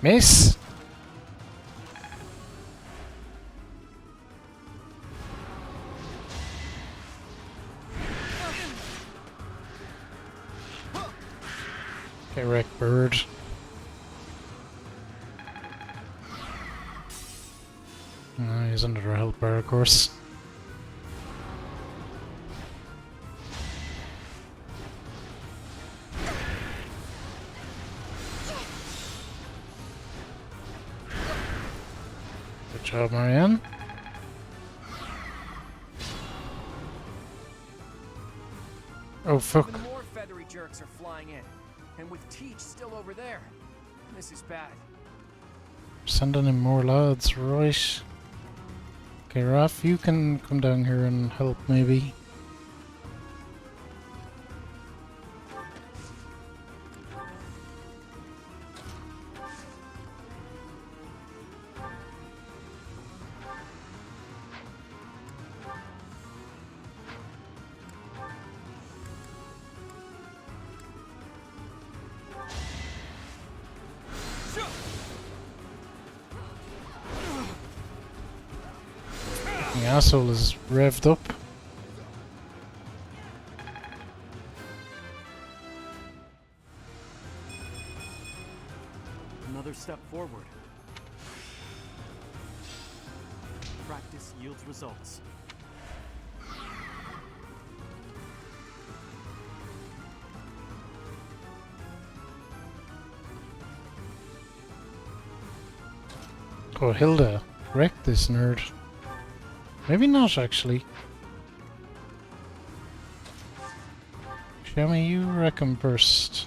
Miss. Get wrecked, bird. Oh, he's under our health bar, of course. Good job, Marianne. Oh, fuck.
Even more feathery jerks are flying in. And with Teach still over there. This is bad.
Sending in more lads, right. Okay, Raph, you can come down here and help, maybe. The asshole is revved up.
Another step forward. Practice yields results.
Oh, Hilda, wreck this nerd. Maybe not, actually. Shammy, you wreck him first.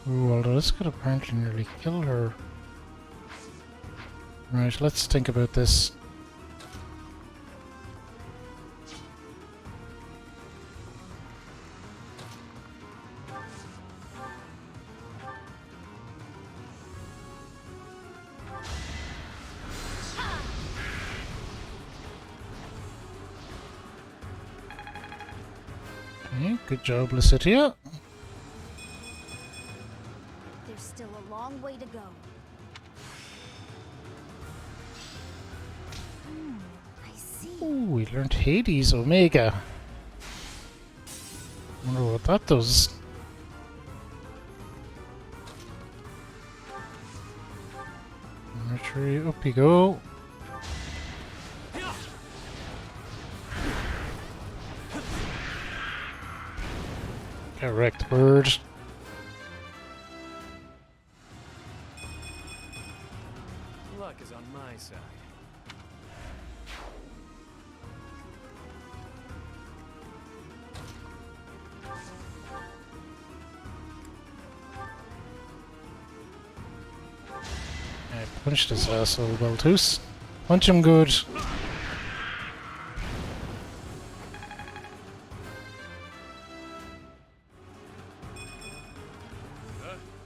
Ooh, although this could apparently nearly kill her. Right, let's think about this. Okay, good job, Lucidia.
There's still a long way to go. I see.
Ooh, we learned Hades Omega. Wonder what that does. Archery, up you go. Correct, bird.
Luck is on my side.
I punched his asshole, Baltus. Punch him good.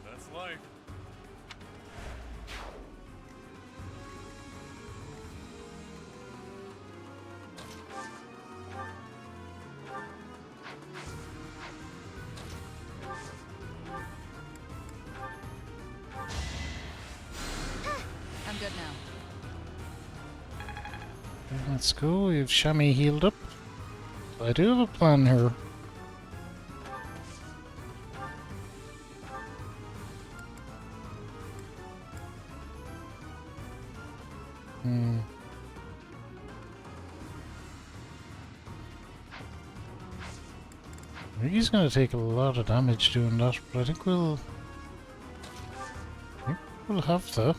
That's life.
I'm good now.
Let's go, we have Shammy healed up. So I do have a plan here. He's gonna take a lot of damage doing that, but I think we'll have to.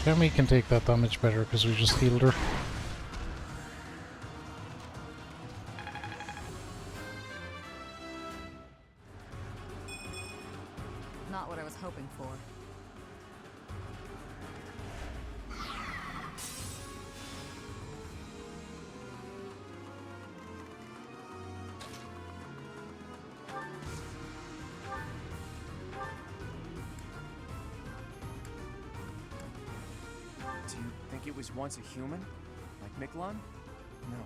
Demi can take that damage better because we just healed her.
Not what I was hoping for.
Do you think it was once a human? Like Miklon? No.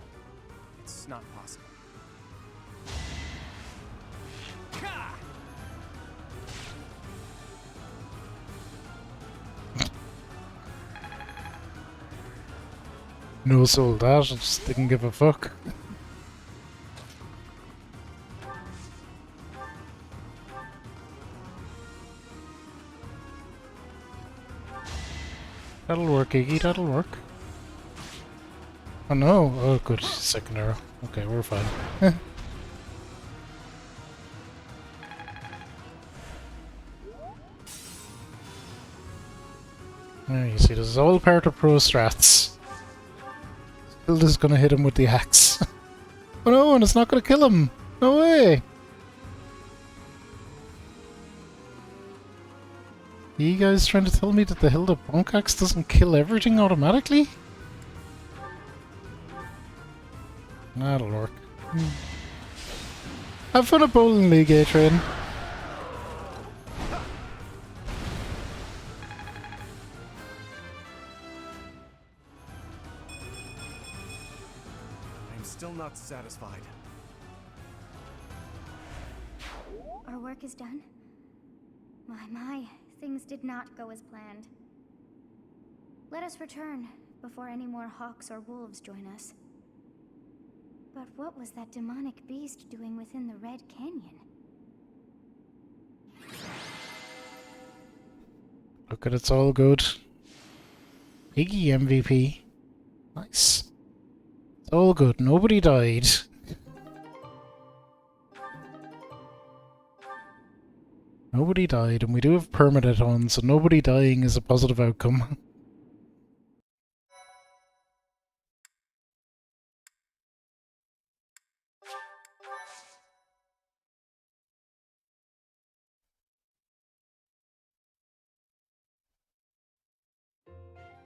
It's not possible.
No soul that, I just didn't give a fuck. That'll work, Iggy, that'll work. Oh no, oh good, second arrow. Okay, we're fine. There you see, this is all part of pro strats. Hilda's gonna hit him with the axe. Oh no, and it's not gonna kill him! No way! Are you guys trying to tell me that the Hilda Bonk Axe doesn't kill everything automatically? That'll work. Have fun at Bowling League, A-Train.
I'm still not satisfied.
Our work is done. My, things did not go as planned. Let us return before any more hawks or wolves join us. But what was that demonic beast doing within the Red Canyon?
Look at it's all good. Iggy MVP. Nice. It's all good. Nobody died. Nobody died, and we do have permanent on, so nobody dying is a positive outcome.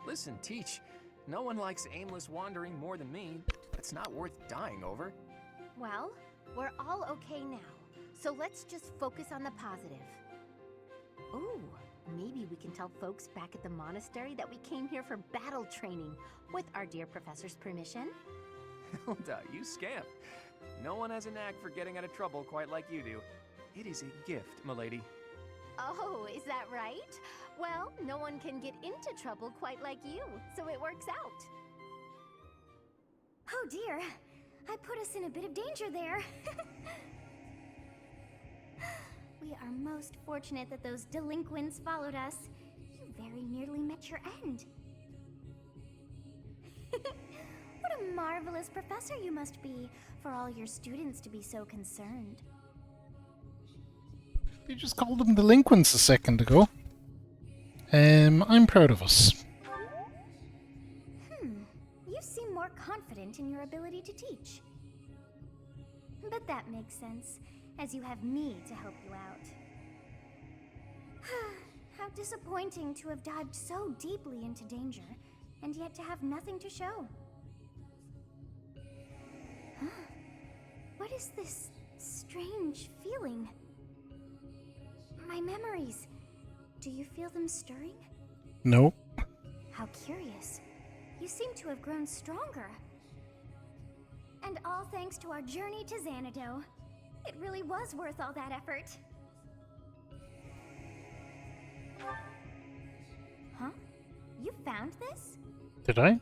Listen, Teach. No one likes aimless wandering more than me. It's not worth dying over.
Well, we're all okay now, so let's just focus on the positive. Ooh, maybe we can tell folks back at the monastery that we came here for battle training, with our dear professor's permission.
Hilda, you scamp. No one has a knack for getting out of trouble quite like you do. It is a gift, milady.
Oh, is that right? Well, no one can get into trouble quite like you, so it works out.
Oh dear, I put us in a bit of danger there. We are most fortunate that those delinquents followed us. You very nearly met your end. What a marvelous professor you must be, for all your students to be so concerned.
You just called them delinquents a second ago. I'm proud of us.
You seem more confident in your ability to teach. But that makes sense, as you have me to help you out. How disappointing to have dived so deeply into danger, and yet to have nothing to show. What is this strange feeling? My memories. Do you feel them stirring?
No.
How curious. You seem to have grown stronger. And all thanks to our journey to Xanadu. It really was worth all that effort. Huh? You found this?
Did I?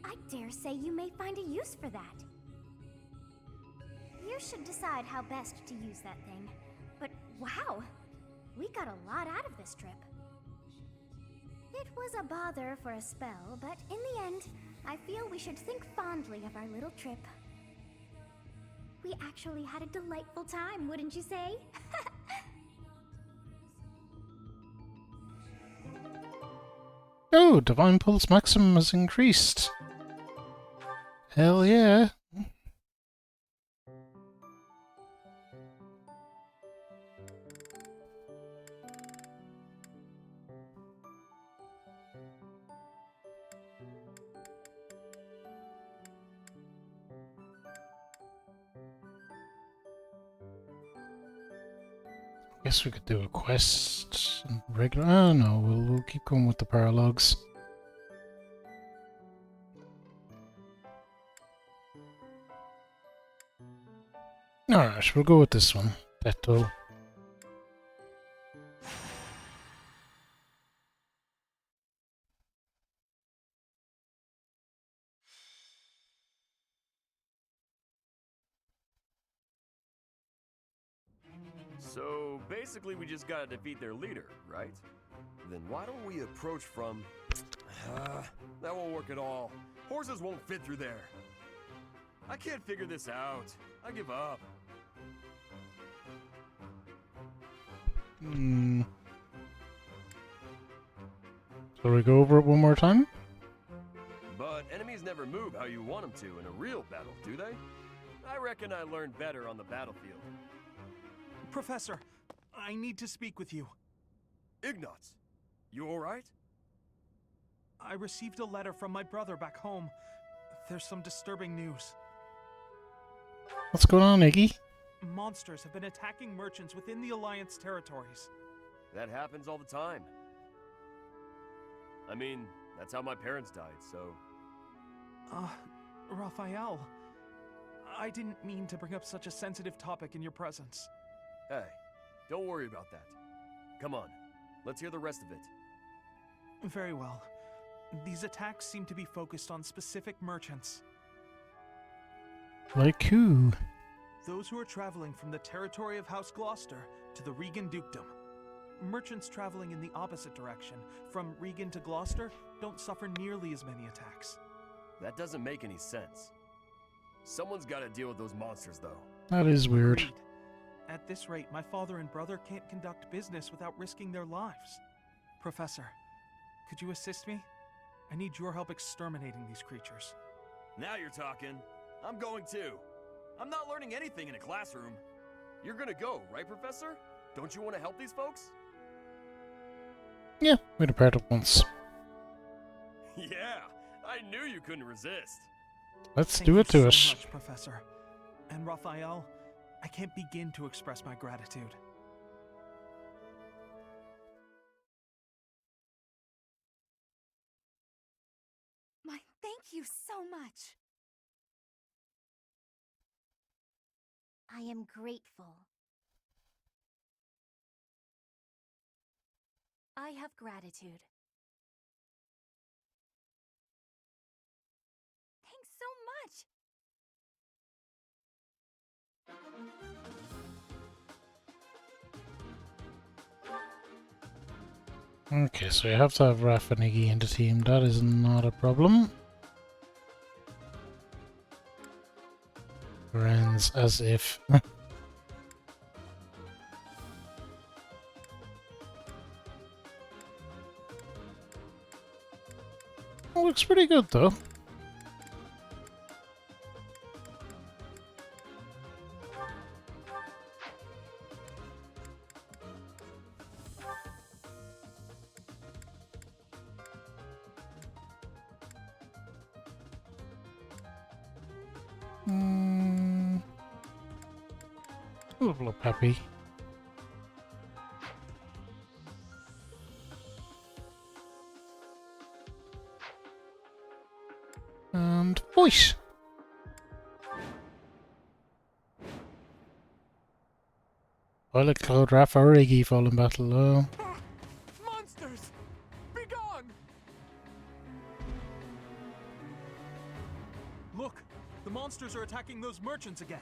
I dare say you may find a use for that. You should decide how best to use that thing. But wow! got a lot out of this trip. It was a bother for a spell, but in the end, I feel we should think fondly of our little trip. We actually had a delightful time, wouldn't you say?
Oh, Divine Pulse Maximum has increased. Hell yeah. Guess we could do a quest and regular. Oh no, we'll keep going with the paralogs. Alright, we'll go with this one. Death Toll.
So basically we just gotta defeat their leader, right? Then why don't we approach from... that won't work at all. Horses won't fit through there. I can't figure this out. I give up.
Shall we go over it one more time?
But enemies never move how you want them to in a real battle, do they? I reckon I learned better on the battlefield.
Professor, I need to speak with you.
Ignatz, you alright?
I received a letter from my brother back home. There's some disturbing news.
What's going on, Iggy?
Monsters have been attacking merchants within the Alliance territories.
That happens all the time. I mean, that's how my parents died, so...
Raphael, I didn't mean to bring up such a sensitive topic in your presence.
Hey, don't worry about that. Come on, let's hear the rest of it.
Very well. These attacks seem to be focused on specific merchants.
Like who?
Those who are traveling from the territory of House Gloucester to the Regan Dukedom. Merchants traveling in the opposite direction, from Regan to Gloucester, don't suffer nearly as many attacks.
That doesn't make any sense. Someone's gotta deal with those monsters, though.
That is weird.
Agreed. At this rate, my father and brother can't conduct business without risking their lives. Professor, could you assist me? I need your help exterminating these creatures.
Now you're talking. I'm going too. I'm not learning anything in a classroom. You're gonna go, right, Professor? Don't you want to help these folks?
Yeah, we'd have paired up once.
Yeah, I knew you couldn't resist.
Let's
Thank
do it to
you
us.
so much, Professor. And Raphael, I can't begin to express my gratitude.
My thank you so much.
I am grateful.
I have gratitude. Thanks so much.
Okay, so you have to have Raph and Iggy in the team. That is not a problem. Friends as if. Looks pretty good though. A little peppy. And voice. Violet Cloud, Raph, or Iggy fall in battle. Oh.
Monsters! Be gone! Look, the monsters are attacking those merchants again.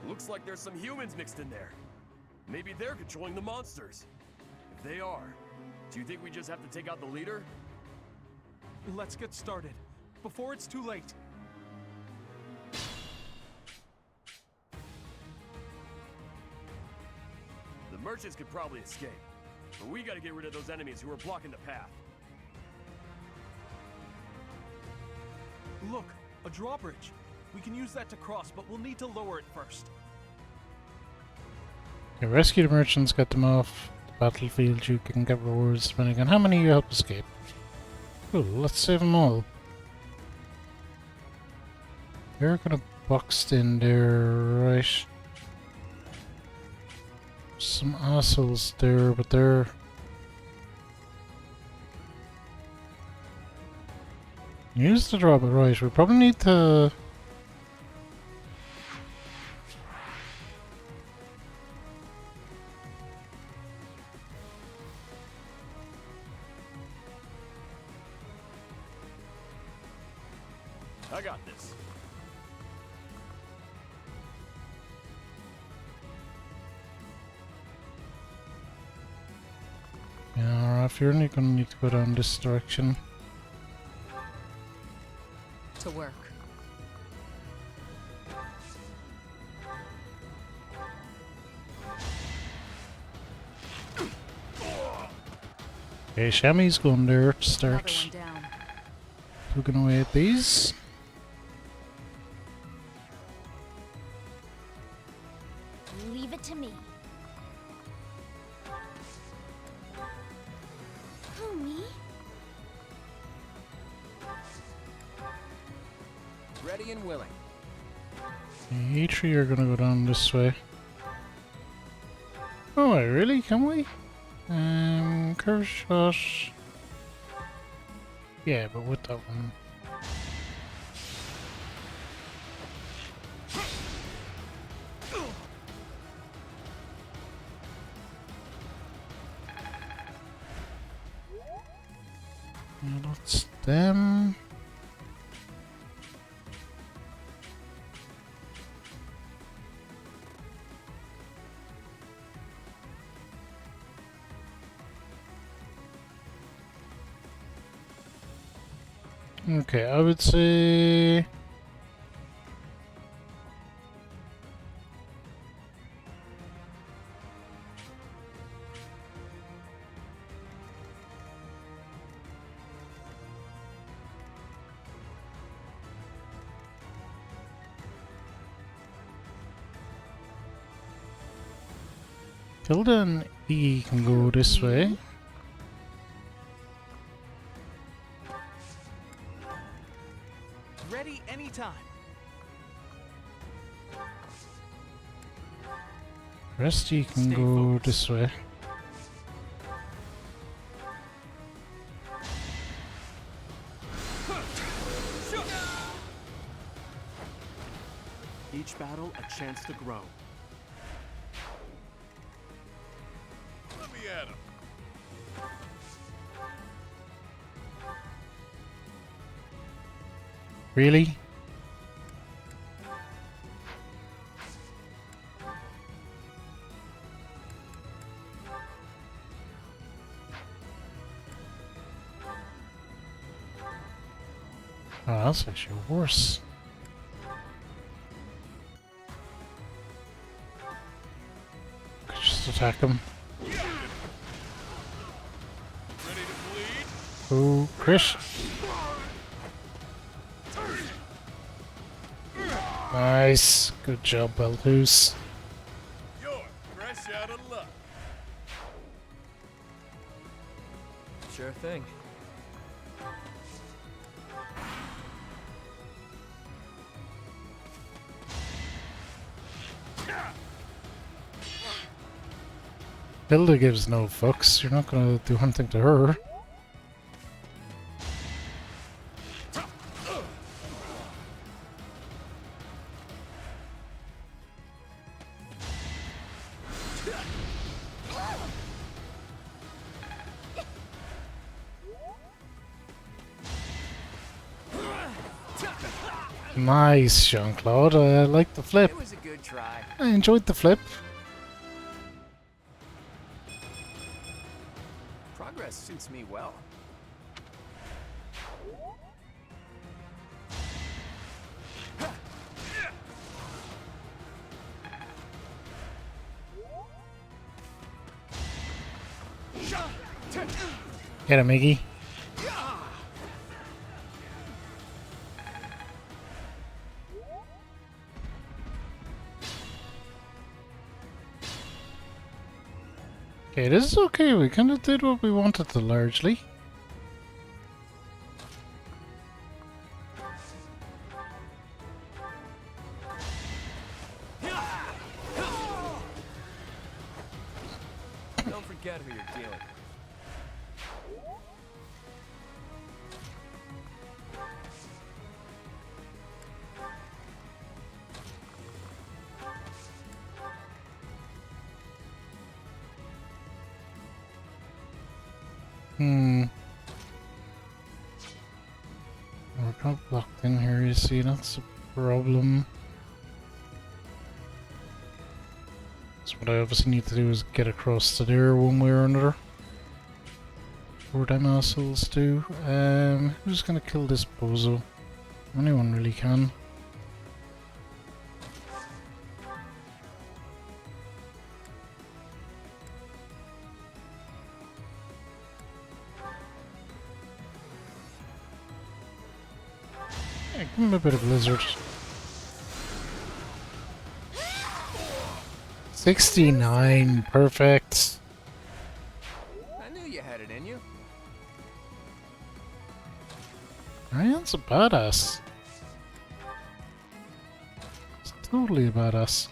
Looks like there's some humans mixed in there. Maybe they're controlling the monsters. If they are, do you think we just have to take out the leader?
Let's get started, before it's too late.
The merchants could probably escape, but we gotta get rid of those enemies who are blocking the path.
Look, a drawbridge. We can use that to cross, but we'll need to lower it first.
You rescue the merchants, get them off the battlefield. You can get rewards depending on how many you help escape. Cool, let's save them all. They're gonna boxed in there, right? Some assholes there, but they're... Use the drop it, right? We probably need to...
I got this.
Yeah, Raph, you're only gonna need to go down this direction.
To work.
Okay, Shammy's going there to start
Another one down.
looking away at these.
Leave it to me. Who, me?
Ready and willing.
You three are gonna go down this way. Oh, wait, really? Can we? Curve shot. Yeah, but with that one. Yeah, that's them. Okay, I would say... Tilda and E can go this way.
Ready anytime.
Rest you can go this way.
Each battle a chance to grow.
Let me at him.
Really? Oh, that's actually worse. Just attack him. Oh, Chris. Nice. Good job, Beltus.
You're fresh out of luck.
Sure thing.
Hilda gives no fucks. You're not gonna do anything to her. Nice, Jean-Claude. I like the flip.
It was a good try.
I enjoyed the flip.
Progress suits me well.
Get him, Iggy. Okay, this is okay. We kind of did what we wanted to largely.
Don't forget who you're dealing with.
We're kind of blocked in here, you see, that's a problem. So what I obviously need to do is get across to there one way or another. Before them assholes do. Who's gonna kill this bozo? Anyone really can. Yeah, give him a bit of blizzard. 69, perfect.
I knew you had it in you.
Ryan's a badass. He's totally a badass.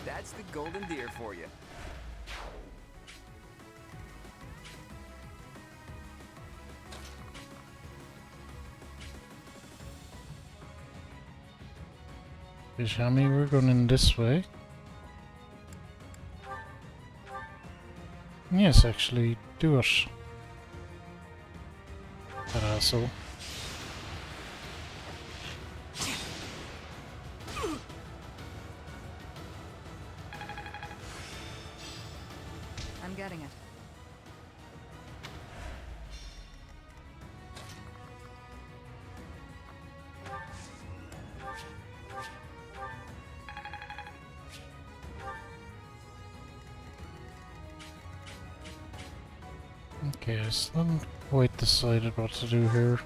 That's the golden deer for you.
Shami, we're going in this way. Yes, actually, do it. That asshole.
I'm getting it.
Okay, I still haven't quite decided what to do here.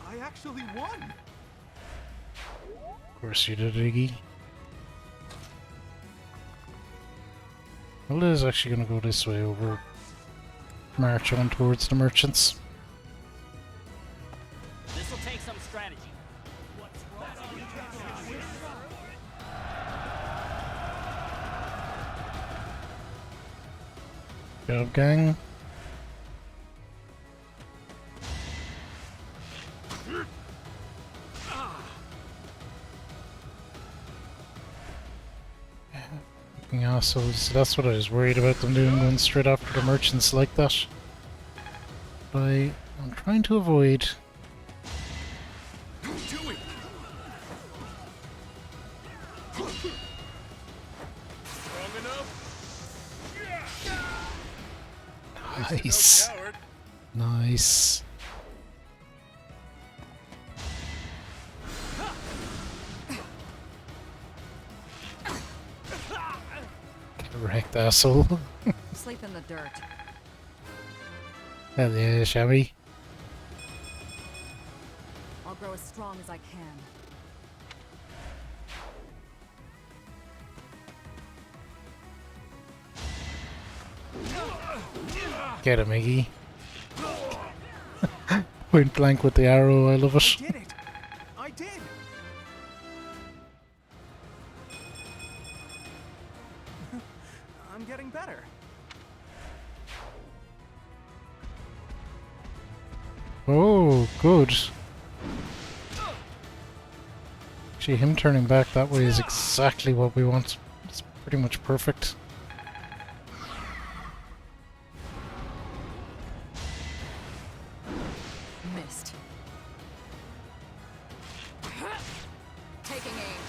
I actually won!
Of course you did, Iggy. Well, it is actually going to go this way over. March on towards the merchants.
This'll take some strategy.
Good job, gang. Fucking assholes. That's what I was worried about them doing, going straight after the merchants like that. But I'm trying to avoid. Nice. Nice. Correct, asshole.
Sleep in the dirt.
Hell yeah, Shabby.
I'll grow as strong as I can.
Get him, Iggy. Point blank with the arrow, I love it.
I did it! I did! I'm getting better.
Oh, good. Actually, him turning back that way is exactly what we want. It's pretty much perfect.
Missed. Taking aim.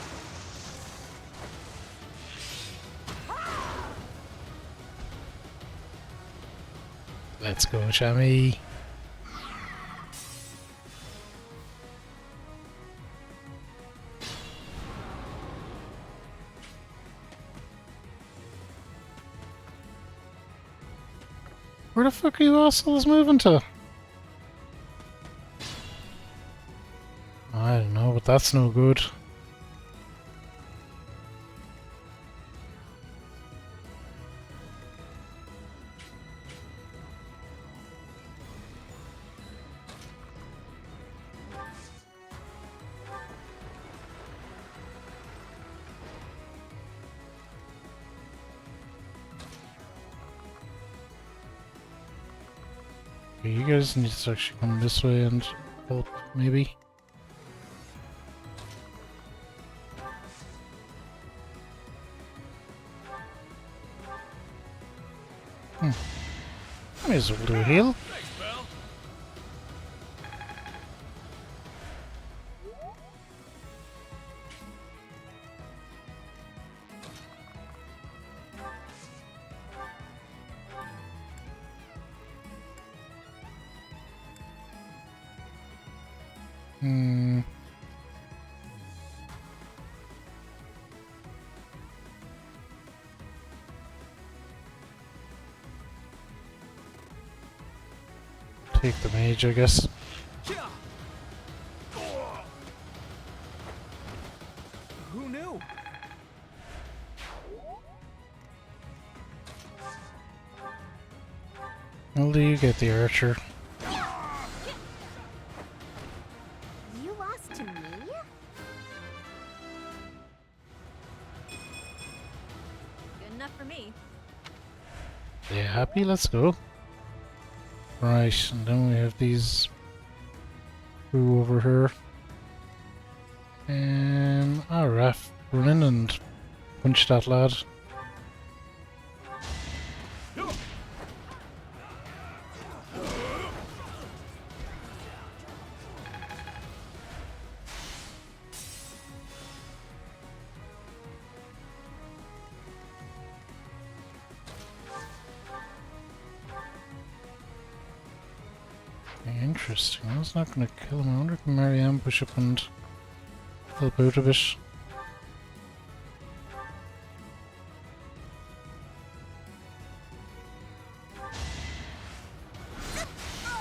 Let's go, Shammy. Where the fuck are you assholes moving to? I don't know, but that's no good. Okay, you guys need to actually come this way and help, maybe. I may as well do a heal. Take the mage, I guess.
Who knew?
Well, do you get the archer?
You lost to me?
Good enough for me.
Yeah, happy? Let's go. Right, and then we have these crew over here. Raph, run in and punch that lad. Interesting. That's not going to kill him. I wonder if Marianne push up and help out a bit.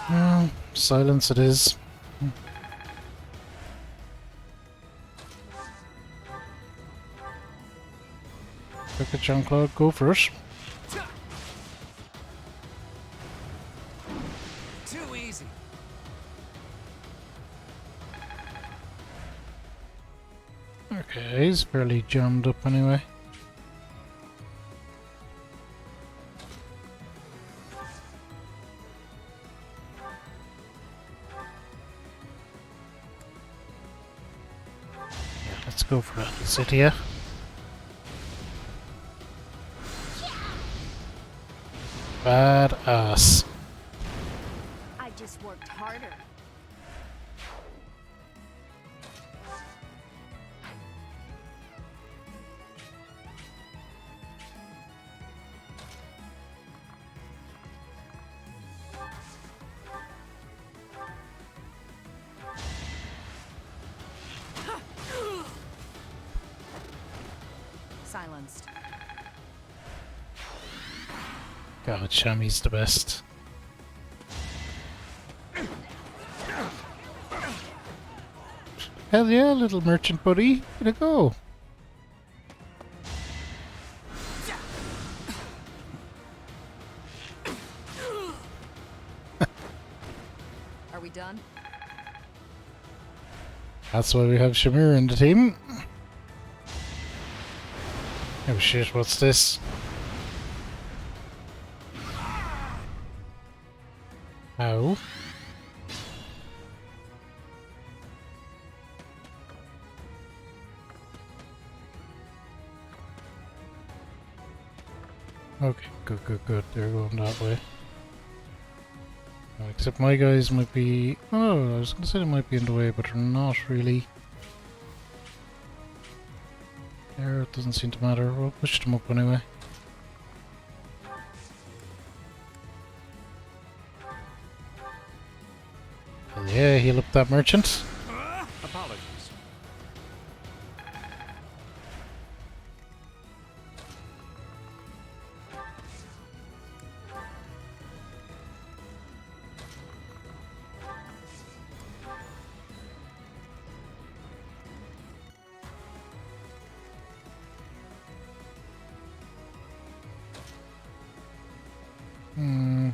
Well, silence it is. Look at Jean-Claude, go for it.
Too easy.
Okay, he's fairly jammed up anyway. Yeah, let's go for that. Sit here. Badass.
I just worked harder.
Silenced.
God, Shammy's the best. Hell yeah, little merchant buddy. Way to go.
Are we done?
That's why we have Shamir in the team. Oh shit, what's this? Ow. Okay, good, good, good. They're going that way. Except my guys might be... Oh, I was going to say they might be in the way, but they're not really. There, it doesn't seem to matter. We'll push them up anyway. Hell yeah, heal up that merchant.
Apologies.
Hmm.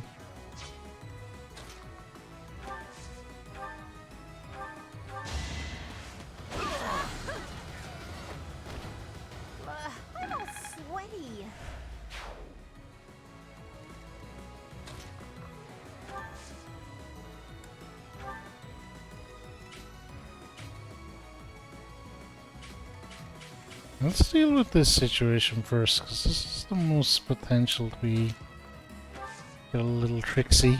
I'm all sweaty.
Let's deal with this situation first, because this is the most potential to be get a little tricksy.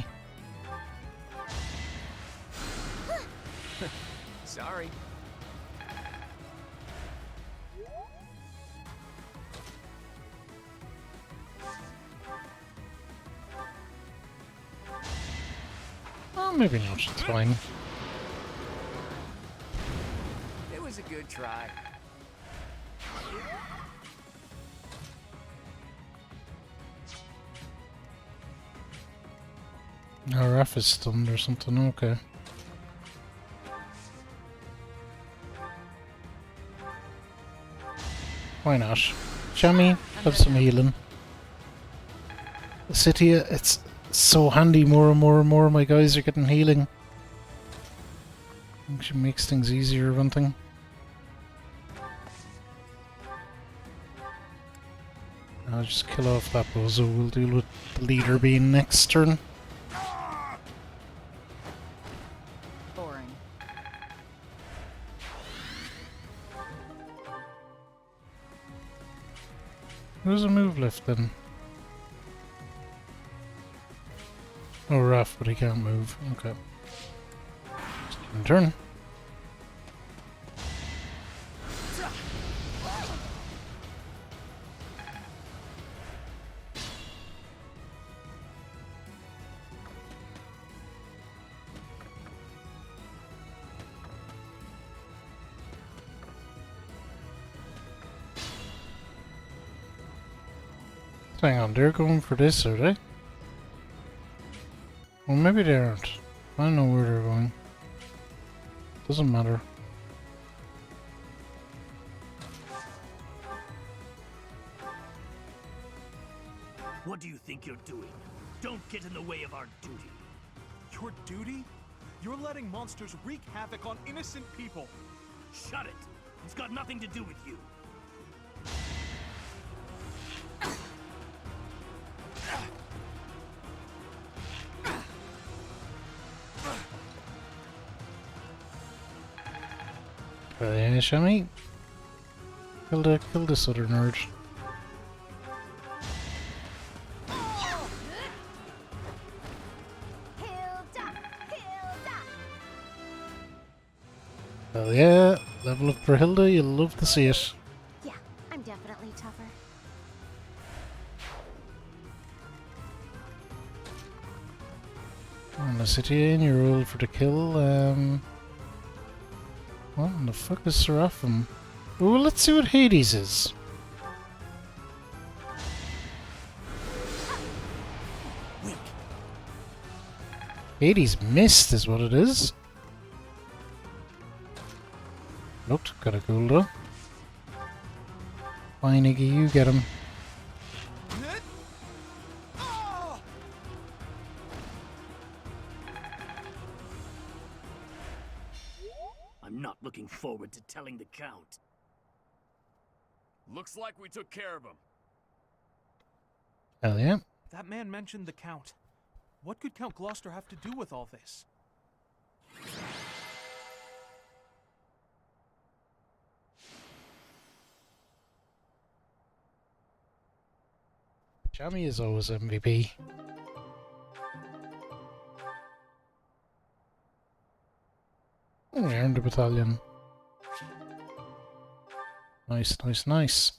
Sorry.
Oh, maybe not. It's fine.
It was a good try.
Our F is stunned or something. Okay. Why not? Jammy, have some healing. The city, it's so handy. More and more and more my guys are getting healing. Actually makes things easier, one thing. I'll just kill off that bozo. We'll deal with the leader being next turn.
Boring.
Who's a move left then? Oh, Raph, but he can't move. Okay. Just give him a turn. Hang on, they're going for this, are they? Well, maybe they aren't. I don't know where they're going. Doesn't matter.
What do you think you're doing? Don't get in the way of our duty.
Your duty? You're letting monsters wreak havoc on innocent people.
Shut it! It's got nothing to do with you.
Yeah, Shami. Kill this other nerd. Hell yeah, level up for Hilda, you'll love to see it.
Yeah, I'm definitely tougher.
On the city in, you roll for the kill. What in the fuck is Seraphim? Well, let's see what Hades is. Hades missed is what it is. Looked kinda cool though. Fine, Iggy, you get him.
I'm not looking forward to telling the Count.
Looks like we took care of him.
Hell yeah.
That man mentioned the Count. What could Count Gloucester have to do with all this?
Jammy is always MVP. Oh, we earned a battalion. Nice, nice, nice.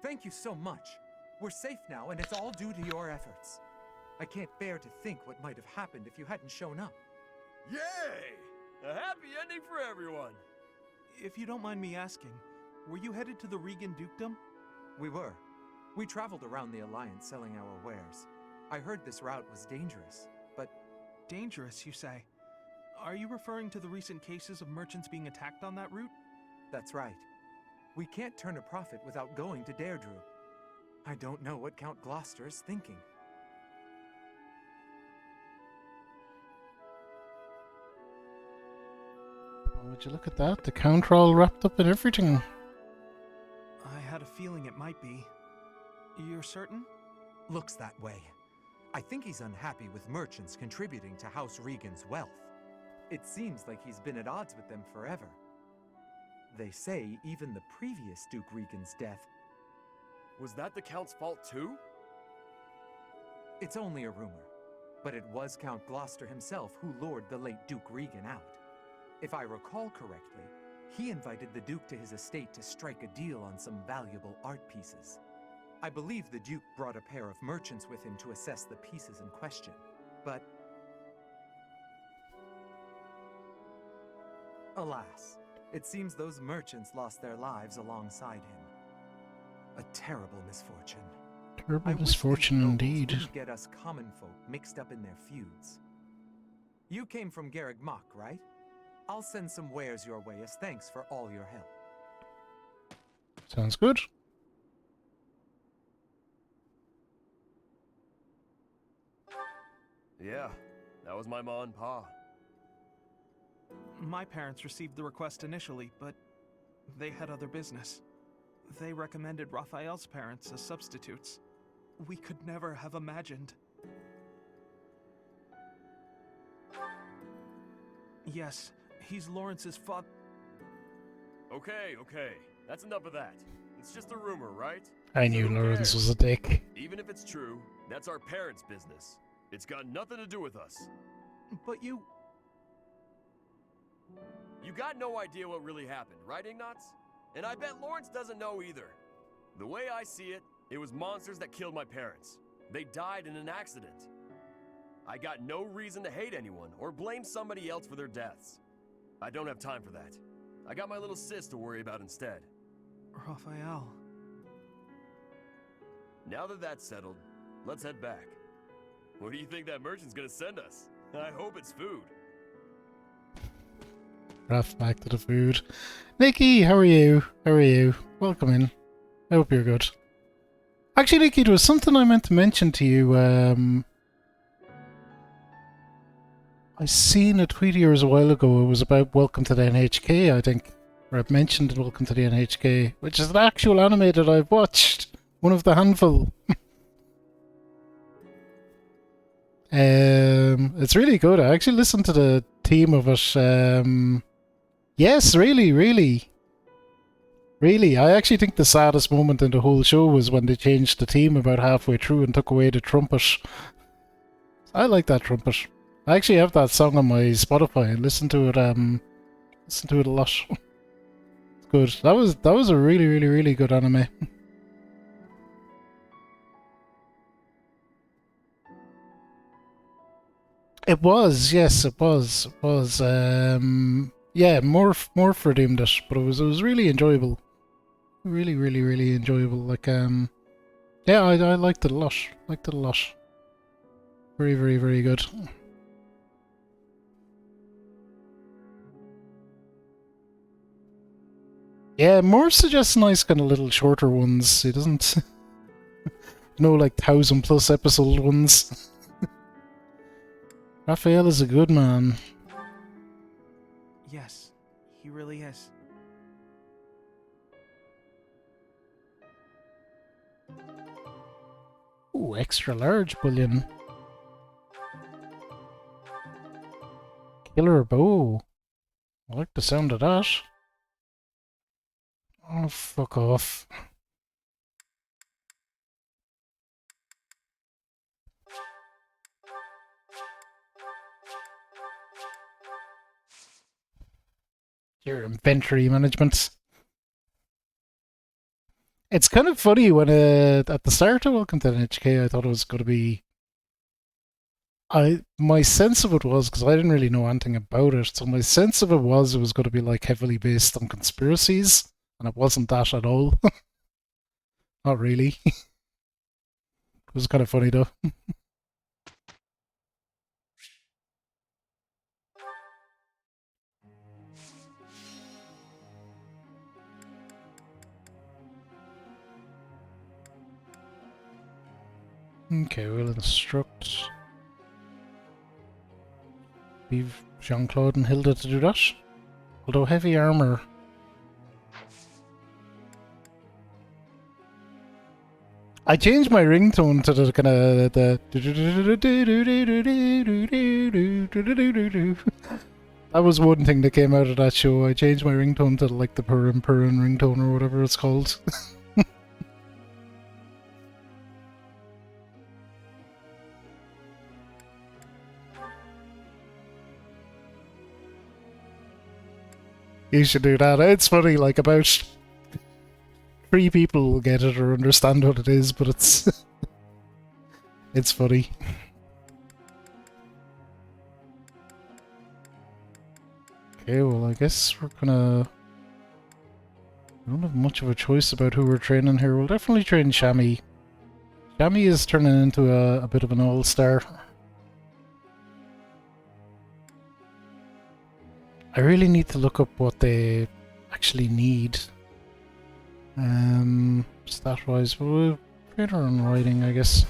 Thank you so much. We're safe now, and it's all due to your efforts. I can't bear to think what might have happened if you hadn't shown up.
Yay! A happy ending for everyone!
If you don't mind me asking, were you headed to the Regan Dukedom?
We were. We traveled around the Alliance selling our wares. I heard this route was dangerous, but...
Dangerous, you say? Are you referring to the recent cases of merchants being attacked on that route?
That's right. We can't turn a profit without going to Deirdre. I don't know what Count Gloucester is thinking.
Oh, would you look at that? The counter all wrapped up in everything.
I had a feeling it might be. You're certain?
Looks that way. I think he's unhappy with merchants contributing to House Regan's wealth. It seems like he's been at odds with them forever. They say even the previous Duke Regan's death...
Was that the Count's fault too?
It's only a rumor, but it was Count Gloucester himself who lured the late Duke Regan out. If I recall correctly, he invited the Duke to his estate to strike a deal on some valuable art pieces. I believe the Duke brought a pair of merchants with him to assess the pieces in question, but... alas, it seems those merchants lost their lives alongside him. A terrible misfortune.
Terrible misfortune indeed.
Wouldn't get us common folk mixed up in their feuds. You came from Garreg Mach, right? I'll send some wares your way as thanks for all your help.
Sounds good.
Yeah, that was my ma and pa.
My parents received the request initially, but they had other business. They recommended Raphael's parents as substitutes. We could never have imagined. Yes, he's Lawrence's father.
Okay, that's enough of that. It's just a rumor, right?
I knew Lawrence was a dick.
Even if it's true, that's our parents' business. It's got nothing to do with us.
But you
got no idea what really happened, right, Ignatz? And I bet Lawrence doesn't know either. The way I see it, it was monsters that killed my parents. They died in an accident. I got no reason to hate anyone or blame somebody else for their deaths. I don't have time for that. I got my little sis to worry about instead.
Raphael.
Now that that's settled, let's head back. What do you think that merchant's gonna send us? I hope it's food.
Raph, back to the food. Nikki, how are you? How are you? Welcome in. I hope you're good. Actually, Nikki, there was something I meant to mention to you. I seen a tweet of yours a while ago. It was about Welcome to the NHK, I think. Or I've mentioned Welcome to the NHK, which is an actual anime that I've watched. One of the handful. It's really good. I actually listened to the theme of it. Yes, really. I actually think the saddest moment in the whole show was when they changed the theme about halfway through and took away the trumpet. I like that trumpet. I actually have that song on my Spotify and listen to it a lot. It's good. That was a really good anime. It was, yes, it was. Yeah, more redeemed it, but it was really enjoyable. Really enjoyable. Like, yeah, I liked it a lot. Very good. Yeah, more suggests nice kind of little shorter ones. It doesn't, no like 1,000+ episode ones. Raphael is a good man.
Yes, he really is.
Ooh, Ooh, extra large bullion. Killer bow. I like the sound of that. Oh, fuck off. Your inventory management. It's kind of funny when at the start of Welcome to NHK, I thought it was going to be. My sense of it was, because I didn't really know anything about it, so my sense of it was going to be like heavily based on conspiracies, and it wasn't that at all. Not really. It was kind of funny though. Okay, we'll instruct. Leave Jean-Claude and Hilda to do that. Although heavy armor. I changed my ringtone to the kind of the. That was one thing that came out of that show. I changed my ringtone to like the purrin ringtone or whatever it's called. You should do that. It's funny, like about 3 people will get it or understand what it is, but it's it's funny. Okay, well I guess we're gonna. We don't have much of a choice about who we're training here. We'll definitely train Shammy. Shammy is turning into a bit of an all-star. I really need to look up what they actually need. Stat-wise, we'll train her on riding, I guess.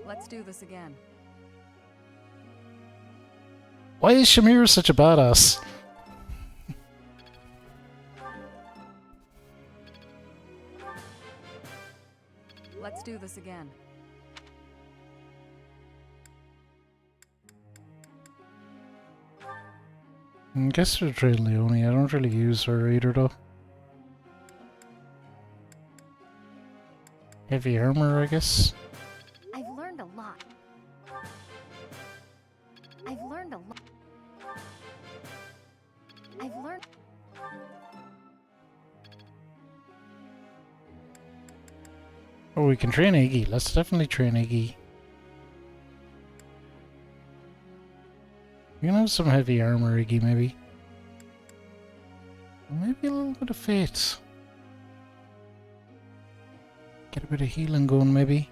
Let's do this again.
Why is Shamir such a badass?
Let's do this again.
I guess we'll train Leonie. I don't really use her either, though. Heavy armor, I guess.
I've learned a lot. I've learned a lot. I've learned.
Oh, we can train Iggy. Let's definitely train Iggy. You can have some heavy armor, Iggy, maybe. Maybe a little bit of fate. Get a bit of healing going, maybe.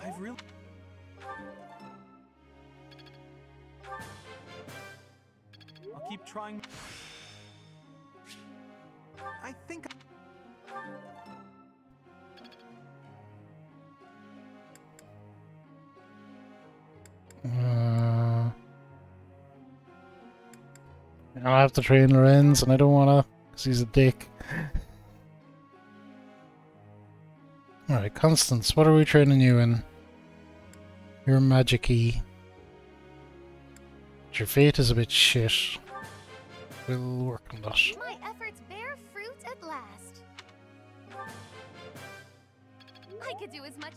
I've really. I'll keep trying. I think.
I'll have to train Lorenz, and I don't wanna, because he's a dick. Alright, Constance, what are we training you in? You're magic-y. But your fate is a bit shit. We'll work on that.
My efforts bear fruit at last. I could do as much.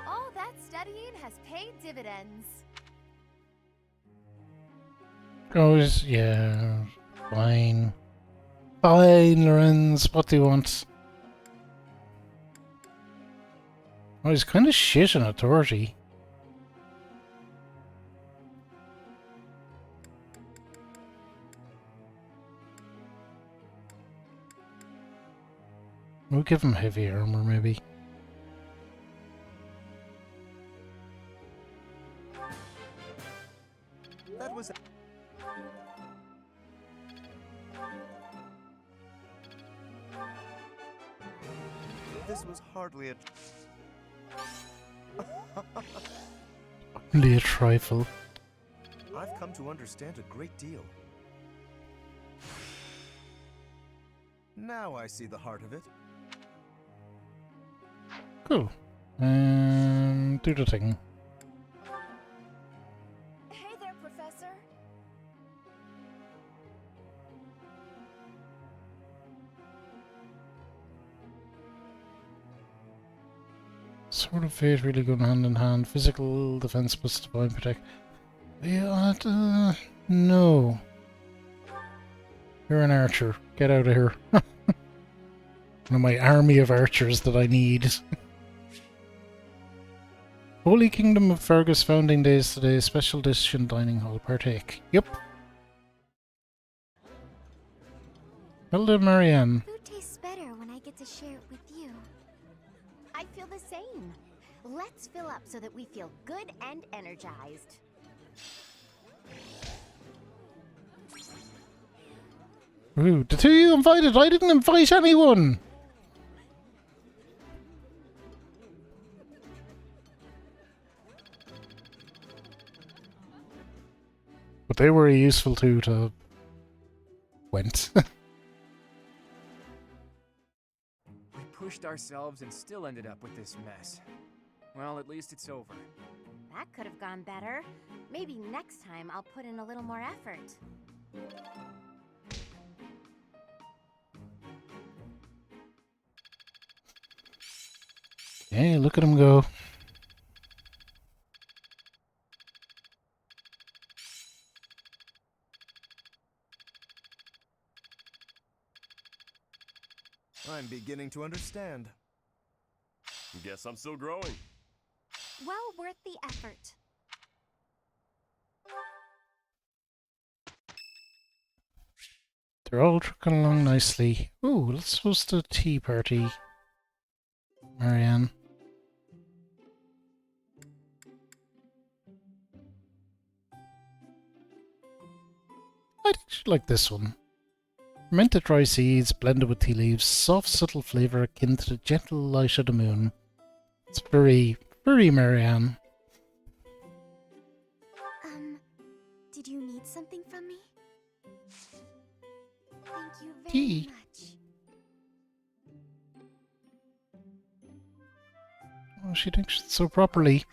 All that studying has paid dividends.
Oh, yeah. Fine. Fine, Lorenz. What do you want? Oh, he's kind of shit in authority. We'll give him heavy armor, maybe.
That was. This was hardly a.
Only a trifle.
I've come to understand a great deal. Now I see the heart of it.
Cool. Do the thing.
Hey there, Professor.
Sword of Fate really going hand in hand. Physical defense plus divine protect. Yeah, no. You're an archer. Get out of here. One of my army of archers that I need. Holy Kingdom of Fergus founding days today. Special edition dining hall. Partake. Yep. Well done, Marianne.
Food tastes better when I get to share it with you. I feel the same. Let's fill up so that we feel good and energized.
Ooh, the two of you invited. I didn't invite anyone. But they were a useful tool to went.
We pushed ourselves and still ended up with this mess. Well, at least it's over.
That could have gone better. Maybe next time I'll put in a little more effort.
Hey, look at him go.
I'm beginning to understand.
Guess I'm still growing.
Well worth the effort.
They're all trucking along nicely. Ooh, let's host a tea party. Marianne. I'd actually like this one. Fermented dry seeds blended with tea leaves, soft subtle flavour akin to the gentle light of the moon. It's very, very Marianne.
Did you need something from me? Thank you very
Tea.
much.
Oh, she thinks it so properly.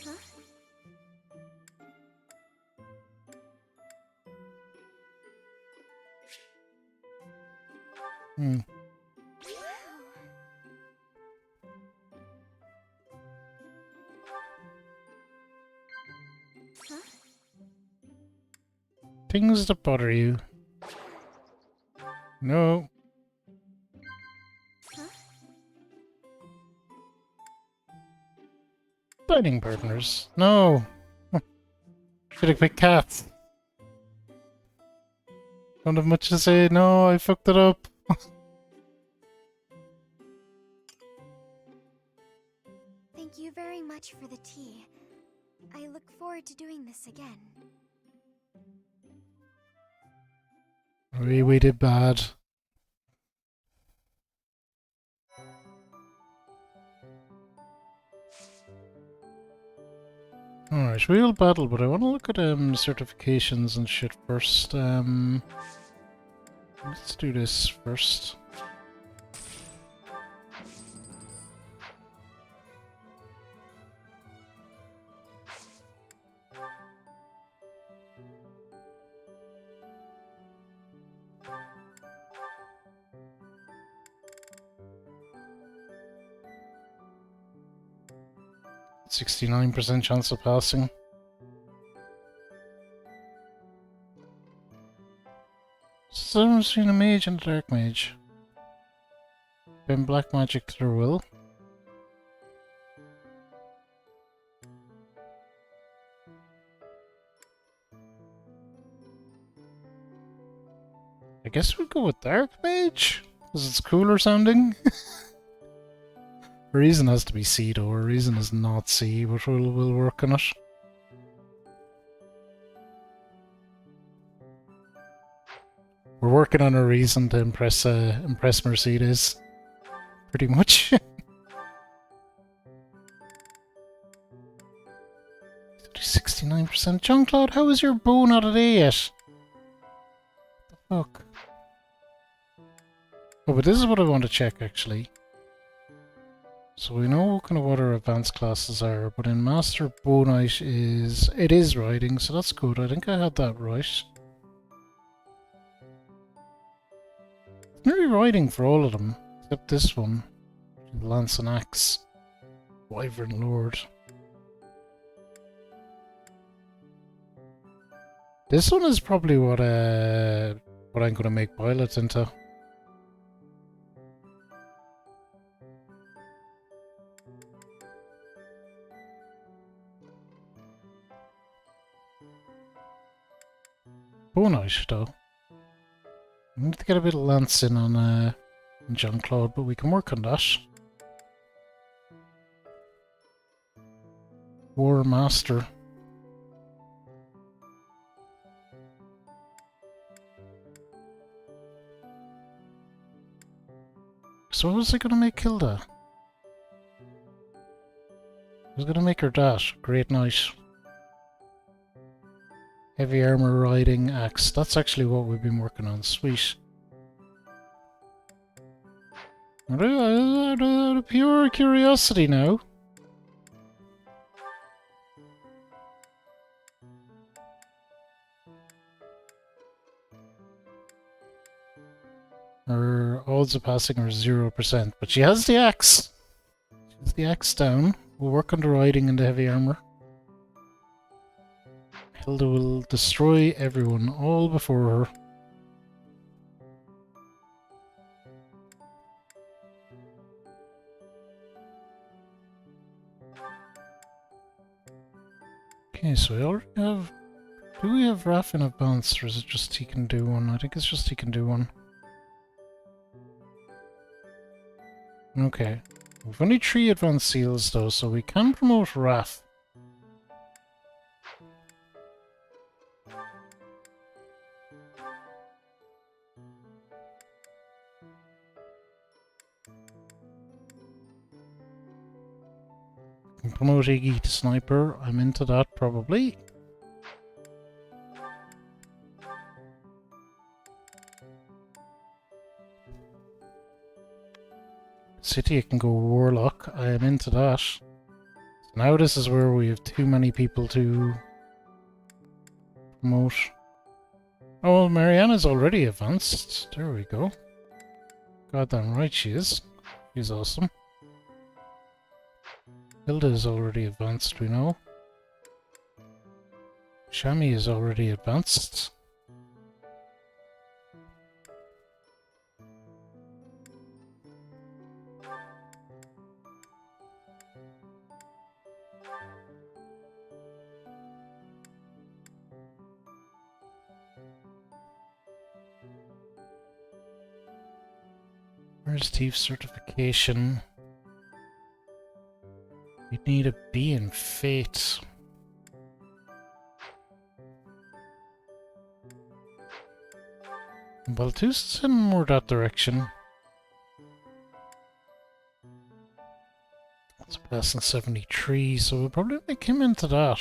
Huh?
Hmm.
Huh?
Things that bother you. No.
Huh?
Dining partners. No. Should have picked cats. Don't have much to say. No, I fucked it up.
Thank you very much for the tea. I look forward to doing this again.
We did bad. Alright, we'll battle, but I want to look at certifications and shit first. Let's do this first. %69% chance of passing. Someone's between a mage and a dark mage. Been black magic to their will. I guess we'll go with dark mage, because it's cooler sounding. A reason has to be C though, a reason is not C, but we'll work on it. We're working on a reason to impress Mercedes. Pretty much. 100%. Jean-Claude, how is your bow not at 8? What the fuck? Oh, but this is what I want to check, actually. So we know what kind of what our advanced classes are, but in Master Bow Knight it is riding, so that's good. I think I had that right. It's nearly riding for all of them, except this one. Lance and Axe. Wyvern Lord. This one is probably what I'm gonna make Violet into. Bow Knight, though. I need to get a bit of Lance in on Jean-Claude, but we can work on that. War Master. So what was I gonna make Hilda? I was gonna make her that. Great Knight. Heavy armor riding axe. That's actually what we've been working on. Sweet. Out of pure curiosity now. Her odds of passing are 0%, but she has the axe. She has the axe down. We'll work on the riding and the heavy armor. Hilda will destroy everyone, all before her. Okay, so we already have... Do we have Raph in advanced, or is it just he can do one? I think it's just he can do one. Okay. We've only 3 advanced seals though, so we can promote Raph. Can promote Iggy to Sniper. I'm into that probably. City, I can go Warlock. I am into that. So now this is where we have too many people to promote. Oh, well, Mariana's already advanced. There we go. Goddamn right she is. She's awesome. Hilda is already advanced, we know. Shami is already advanced. Where's Thief certification? You'd need a B in Fate. Balthus is in more that direction. It's passing 73, so we'll probably make him into that.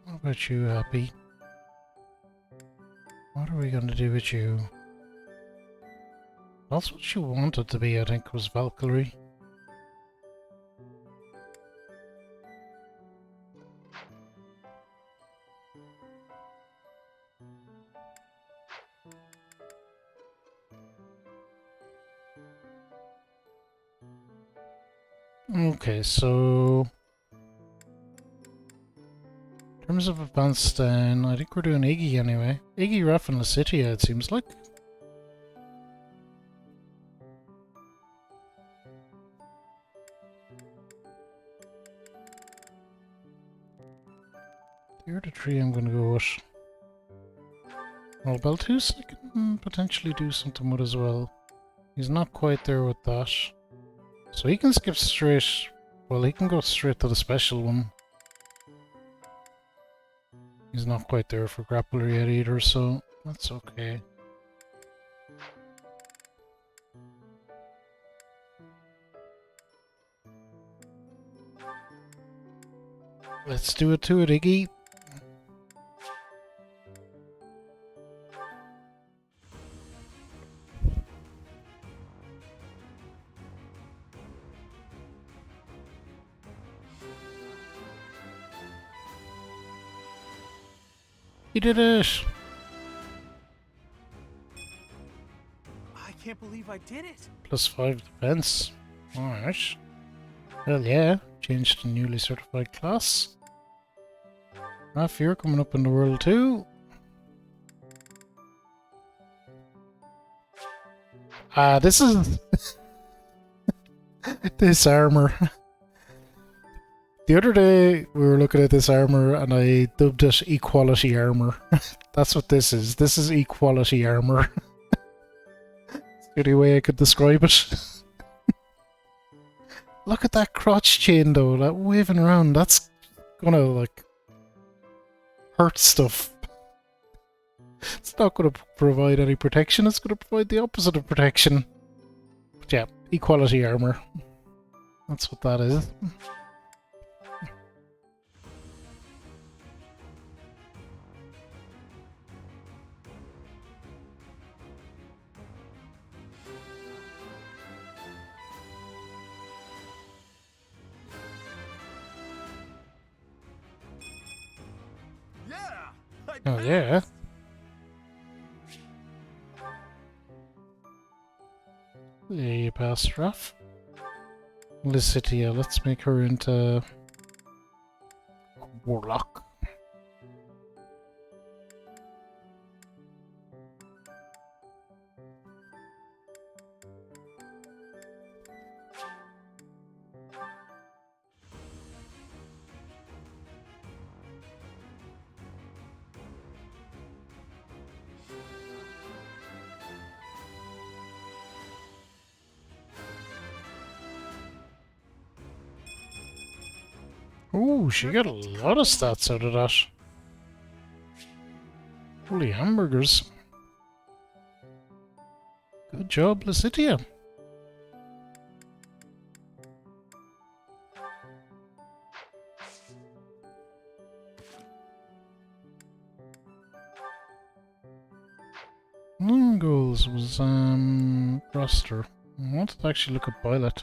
What about you, Happy? What are we gonna do with you? That's what you wanted to be, I think, was Valkyrie. Okay, so... in terms of advanced, then I think we're doing Iggy anyway. Iggy, Raph, and Lasitia, it seems like. Here the 3 I'm gonna go with. Well, Balthus I can potentially do something with as well. He's not quite there with that. So he can skip straight. Well, he can go straight to the special one. He's not quite there for grappler yet either, so that's okay. Let's do it to it, Iggy. He did it!
I can't believe I did it.
+5 defense. Alright. Hell yeah. Changed to newly certified class. Raph, you're coming up in the world too. This is... this armor. The other day we were looking at this armor and I dubbed it equality armor. That's what this is. This is equality armor. It's the only way I could describe it. Look at that crotch chain though, that waving around. That's gonna like hurt stuff. It's not gonna provide any protection, it's gonna provide the opposite of protection. But yeah, equality armor. That's what that is. Oh yeah. Yeah, you passed, Raph. Licitia, let's make her into a warlock. Ooh, she got a lot of stats out of that. Holy hamburgers. Good job, Licitia. Goals was roster. I wanted to actually look at Violet.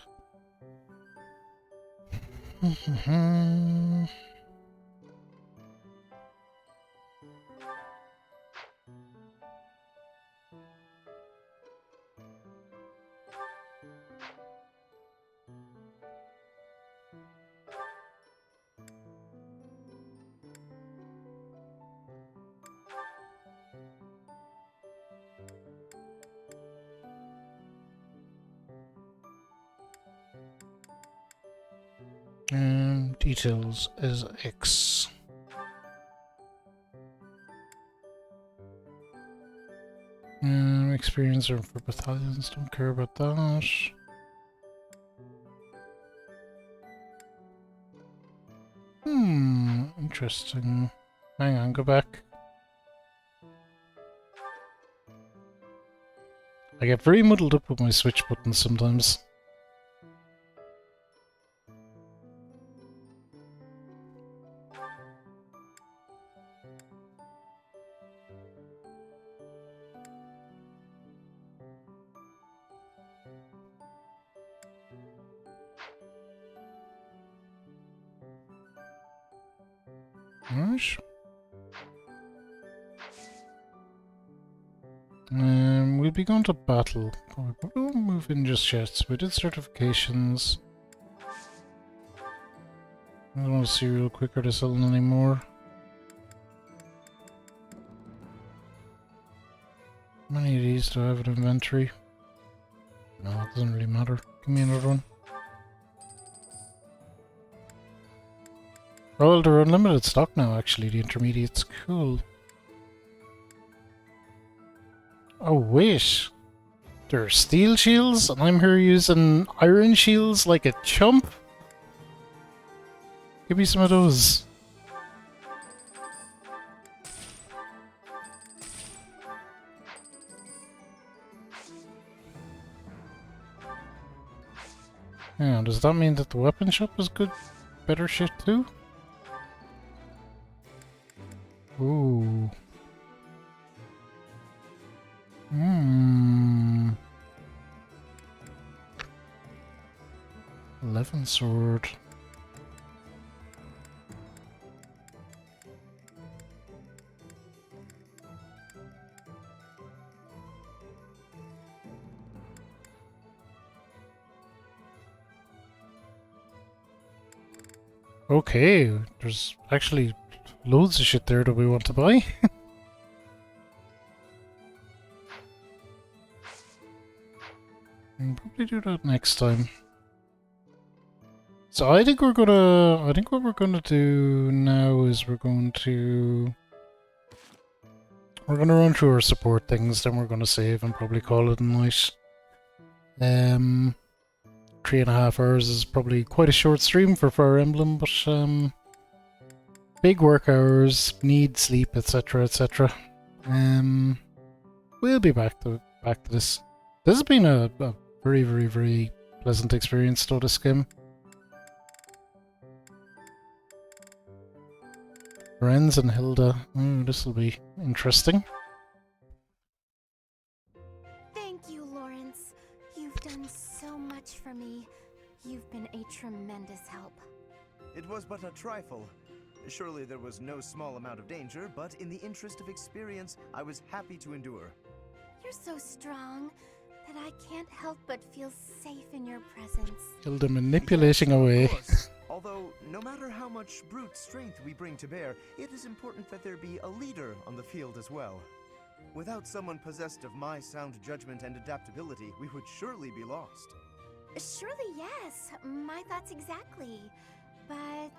Details is X. Experience for battalions, don't care about that. Interesting. Hang on, go back. I get very muddled up with my switch buttons sometimes. Right. We'll be going to battle. We won't move in just yet. So we did certifications. I don't want to see real quick, are they selling anymore? How many of these do I have in inventory? No, it doesn't really matter. Give me another one. Oh, well, they're unlimited stock now, actually, the intermediates. Cool. Oh, wait. There are steel shields, and I'm here using iron shields like a chump. Give me some of those. Yeah, does that mean that the weapon shop is good? Better shit too? Ooh. 11 sword. Okay, there's actually loads of shit there that we want to buy. We'll probably do that next time. So I think what we're gonna do now is we're gonna run through our support things, then we're gonna save and probably call it a night. 3.5 hours is probably quite a short stream for Fire Emblem, but big work hours, need sleep, etc., etc. We'll be back to this. This has been a very, very, very pleasant experience, though, this game. Lorenz and Hilda. This will be interesting.
Thank you, Lawrence. You've done so much for me. You've been a tremendous help.
It was but a trifle. Surely there was no small amount of danger, but in the interest of experience, I was happy to endure.
You're so strong that I can't help but feel safe in your presence.
Hilda manipulating away.
Although, no matter how much brute strength we bring to bear, it is important that there be a leader on the field as well. Without someone possessed of my sound judgment and adaptability, we would surely be lost.
Surely, yes. My thoughts exactly. But,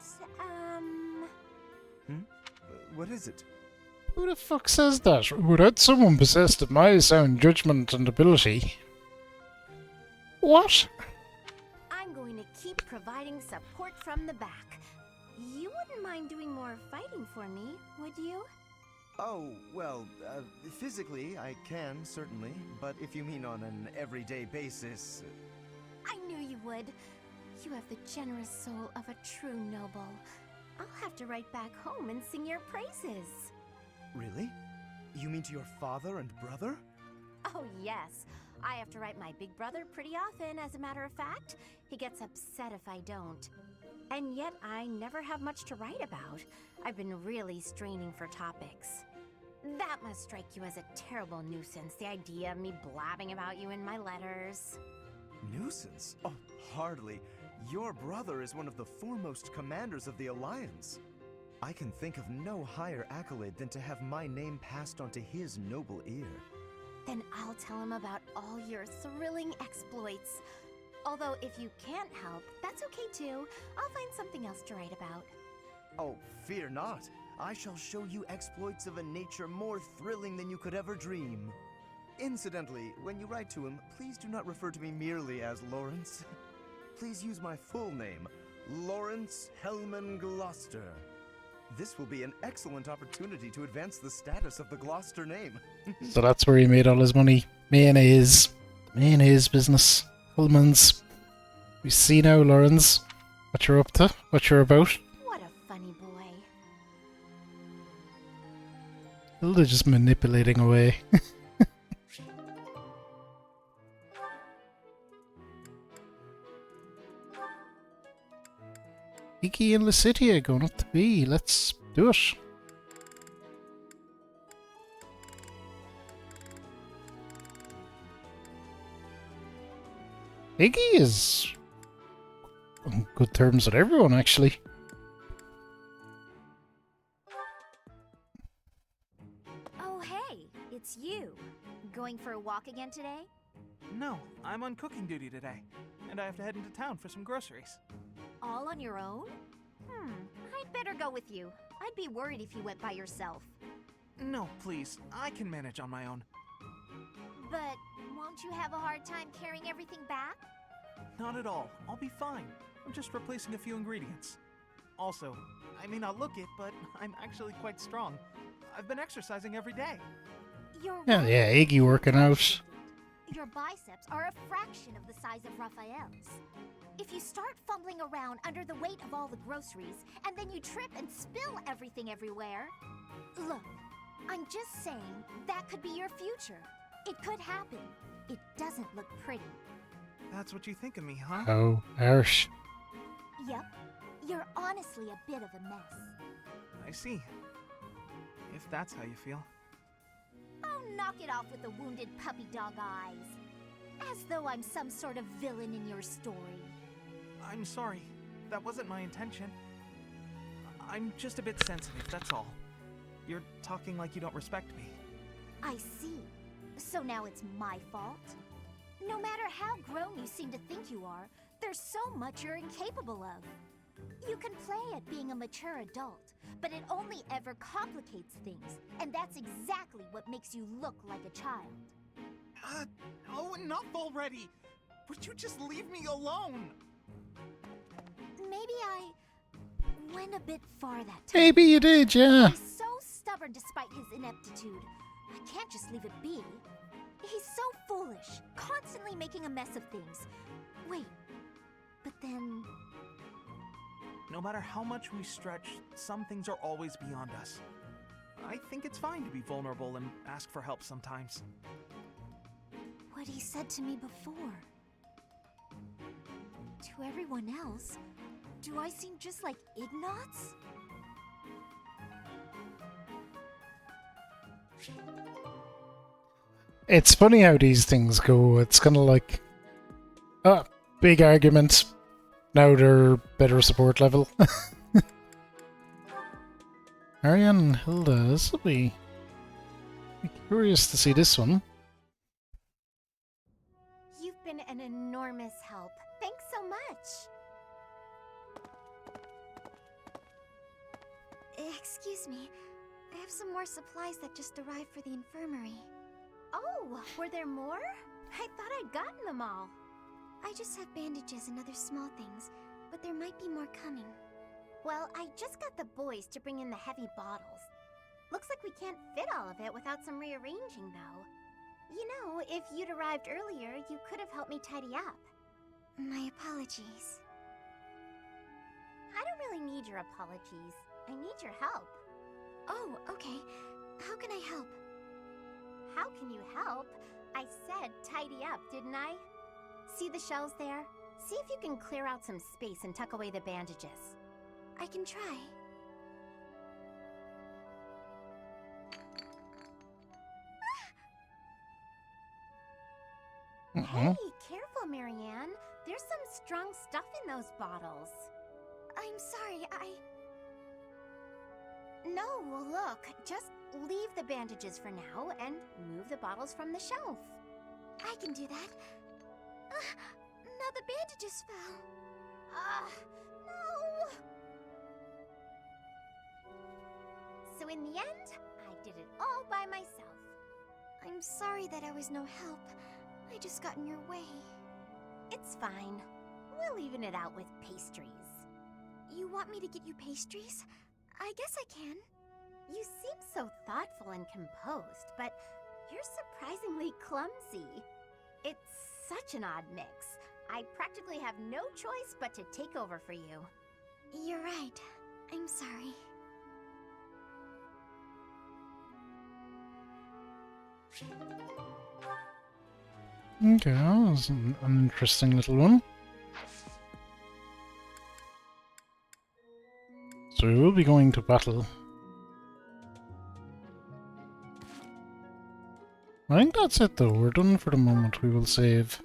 What is it?
Who the fuck says that? Without someone possessed of my sound judgment and ability. What?
I'm going to keep providing support from the back. You wouldn't mind doing more fighting for me, would you?
Oh, well, physically I can, certainly. But if you mean on an everyday basis...
I knew you would. You have the generous soul of a true noble. I'll have to write back home and sing your praises.
Really? You mean to your father and brother?
Oh, yes. I have to write my big brother pretty often, as a matter of fact. He gets upset if I don't. And yet, I never have much to write about. I've been really straining for topics. That must strike you as a terrible nuisance, the idea of me blabbing about you in my letters.
Nuisance? Oh, hardly. Your brother is one of the foremost commanders of the Alliance. I can think of no higher accolade than to have my name passed on to his noble ear.
Then I'll tell him about all your thrilling exploits. Although if you can't help, that's okay too. I'll find something else to write about.
Oh, fear not. I shall show you exploits of a nature more thrilling than you could ever dream. Incidentally, when you write to him, please do not refer to me merely as Lawrence. Please use my full name, Lawrence Hellman Gloucester. This will be an excellent opportunity to advance the status of the Gloucester name.
So that's where he made all his money. Mayonnaise. Mayonnaise business. Hellman's. We see now, Lawrence, what you're up to, what you're about.
What a funny boy.
Hilda just manipulating away. Iggy and Lucidia going up to B. Let's do it. Iggy is on good terms with everyone, actually.
Oh, hey, it's you. Going for a walk again today?
No, I'm on cooking duty today, and I have to head into town for some groceries.
All on your own? I'd better go with you. I'd be worried if you went by yourself.
No, please, I can manage on my own.
But why Won't you have a hard time carrying everything back?
Not at all. I'll be fine. I'm just replacing a few ingredients. Also, I may not look it, but I'm actually quite strong. I've been exercising every day.
You're
Yeah,
right.
yeah, Iggy working out.
Your biceps are a fraction of the size of Raphael's. If you start fumbling around under the weight of all the groceries, and then you trip and spill everything everywhere... Look, I'm just saying that could be your future. It could happen. It doesn't look pretty.
That's what you think of me, huh?
Oh, harsh.
Yep, you're honestly a bit of a mess.
I see. If that's how you feel.
Oh, knock it off with the wounded puppy dog eyes. As though I'm some sort of villain in your story.
I'm sorry. That wasn't my intention. I'm just a bit sensitive, that's all. You're talking like you don't respect me.
I see. So now it's my fault? No matter how grown you seem to think you are, there's so much you're incapable of. You can play at being a mature adult, but it only ever complicates things, and that's exactly what makes you look like a child.
Oh, enough already! Would you just leave me alone?
Maybe I went a bit far that time.
Maybe you did, yeah.
He's so stubborn despite his ineptitude. I can't just leave it be. He's so foolish, constantly making a mess of things. Wait, but then...
No matter how much we stretch, some things are always beyond us. I think it's fine to be vulnerable and ask for help sometimes.
What he said to me before. To everyone else, do I seem just like Ignatz?
It's funny how these things go. It's kind of like, big argument. Now they're better support level. Ariane and Hilda, this will be curious to see this one.
You've been an enormous help. Thanks so much. Excuse me. I have some more supplies that just arrived for the infirmary. Oh, were there more? I thought I'd gotten them all. I just have bandages and other small things, but there might be more coming. Well, I just got the boys to bring in the heavy bottles. Looks like we can't fit all of it without some rearranging, though. You know, if you'd arrived earlier, you could have helped me tidy up. My apologies. I don't really need your apologies. I need your help. Oh, okay. How can I help? How can you help? I said tidy up, didn't I? See the shelves there? See if you can clear out some space and tuck away the bandages. I can try. Hey, careful, Marianne. There's some strong stuff in those bottles. I'm sorry, No, look, just leave the bandages for now and move the bottles from the shelf. I can do that. Now the bandages fell. No! So in the end, I did it all by myself. I'm sorry that I was no help. I just got in your way. It's fine. We'll even it out with pastries. You want me to get you pastries? I guess I can. You seem so thoughtful and composed, but you're surprisingly clumsy. It's such an odd mix. I practically have no choice but to take over for you. You're right. I'm sorry.
Okay, that was an interesting little one. So we will be going to battle. I think that's it though, we're done for the moment, we will save.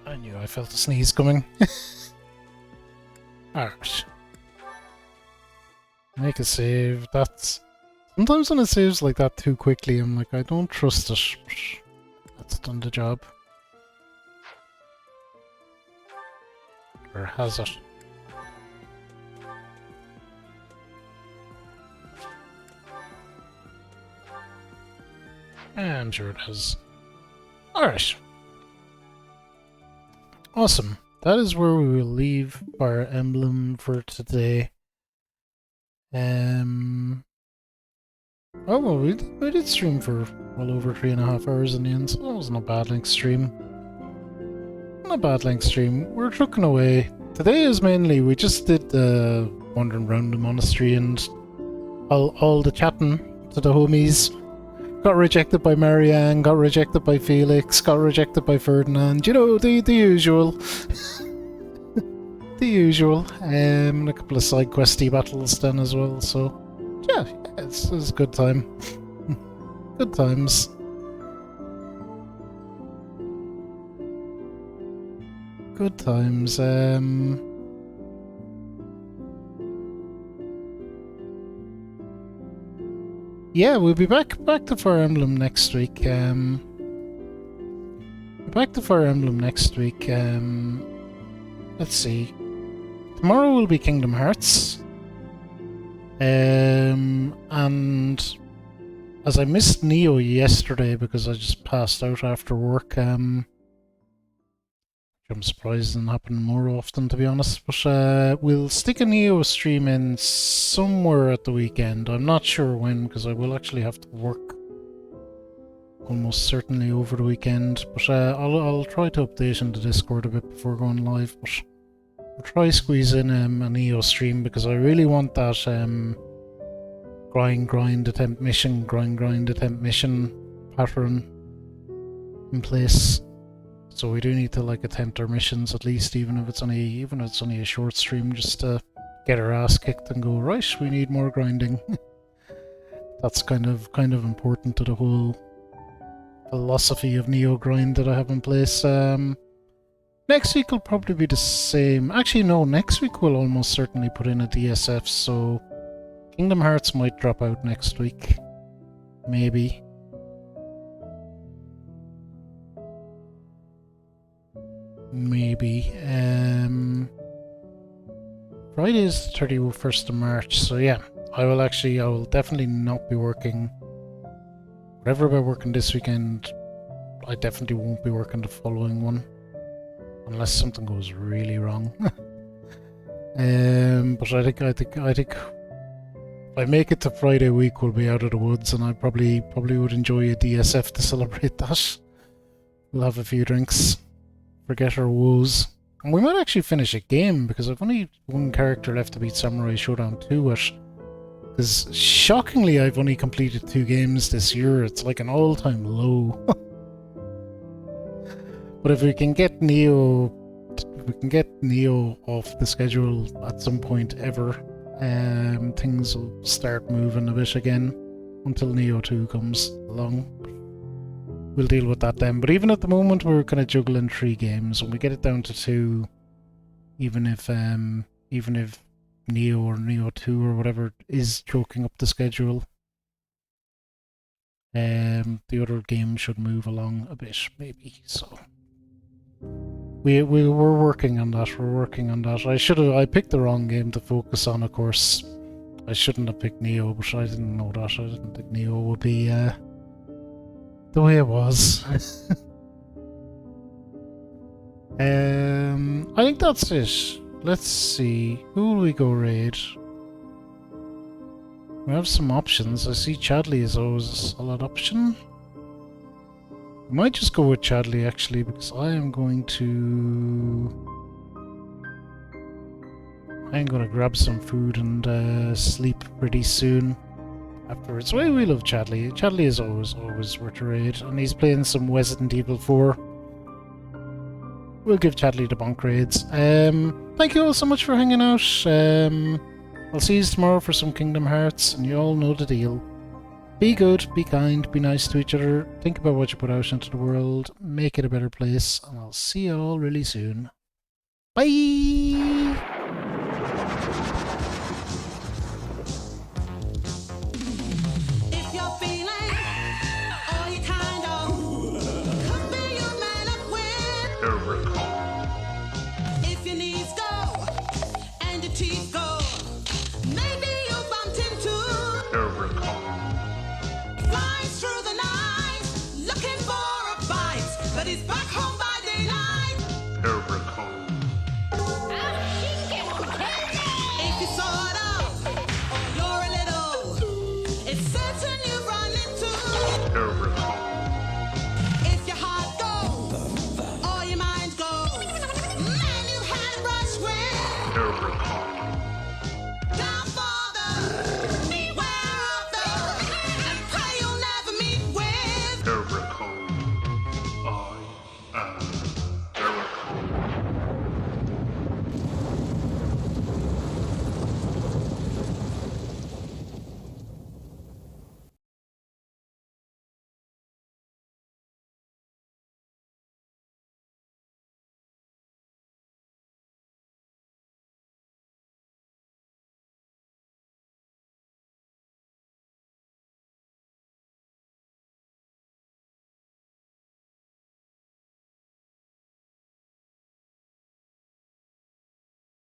I knew I felt a sneeze coming. Alright. Make a save, that's... Sometimes when it saves like that too quickly, I'm like, I don't trust it. That's done the job. Or has it? I'm sure it has. Alright. Awesome. That is where we will leave Fire Emblem for today. Oh well, we did stream for well over 3.5 hours in the end, so that wasn't a bad length stream. Not a bad length stream. We're trucking away. Today is mainly, we just did the wandering around the monastery and all the chatting to the homies. Got rejected by Marianne, got rejected by Felix, got rejected by Ferdinand. You know, the usual. The usual. And a couple of side questy battles done as well, so yeah, it's a good time. Good times. Good times. Yeah, we'll be back to Fire Emblem next week. Back to Fire Emblem next week. Let's see. Tomorrow will be Kingdom Hearts. And as I missed Neo yesterday because I just passed out after work, I'm surprised it doesn't happen more often, to be honest. But we'll stick a Neo stream in somewhere at the weekend. I'm not sure when, because I will actually have to work almost certainly over the weekend. But I'll try to update in the Discord a bit before going live. But I'll try squeeze in a Neo stream because I really want that grind, attempt mission, grind, attempt mission pattern in place. So we do need to like attempt our missions at least, even if it's only a short stream, just to get our ass kicked and go, right, we need more grinding. That's kind of important to the whole philosophy of Neo grind that I have in place. Next week will probably be the same. Actually, no, next week we'll almost certainly put in a DSF, so Kingdom Hearts might drop out next week. Maybe. Maybe. Friday is the 31st of March, so yeah, I will definitely not be working. Whatever about working this weekend, I definitely won't be working the following one. Unless something goes really wrong. But I think if I make it to Friday week, we'll be out of the woods, and I probably would enjoy a DSF to celebrate that. We'll have a few drinks, forget our woes, and we might actually finish a game because I've only one character left to beat Samurai Showdown 2 with. Because shockingly, I've only completed 2 games this year. It's like an all-time low. But if we can get Neo off the schedule at some point ever, things will start moving a bit again until Neo 2 comes along. We'll deal with that then. But even at the moment, we're kind of juggling 3 games. When we get it down to 2, even if Neo or Neo 2 or whatever is choking up the schedule, the other game should move along a bit, maybe. So we're working on that. We're working on that. I picked the wrong game to focus on, of course. I shouldn't have picked Neo, but I didn't know that. I didn't think Neo would be the way it was. I think that's it. Let's see. Who will we go raid? We have some options. I see Chadley is always a solid option. I might just go with Chadley actually, because I'm going to grab some food and sleep pretty soon afterwards. Well, we love Chadley. Chadley is always worth a raid, and he's playing some Resident Evil 4. We'll give Chadley the bonk raids. Thank you all so much for hanging out. I'll see you tomorrow for some Kingdom Hearts, and you all know the deal. Be good, be kind, be nice to each other, think about what you put out into the world, make it a better place, and I'll see you all really soon. Bye!